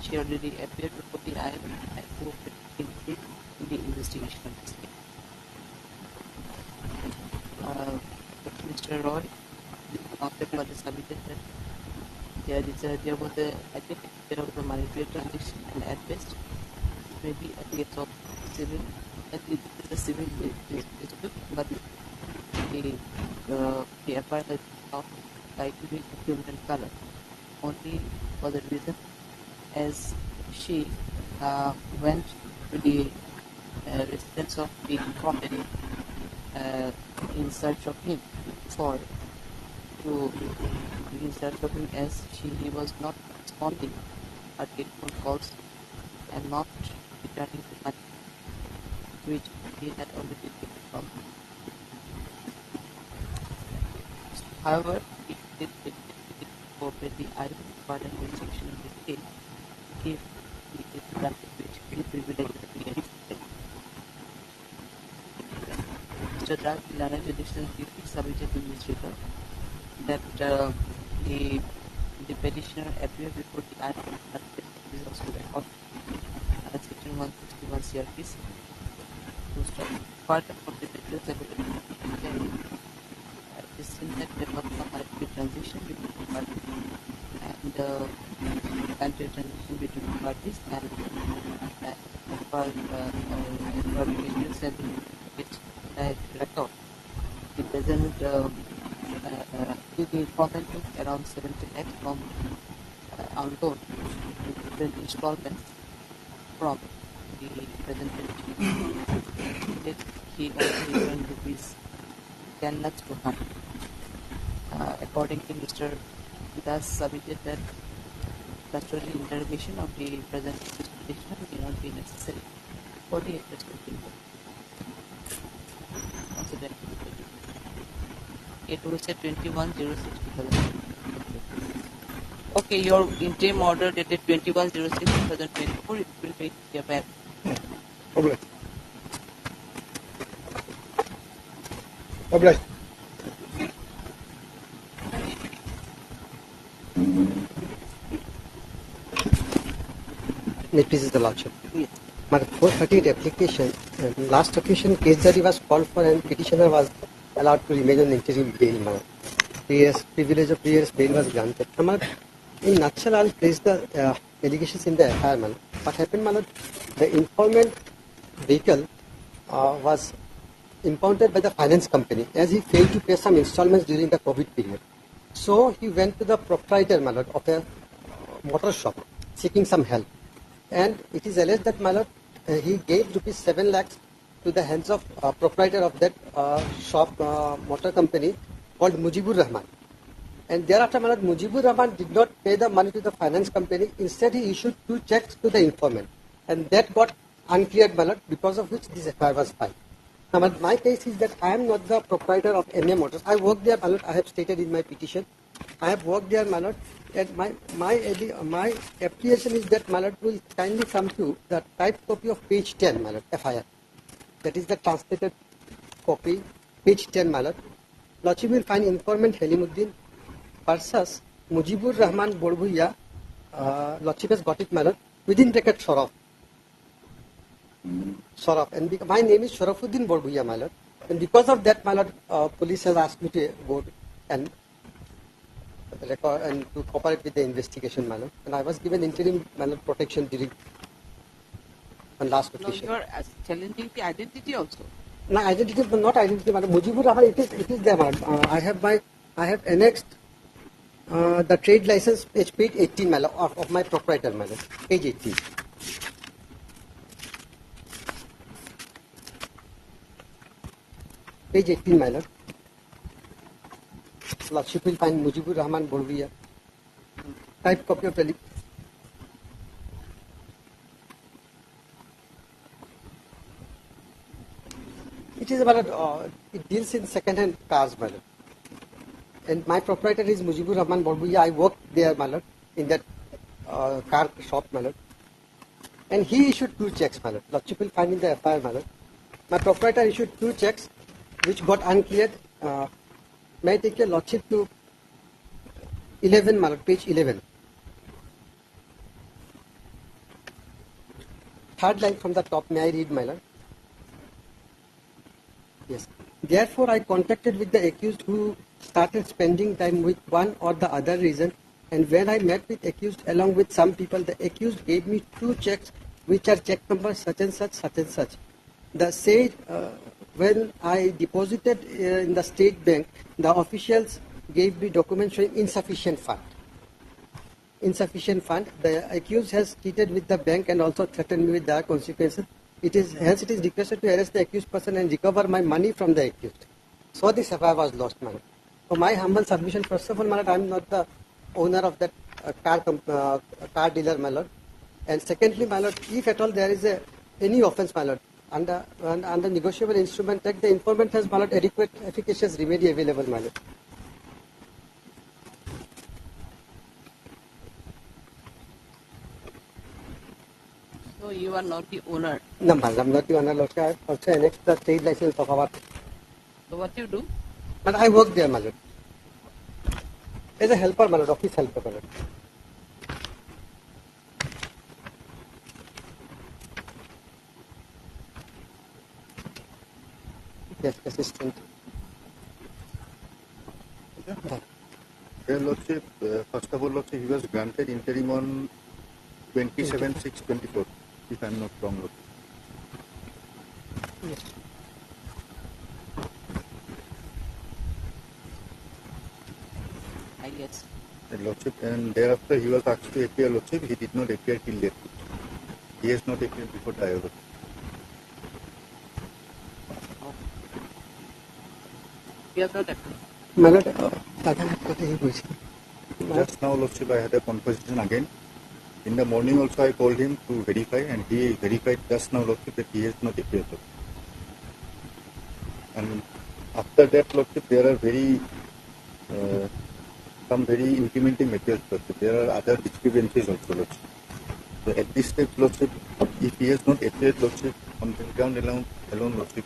she already appeared before the IM and cooperated in the investigation of this case. Mr. Roy, after further submitted that there was a monetary transaction, and at best maybe a case of civil, dispute, but the FIR has not likely been a criminal color, only for the reason as she went to the residence of the property in search of him as he was not responding her telephone calls and not returning the money which he had already taken from her. However, it did cooperate the IM for an investigation of this case if it is granted which he privileged the hearing. Mr. Raj Lana Judicial Duty submitted to this regard that the petitioner appeared before the IM is also recorded as section 161 CRPC. Part of the details available is seen that there was some monetary transaction between the parties and transaction between the parties, and for details and which record the present the informant took around 70 lakhs from our loan in different installments from the present petitioner. He also returned rupees 10 lakhs to her. Accordingly, Mr. Das submitted that statutory interrogation of the present petitioner may not be necessary for the interest of the it will say 21/06/2024. Okay, your interim order dated 21/06/2024, it will be here back. Obliged. Obliged. This is the Lordship. Yes. My 438 application, last occasion case study was called for and petitioner was allowed to remain on interim bail. Privilege of previous bail was granted. In nutshell, I'll place the allegations in the FIR. What happened, the informant vehicle was impounded by the finance company as he failed to pay some installments during the COVID period. So he went to the proprietor of a motor shop seeking some help. And it is alleged that he gave rupees 7 lakhs to the hands of proprietor of that shop motor company called Mujibur Rahman. And thereafter, Mujibur Rahman did not pay the money to the finance company. Instead, he issued 2 checks to the informant. And that got uncleared, because of which this FIR was filed. Now, my case is that I am not the proprietor of MA Motors. I work there, I have stated in my petition. I have worked there, and my application is that will kindly come to the typed copy of page 10, FIR. That is the translated copy, page 10, Lordship will find informant Helimuddin versus Mujibur Rahman Borbhuya. Lordship has got it, within bracket Shoroff. Sharaf. And my name is Sharafuddin Borbuya, my lord. And because of that, my lord, police has asked me to go and record and to cooperate with the investigation, my lord. And I was given interim, my lord, protection during on last No, occasion. you are challenging the identity also. No, identity, not identity, my lord. Mujibur Rahman, it is there, my lord. I have annexed the trade license, page 18, my lord, of my proprietor, my lord, page 18. Page 18, my lord. Lordship will find Mujibur Rahman Borbuya. Type copy of the. It is about, it deals in second-hand cars, my lord. And my proprietor is Mujibur Rahman Borbuya. I work there, my lord, in that car shop, my lord. And he issued 2 checks, my lord. Lordship will find in the FIR, my lord. My proprietor issued 2 checks which got uncleared. May I take your lordship to 11, my lord, page 11. Third line from the top, may I read, my lord? Yes. Therefore, I contacted with the accused who started spending time with one or the other reason, and when I met with accused along with some people, the accused gave me 2 checks which are check numbers such and such, such and such. The said, when I deposited in the state bank, the officials gave me documents showing insufficient fund. Insufficient fund. The accused has cheated with the bank and also threatened me with the consequences. Hence it is requested to arrest the accused person and recover my money from the accused. So this FIR was lost, my lord. So my humble submission, first of all, my lord, I am not the owner of that car dealer, my lord. And secondly, my lord, if at all there is any offence, my lord, under negotiable instrument act, the informant has, my lord, adequate efficacious remedy available, my lord. So you are not the owner. No, my lord, I am not the owner, lord. I have also annexed the trade license of our. So what you do? But I work there, my lord. As a helper, my lord, office helper, my lord. Yes, assistant. Your Lordship, first of all, Lordship, he was granted interim on 27/6/24, if I am not wrong, Lordship. Yes. I guess. Lordship, and thereafter he was asked to appear, Lordship. He did not appear till late. He has not appeared before the IO. You have not applied. My lord, Just now, Lordship, I had a conversation again. In the morning also I called him to verify, and he verified just now, Lordship, that he has not appeared. And after that, Lordship, there are some very incriminating materials, Lordship. There are other discrepancies also, Lordship. So at this stage, Lordship, if he has not appeared, Lordship, on the ground alone, Lordship,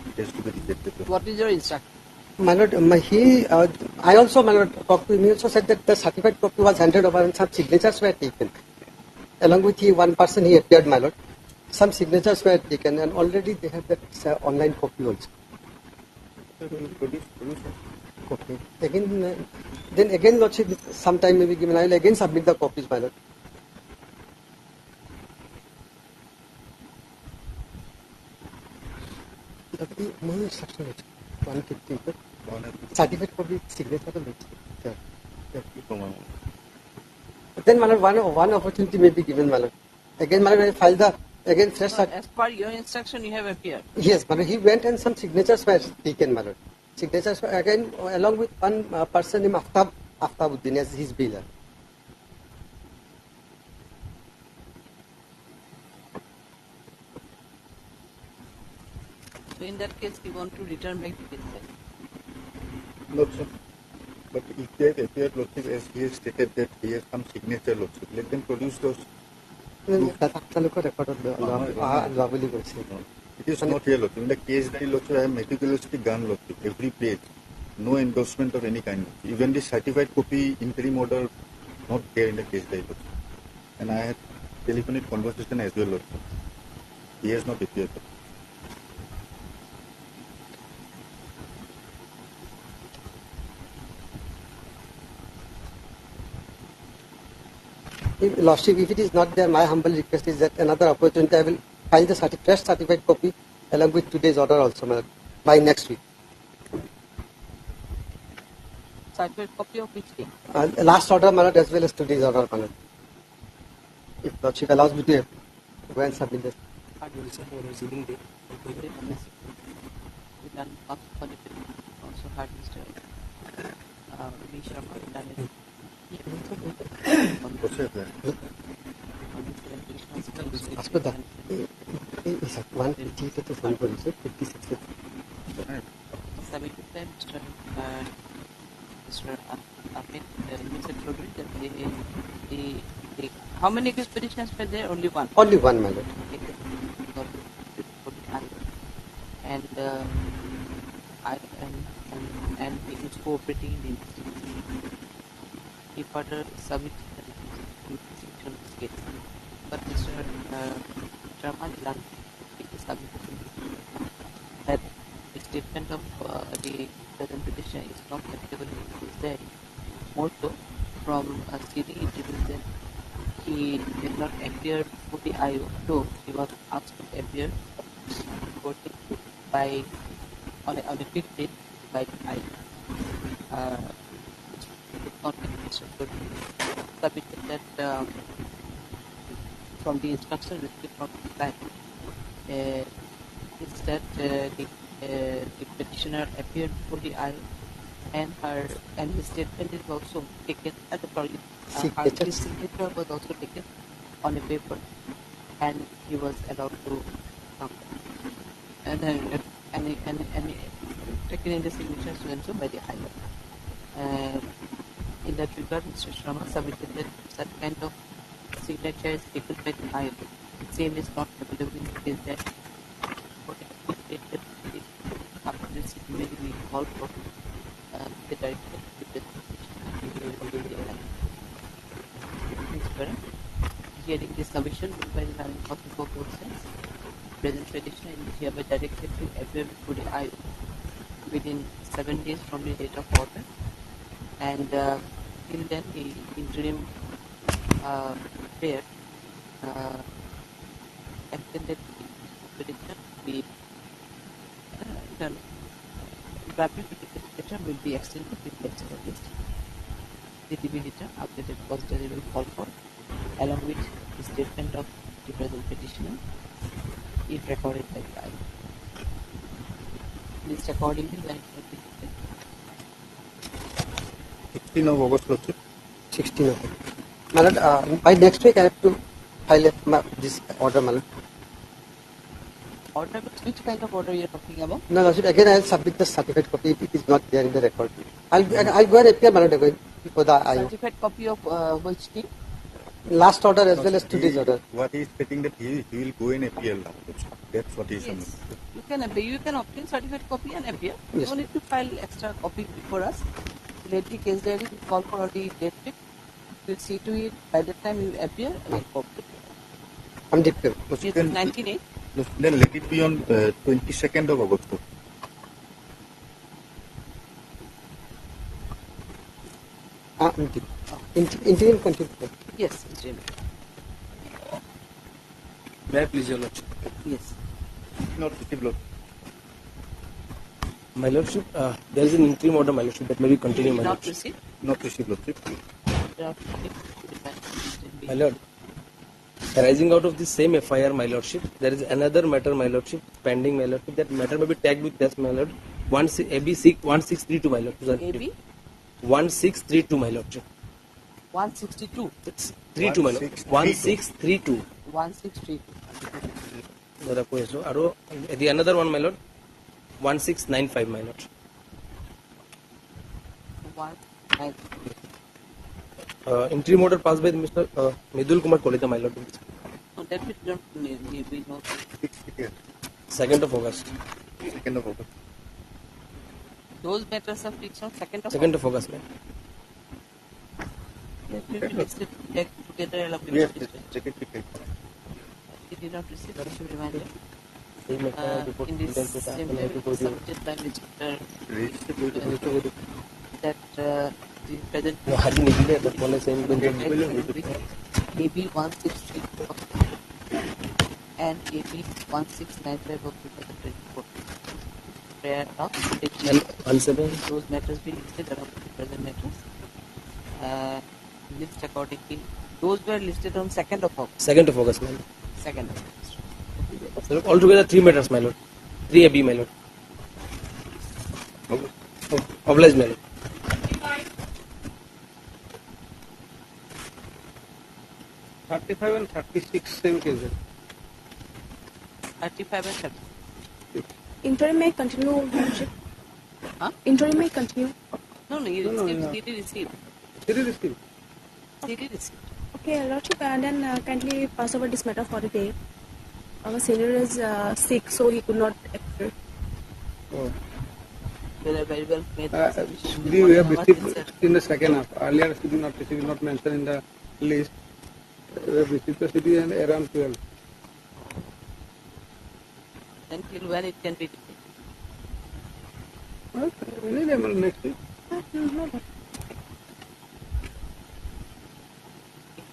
it has to be rejected. Lordship. What is your instruction? My lord, I also, my lord, talked to him. He also said that the certified copy was handed over and some signatures were taken. Along with one person, he appeared, my lord. Some signatures were taken, and already they have that online copy also. Copy. Again, then again, lordship, some time may be given. I will again submit the copies, my lord. No instruction, 150. Certificate copy, signature. Then, my lord, one opportunity may be given, my lord. Again, my lord, I file the again fresh. So as per your instruction, you have appeared. Yes, my lord, he went and some signatures were taken, my lord. Signatures were again along with one person named Aftabuddin as his bailer. So in that case, you want to return back to this side. No, sir. But if they have appeared, Lordship, as he has stated that he has some signature, Lordship, let them produce those. It is not here, Lordship. In the case that Lordship, I have meticulously gone, Lordship, every page. No endorsement of any kind. Even the certified copy interim order not there in the case that Lordship. And I had telephonic conversation as well, Lordship. He has not appeared. Lordship, if it is not there, my humble request is that another opportunity I will file the fresh certified copy along with today's order also, my lord, by next week. Certified copy of which day? Last order, my lord, as well as today's order, my lord. If Lordship allows me to go and submit this. Also had Mr. V. Sharma done it. Aspeita, one chief to phone call, 56. Submitted them, Mr. Ahmed, Mr. Chaudhary, that how many petitioners were there? Only one. Only one, my lord. And and he is cooperating in the investigation. He further submitted the investigation of this case. But Mr. Sharma did not submit that the statement of the present petition is not applicable in this day. Also, from CD, it reveals that he did not appear before the IO, though he was asked to appear by on a fixed date by the IO. Submitted that from the instruction received from the client is that the petitioner appeared before the IO and his statement is also taken at the his signature was also taken on a paper and he was allowed to come and taken in the signature so and so by the IO. In that regard, Mr. Sharma submitted that such kind of signature is taken by the IO. The same is not available in the case that after this it may be called for the director to hearing this submission by the National Court of Process, present petitioner is hereby directed to appear before the IO within 7 days from the date of order, and till then the interim prayer extended petition be the rapid petition will be extended with the extra list. The DB letter updated positively will call for along with the statement of the present petitioner if recorded by the IO. List accordingly when it will be 16 of August, Lordship. 16 of August. My lord, by next week I have to file this order, my lord. Order, which kind of order you are talking about? No, Lordship, again I will submit the certificate copy if it is not there in the record. I'll go and appear, my lord, again before the IO. Certified copy of which thing? Last order as well as today's order. What he is stating that he will go and appeal now. That's what he is saying. You can obtain certified copy and appear. Yes. You don't need to file extra copy before us. Let the case diary call for the date fix. We'll see to it by the time you appear and we'll cooperate. I'm declared. Yes, 19A. Then let it be on 22nd of August. Interim continue. Yes, interim. May I please, Your Lordship? Yes. Not received, Lord. My Lordship, there is an interim order, my Lordship, that may be continued, my Not Lordship. received? Not received, Lordship. My Lord, arising out of the same FIR, my Lordship, there is another matter, my Lordship, pending, my Lordship. That matter may be tagged with this, my Lord. AB 1632, my Lord. AB? 1632, my Lordship. 162. It's 32, my Lord. 1632. 163. The another one, my Lord. 1695, my Lord. 193. Interim order passed by Mr. Midul Kumar Kolita, my Lord. No, that we don't we know. 2nd of August. 2nd of August. Those matters are fixed on 2nd of 2nd of August, ma'am. Let me listed together along with Yes, the check it. The did not receive issue reminder. Same report In this submitted same by level submitted by Mr. that the present No, had you needed the police same AB 163 and AB 1695 of 2024. Prayer of And 17. those matters be listed around the present matters. List accordingly. Those were listed on 2nd of August. 2nd of August, my lord. 2nd of August. So altogether 3 matters, my lord. 3 AB, my lord. Obliged, my lord. $35 and $36 same cases. 35 and 30. Interim may continue, Lordship. Huh? Interim may continue. No, he No, received, no. CD received. Did you receive? CD received. Okay, Lordship, and then kindly pass over this matter for the day. Our senior is sick, so he could not appear. Oh. They are very well made. We have received in the second half. Earlier, CD not received, not mentioned in the list. We have received the CD and around 12. Then till when it can be Well, any day next week.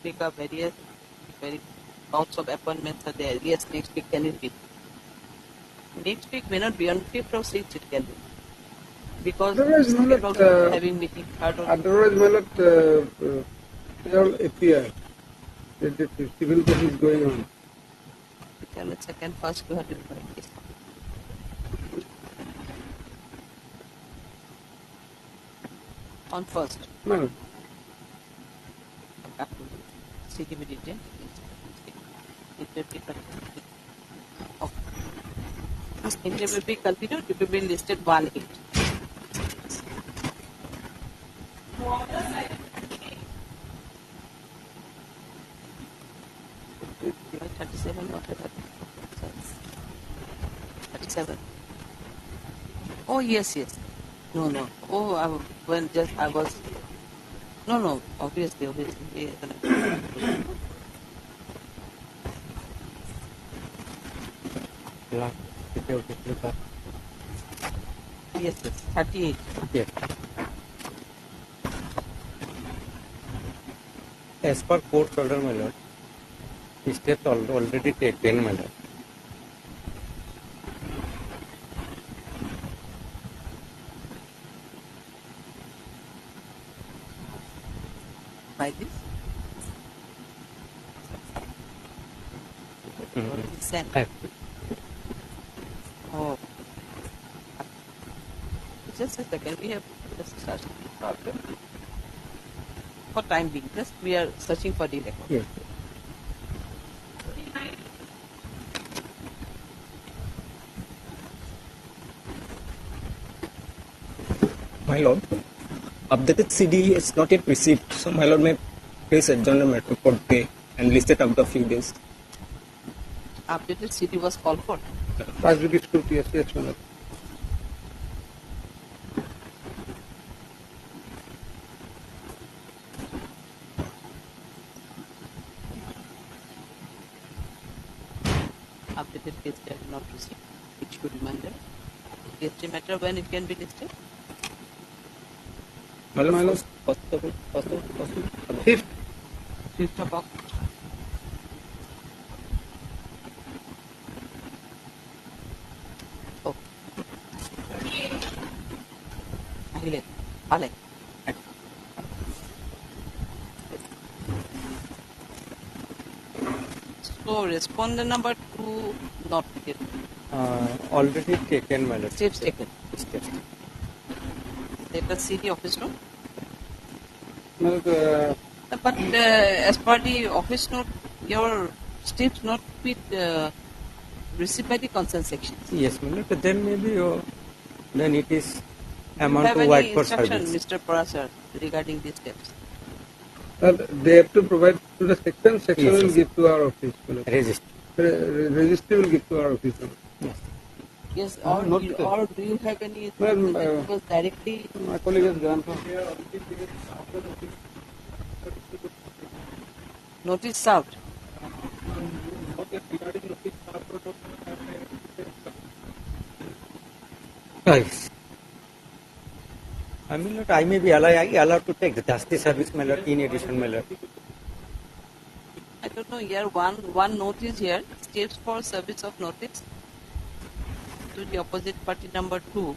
pick up various very counts of appointments are there. Yes, next week can it be? Next week may not be on 5th or 6th it can be. Because Otherwise, we my are lord, also having meeting third or otherwise, my lord, they all appear. The civil case is going on. second, first you have to find this. On first. No. CTV detail. It will be continued. Okay. It will be continued. It will be listed 1-8. Oh yes. No. Oh, I was. No. Obviously. Yeah. Yes. 38. Yes. As per court order, my lord, steps already taken, my lord. By this? Sent. Oh. Just a second, we have just searched the problem. For time being, just we are searching for the record. Yes. My lord, updated CD is not yet received, so my lord may place adjournment matter for day and list it after a few days. Updated CD was called for. Rajviti School, yes, my lord. Updated case did not receive. It should reminder. Case matter when it can be listed. My lord, first. 5th of August. Oh. Ale. So respondent number 2 not here. Already taken, my lord. Steps taken. Let us see the office note. But as per the office note, your steps not be received by the concerned section. Yes, my lord. Then maybe then it is amount have to any white for instruction, service. Mr. Parasar, regarding these steps? They have to provide to the section. Section Yes, will yes. give to our office. Register. Registry will give to our office. Yes. Yes, or do you have any Well, because directly my colleague has gone for. notice served? Yes. I mean, I may be allowed to take the dusty service, my lord, in addition, my lord. I don't know here, one notice here, steps for service of notice to the opposite party number 2.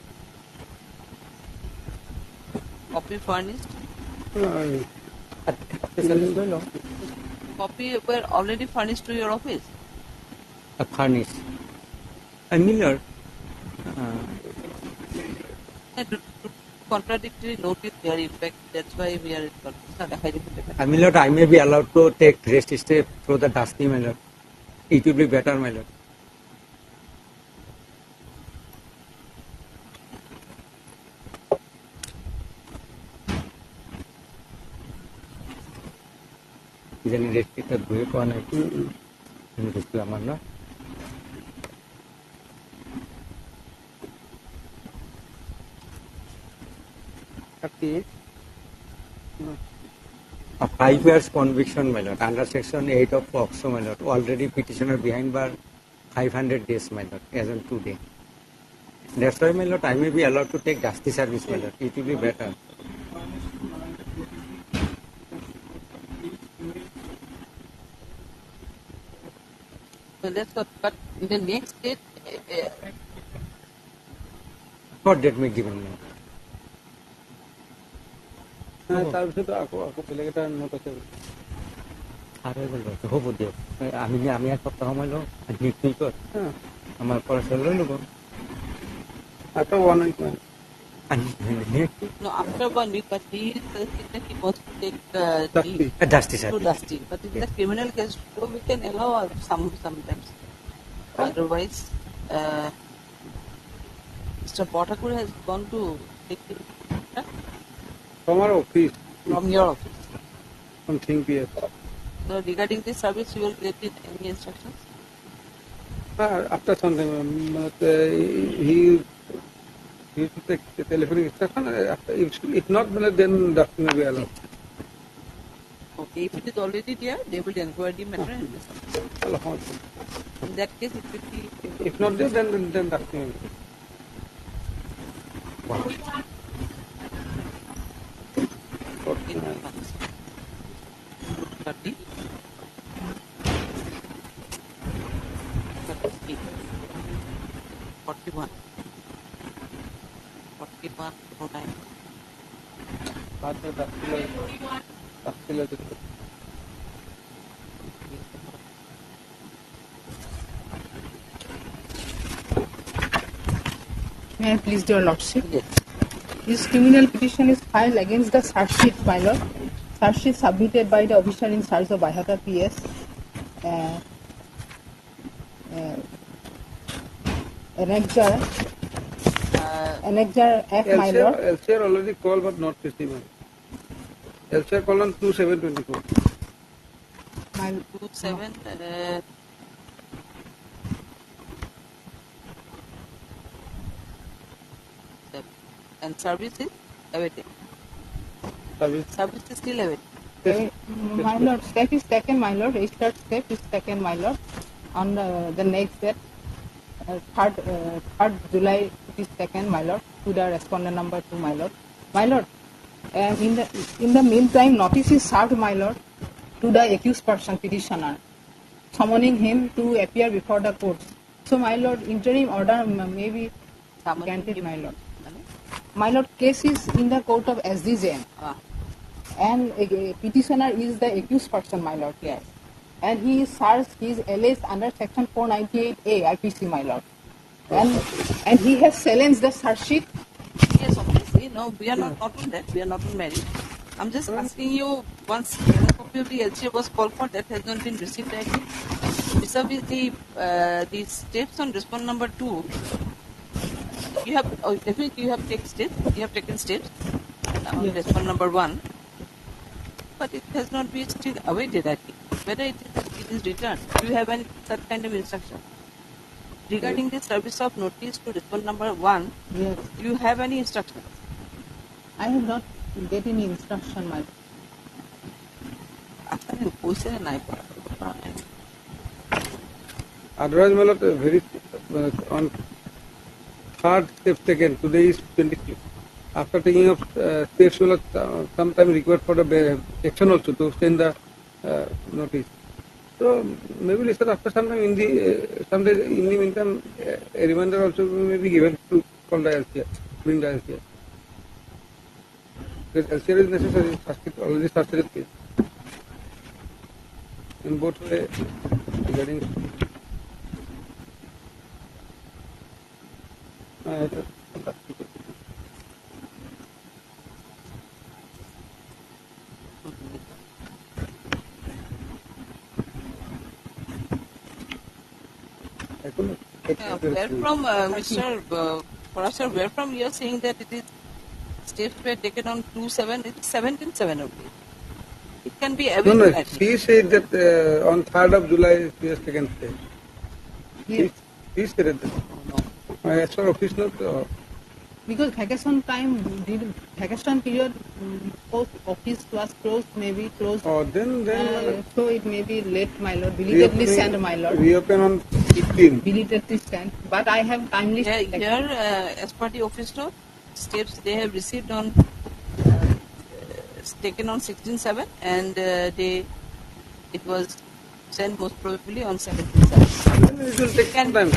Copy furnished. Copy were already furnished to your office. Furnished. I mean, lord. Contradictory notice here, in fact, that's why we are I mean, lord, I may be allowed to take rest step through the dusty, my lord. It will be better, my lord. Then rest step ধুয়ে পাওয়া নাই দেখলাম আমার না A 5 years conviction, my lord, under section 8 of POCSO, my lord, already petitioner behind bar 500 days, my lord, as on today. That's why, my lord, I may be allowed to take dusty service, my lord. It will be better. So let's go, but in the next date, What date may given, my lord? তাৰপিছত আকৌ বেলেগ এটা note আছে আৰু এবাৰ হ'ব দিয়ক আমি এক সপ্তাহ সময় লওঁ নিশ্চয় আমাৰ পৰা লৈ ল'ব after 1 week no, after 1 week, but he wants to take dusty, sir. to dusty. But in the criminal case, so we can allow sometimes. Otherwise, Mr. Potakur has gone to take it from our office. From your office. From Think PS. So regarding this service, you will get any instructions? After some time, he will take the telephonic instruction. If not, then that may be allowed. Okay, if it is already there, they will inquire the matter and decide. In that case, it will be... If not there, then that may be. Wow. 14 months. 30. 38. 41. 41. 09. May I please, your lordship? Yes. This criminal petition is filed against the search sheet, my lord. Search sheet submitted by the officer in charge of Baihata PS. Annexure F, my lord. LCR already called but not received. LCR called on 2724. My 27. And service is awaiting. Service is still awaiting. My lord, step is taken, my lord. Registered step is taken, my lord. On the next date, 3rd July, it is taken, my lord, to the respondent number 2, my lord. My lord, in the meantime, notice is served, my lord, to the accused person, petitioner, summoning him to appear before the court. So, my lord, interim order may be granted, my lord. My lord, case is in the court of SDJM. And petitioner is the accused person, my lord. Yes. And he is charged, he is alleged under section 498A IPC, my lord. And he has challenged the search sheet. Yes, obviously. No, we are not on that. We are not on married. I'm just asking you, once a copy of the LCA was called for, that has not been received yet. Vis-a-vis the steps on respond number 2, you have definitely you have taken steps on respond number 1, but it has not been still awaited, I think. Whether it is returned, do you have any such kind of instruction? Regarding the service of notice to respond number 1, yes. Do you have any instruction? I have not get any instruction, my lord. Otherwise, my lord, very on third step taken. Today is 26. After taking of steps, some time required for the action also to send the notice. So maybe later after some time in the meantime, a reminder also may be given to call the LCR, bring the LCR. Because LCR is necessary, already started case. In both way regarding Where from, Mr. Parashar, where from you are saying that it is steps were taken on 2/7, it's 17/7 only. It can be everywhere. No, she said that on 3rd of July she has taken step. Yes. He said that. As per office note. Because vacation time, vacation period, post office was closed, maybe closed. Oh, then so it may be late, my lord. Belatedly sent, my lord. Reopen on 15. Belatedly sent. But I have timely. Here, as per the office note, steps they have received on taken on 16/7, and it was sent most probably on 17/7. It will take some time.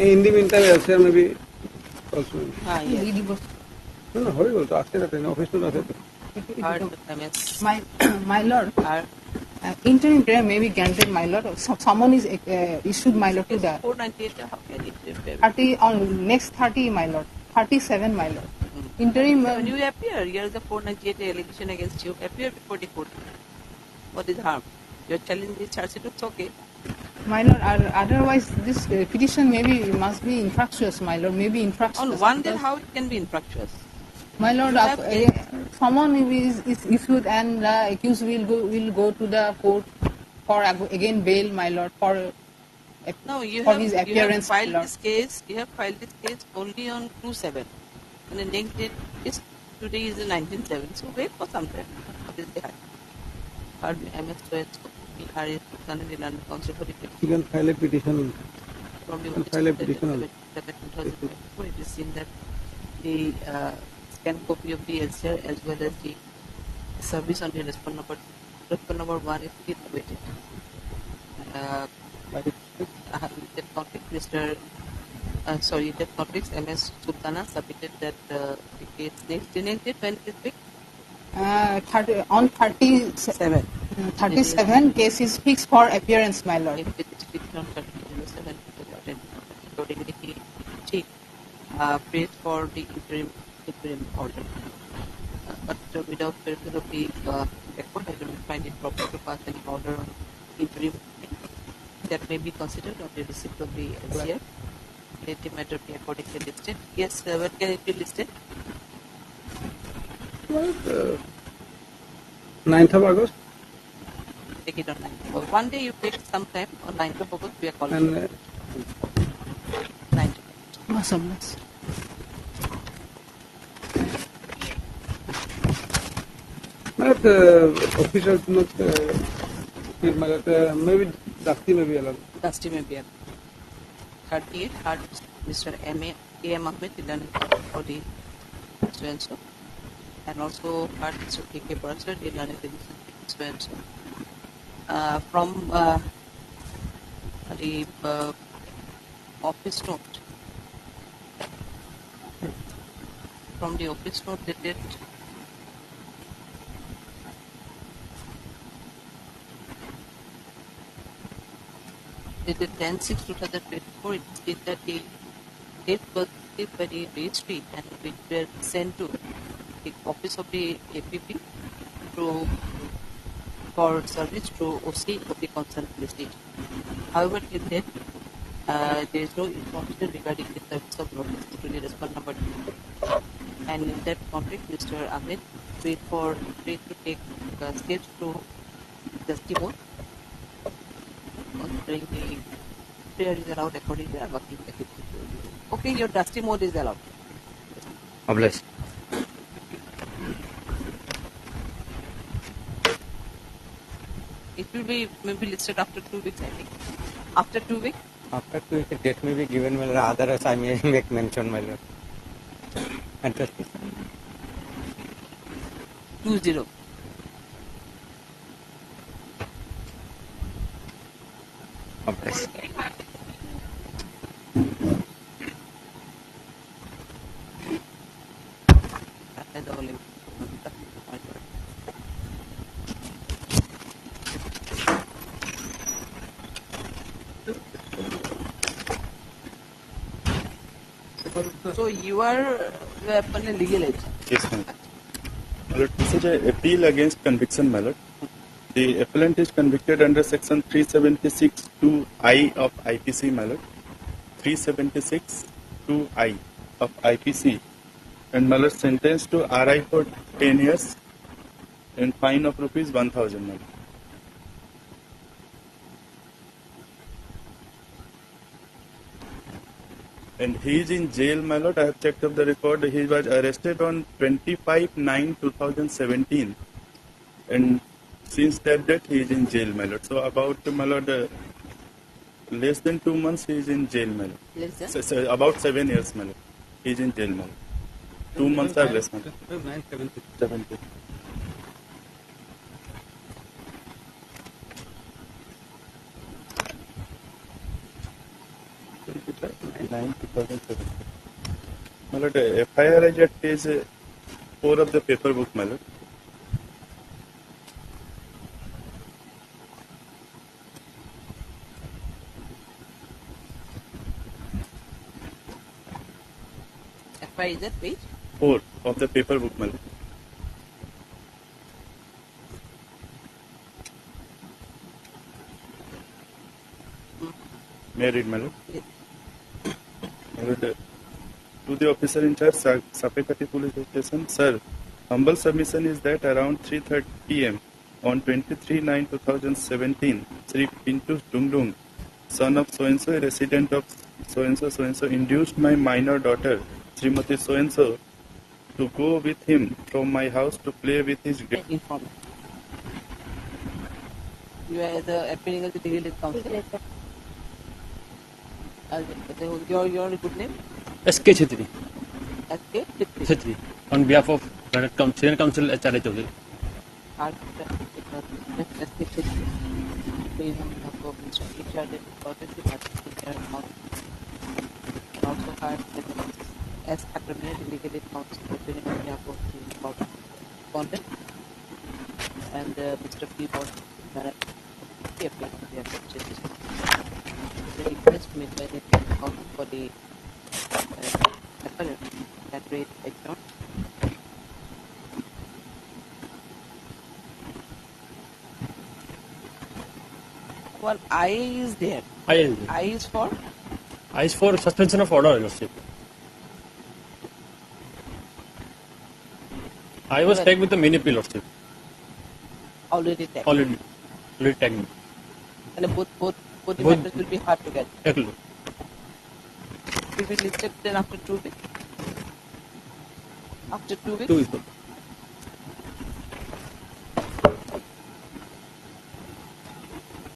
In the meantime, LCR may be also. Yes. No, horrible. So after that, office note after My lord, interim prayer may be granted, my lord. Someone is issued, my lord, to the 498, how can it be? 30 on next 30, my lord. 37, my lord. Interim. When you appear, here is the 498 allegation against you. Appear before the court. What is harm? You are challenging the charge sheet, it's okay. My lord, otherwise this petition must be infractious, my lord. Maybe infractious. On one day, how it can be infractious? My lord, someone is issued and the accused will go to the court for again bail, my lord, for his appearance. You have filed this case only on 2/7, and the next date is today is the 19/7. So wait for some time. What is the hard? MS Harris Council for the You can file a petition. from You can file a petition. 2024. It is seen that the scanned copy of the LCR as well as the service on the respond number 1 is still awaited. That conflict, that conflicts MS Sultana submitted that the case next date when it is fixed. On 37. 37 case is fixed for appearance, my lord. If it is fixed on 37, accordingly he prays for the interim order. But without permission of the court, I do not find it proper to pass any order on interim. That may be considered on the receipt of the LCR. Let the matter be accordingly listed. Yes, what can it be listed? 9th of August. Take it on 9th of August. One day you take some time on 9th of August, we are calling And, it. 9th of August. Awesome. But officials not maybe Dusty may be allowed. Dusty may be allowed. 38 had Mr. A.M. Ahmed done for the so and so. And also had Mr. K.K. Parashar done it so and so. From the office note. From the office note dated dated 10/6/2024, it states that the date was received by the registry and which were sent to the office of the APP for service through OC of the concerned police station. However, till then, there is no information regarding the service of notice to the respond number 2. And in that conflict, Mr. Ahmed prayed to take steps to Dusty mode, considering the prayer is allowed according to the working ethics. Okay, your Dusty mode is allowed. Obliged. It will be maybe listed after 2 weeks, I think. After 2 weeks, After 2 weeks, date may be given, my lord. Otherwise, I may make mention, my lord. Address is 20. address. So you are upon a legal age. Yes, ma'am. My lord, this is an appeal against conviction, my lord. The appellant is convicted under section 376(2)(I) of IPC, my lord. 376(2)(I) of IPC. And my lord sentenced to RI for 10 years and fine of rupees 1,000, my lord. And he is in jail, my lord. I have checked up the record. He was arrested on 25/9/2017. And since that date, he is in jail, my lord. So about, my lord, less than 2 months he is in jail, my lord. Less than? So about 7 years, my lord. He is in jail, my lord. 2 months or less, my lord. 70. My lord, FIR is at page 4 of the paper book, my lord. FI is that page? 4 of the paper book, my lord. May I read, my lord? My lord, to the officer in charge, Sapekati Police Station, sir, humble submission is that around 3:30 p.m. on 23/9/2017, Sri Pintu Dungdung, son of so-and-so, a resident of so-and-so, induced my minor daughter, Srimati so-and-so, to go with him from my house to play with his... You are appearing as a legal counsel. Your good name? S.K. Chhetri. S.K. Chhetri. On behalf of Senior Counsel H.R.A. Chaudhary. S.K. Chhetri. Please on behalf of Mr. H.R.A. also hired as accredited legal counsel appearing on behalf of the respondent and Mr. P. Bond appearing on behalf of Chhetri. The request made by the counsel for the appellant that rate ignored. Well, I is there. I is there. I is for? I is for suspension of order, Lordship. I was tagged with the mini P, Lordship. Already tagged. Already tagged me. And both the matters will be hard to get. Exactly. Will be listed then after 2 weeks? After 2 weeks? 2 weeks.